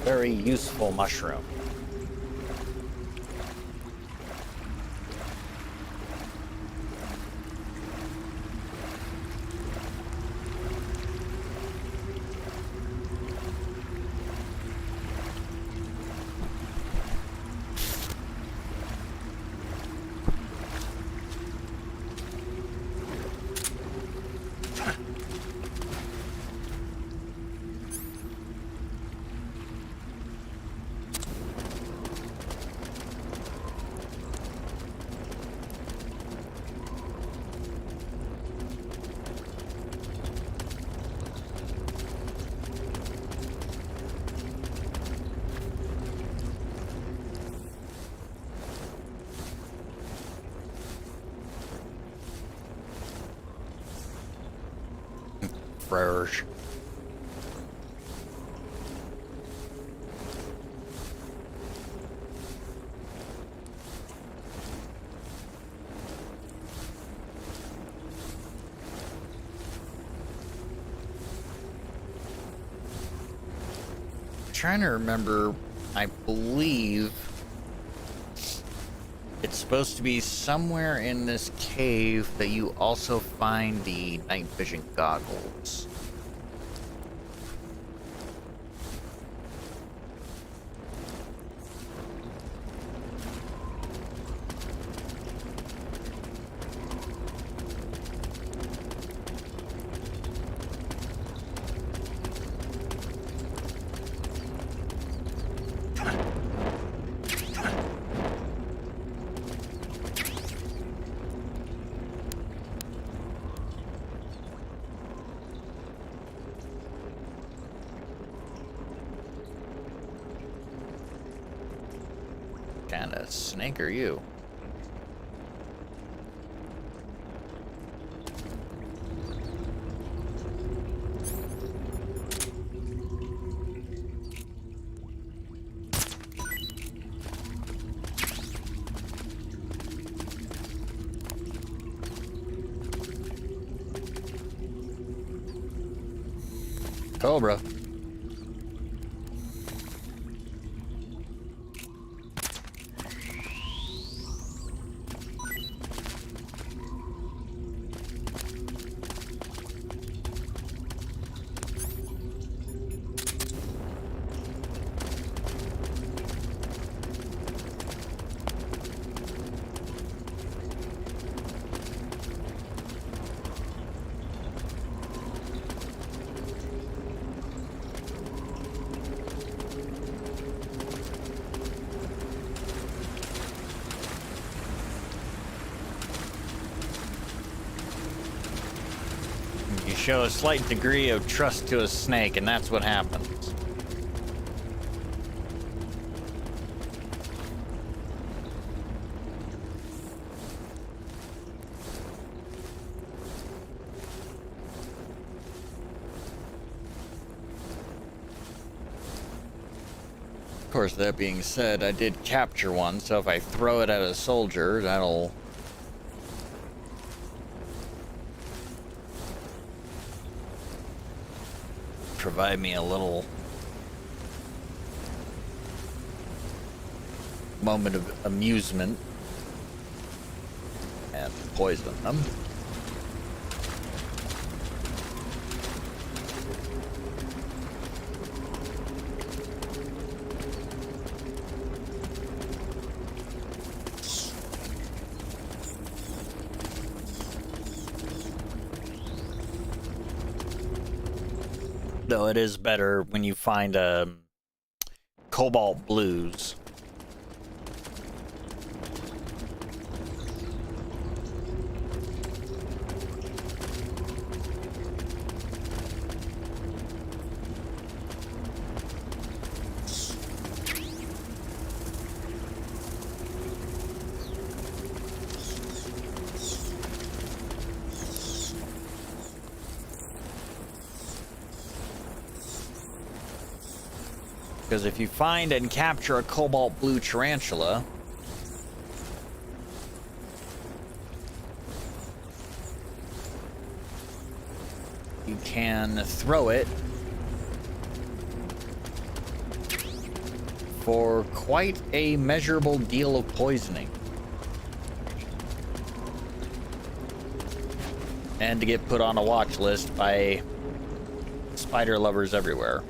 very useful mushroom. Frere. Trying to remember, I believe it's supposed to be somewhere in this cave that you also find the night vision goggles. Kind of snake are you? Cobra. You show a slight degree of trust to a snake, and that's what happens. Of course, that being said, I did capture one, so if I throw it at a soldier, that'll provide me a little moment of amusement and poison them. Though it is better when you find cobalt blues. Because if you find and capture a cobalt blue tarantula, you can throw it for quite a measurable deal of poisoning. And to get put on a watch list by spider lovers everywhere.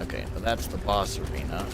Okay, so that's the boss arena.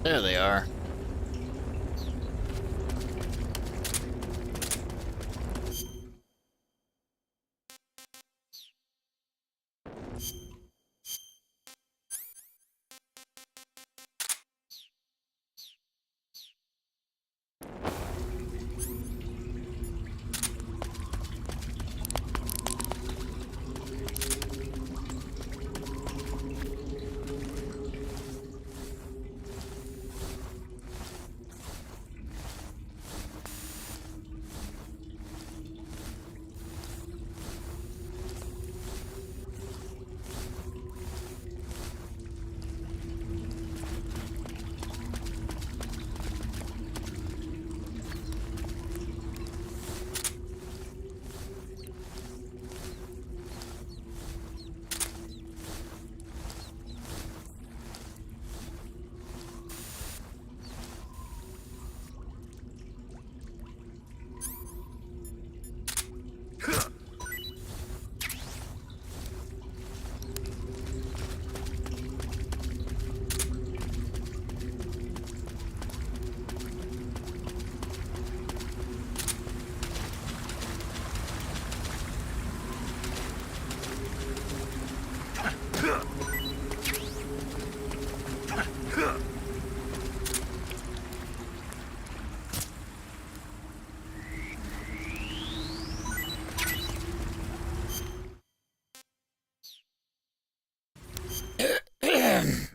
There they are.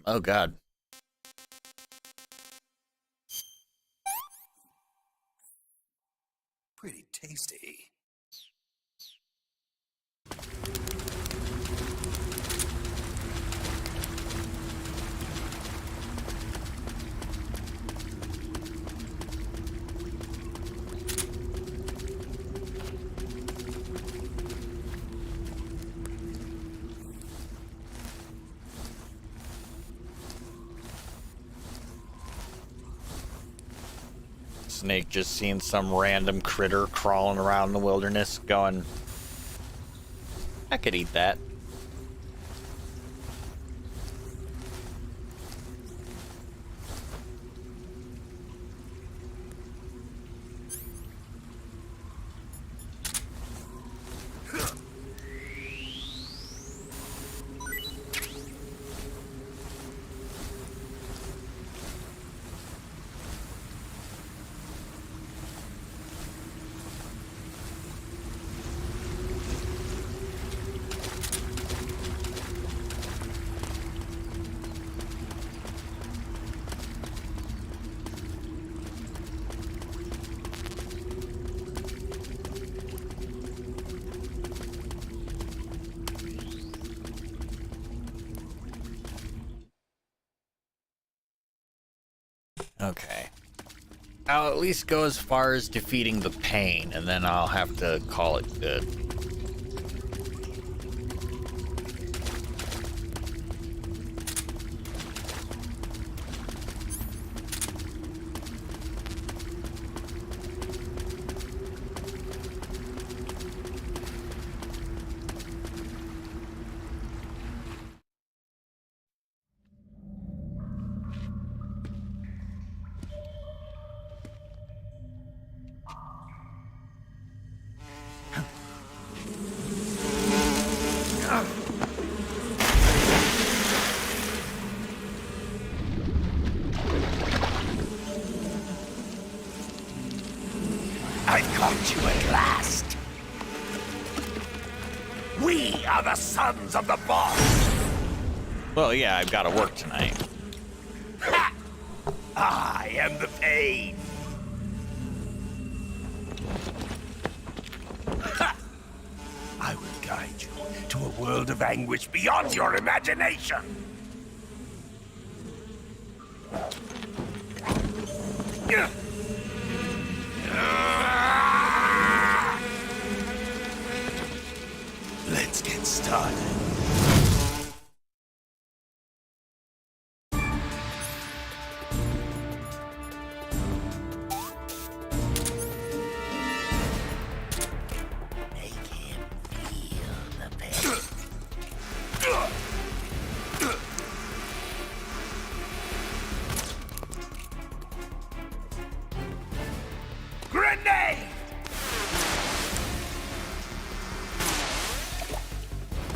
Oh God. Pretty tasty. Snake just seeing some random critter crawling around the wilderness going, I could eat that. Okay. I'll at least go as far as defeating the pain, and then I'll have to call it good. I've caught you at last. We are the sons of the boss. Well, yeah, I've got to work tonight. Ha! I am the pain. Ha! I will guide you to a world of anguish beyond your imagination. Let's get started. Grenade!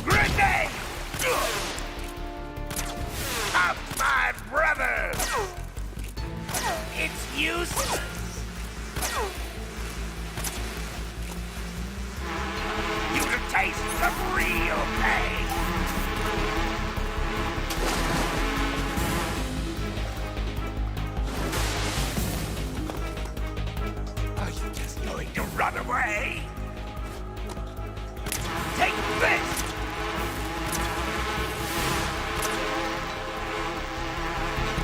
Grenade! Of my brothers! It's useless! You can taste some real pain! Are you just going to run away? Take this!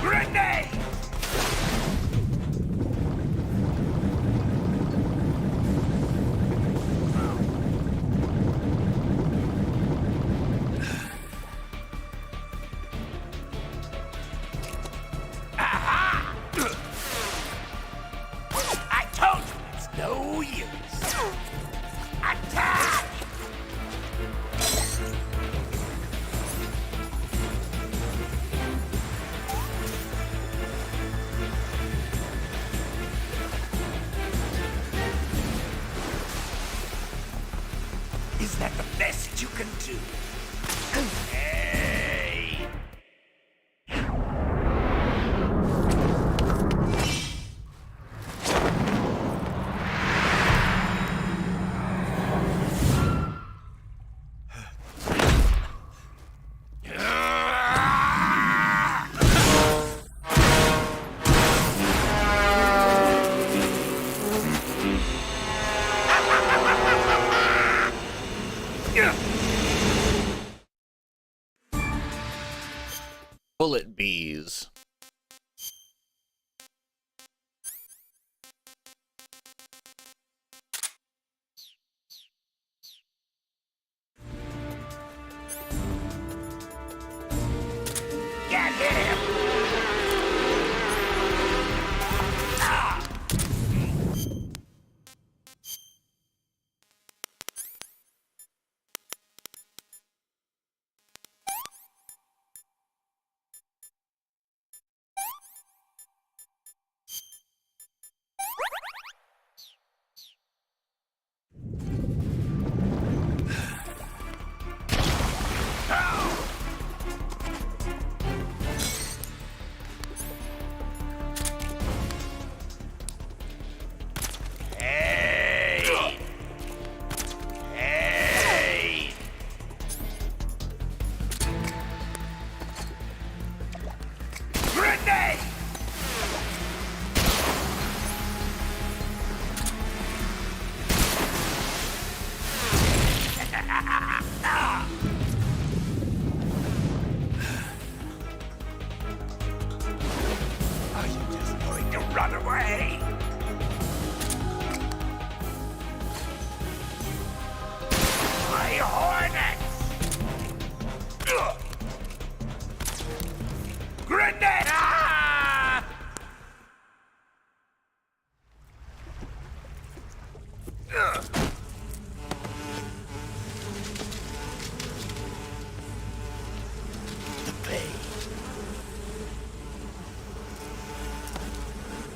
Grenade! Aha! I told you it's no use. Attack! Is that the best you can do? Hey! Bullet bees. Get him! Ah! grenade! Ah! The pain.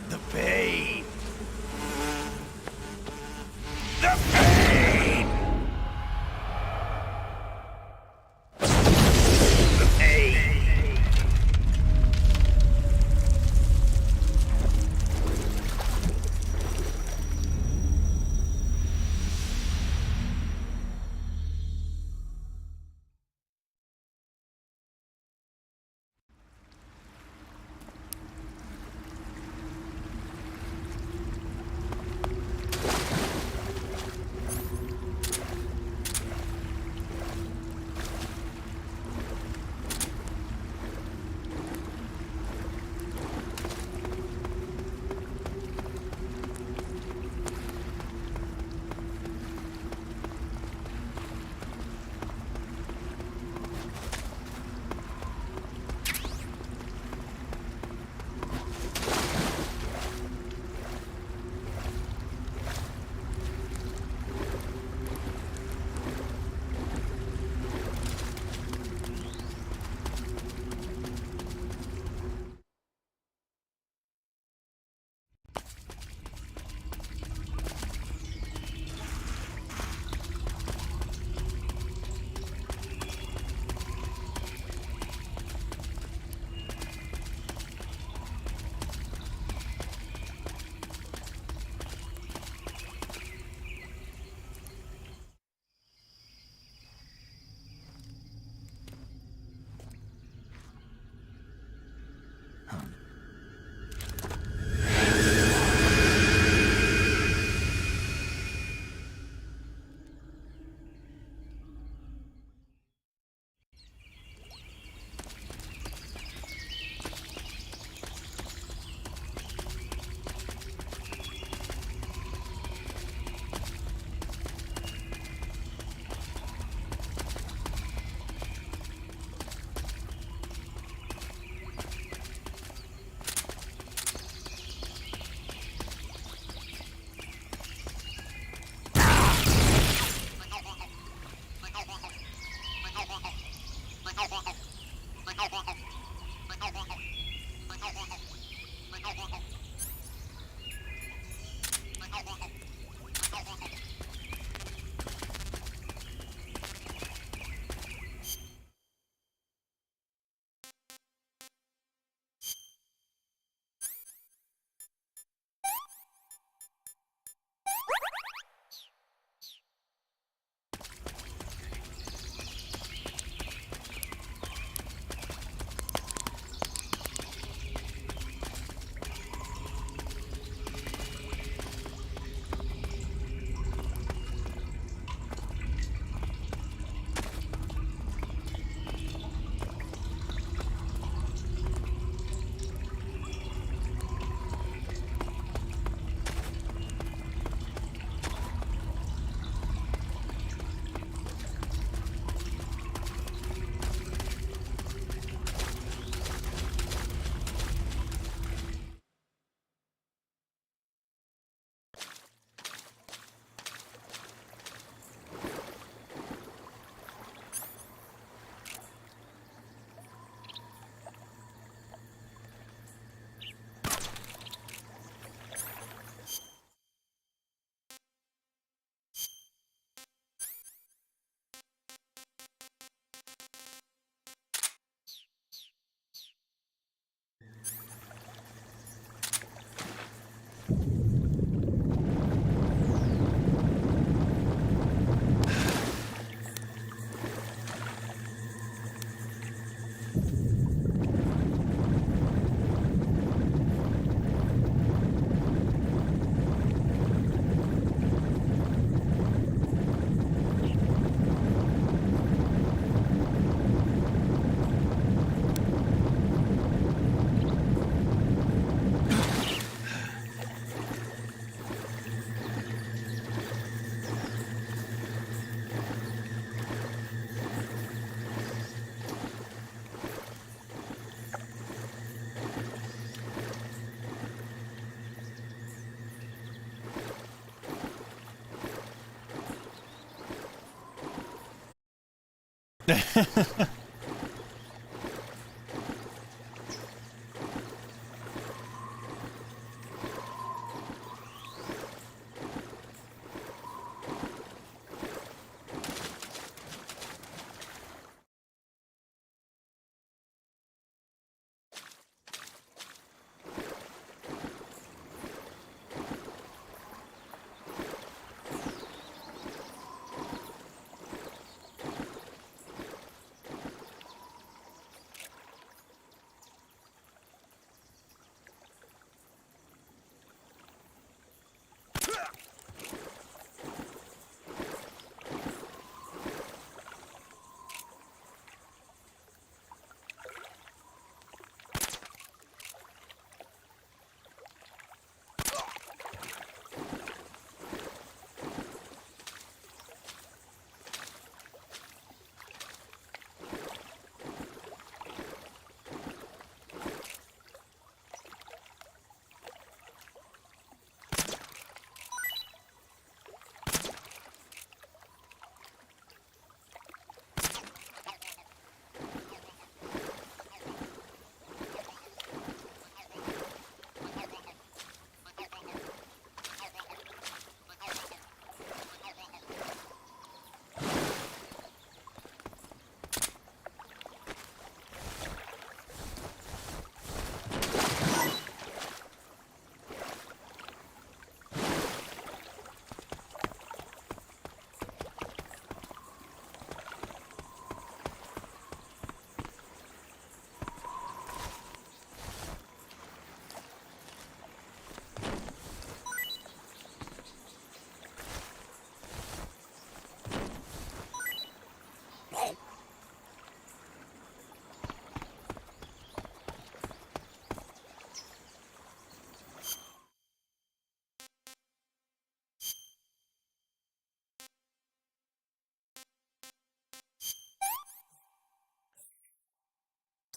The pain. The pain! The pain!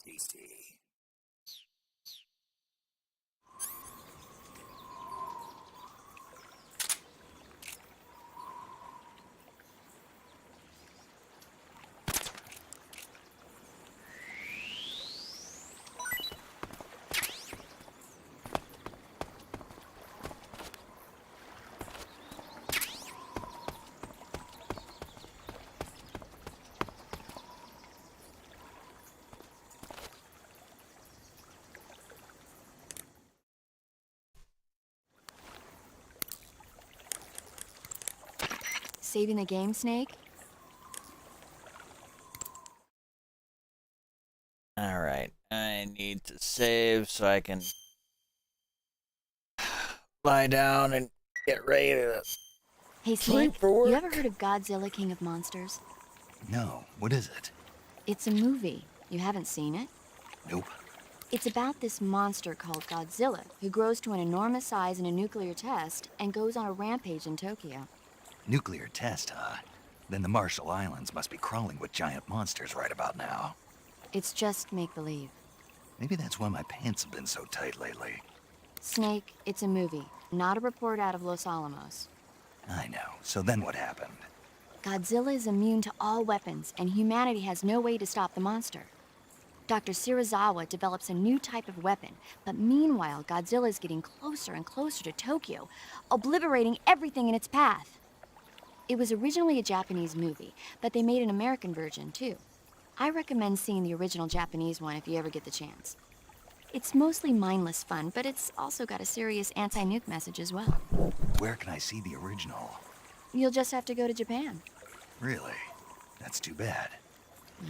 DC. Saving the game, Snake? Alright, I need to save so I can lie down and get ready to Hey, sleep Snake, for work. you ever heard of Godzilla, King of Monsters? No, what is it? It's a movie. You haven't seen it? Nope. It's about this monster called Godzilla, who grows to an enormous size in a nuclear test and goes on a rampage in Tokyo. Nuclear test, huh? Then the Marshall Islands must be crawling with giant monsters right about now. It's just make-believe. Maybe that's why my pants have been so tight lately. Snake, it's a movie, not a report out of Los Alamos. I know. So then what happened? Godzilla is immune to all weapons, and humanity has no way to stop the monster. Dr. Shirazawa develops a new type of weapon, but meanwhile, Godzilla is getting closer and closer to Tokyo, obliterating everything in its path. It was originally a Japanese movie, but they made an American version, too. I recommend seeing the original Japanese one if you ever get the chance. It's mostly mindless fun, but it's also got a serious anti-nuke message as well. Where can I see the original? You'll just have to go to Japan. Really? That's too bad.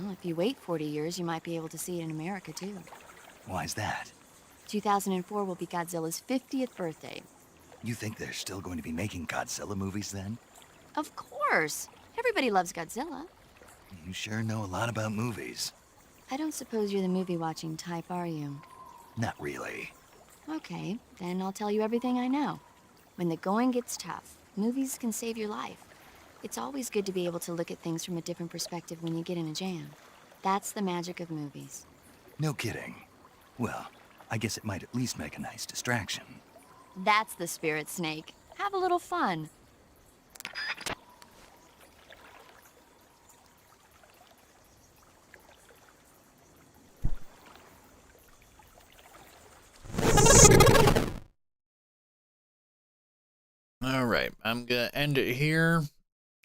Well, if you wait 40 years, you might be able to see it in America, too. Why's that? 2004 will be Godzilla's 50th birthday. You think they're still going to be making Godzilla movies then? Of course! Everybody loves Godzilla. You sure know a lot about movies. I don't suppose you're the movie-watching type, are you? Not really. Okay, then I'll tell you everything I know. When the going gets tough, movies can save your life. It's always good to be able to look at things from a different perspective when you get in a jam. That's the magic of movies. No kidding. Well, I guess it might at least make a nice distraction. That's the spirit, Snake. Have a little fun. I'm gonna end it here.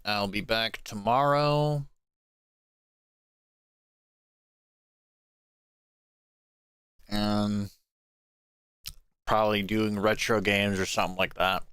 I'll be back tomorrow. Probably doing retro games or something like that.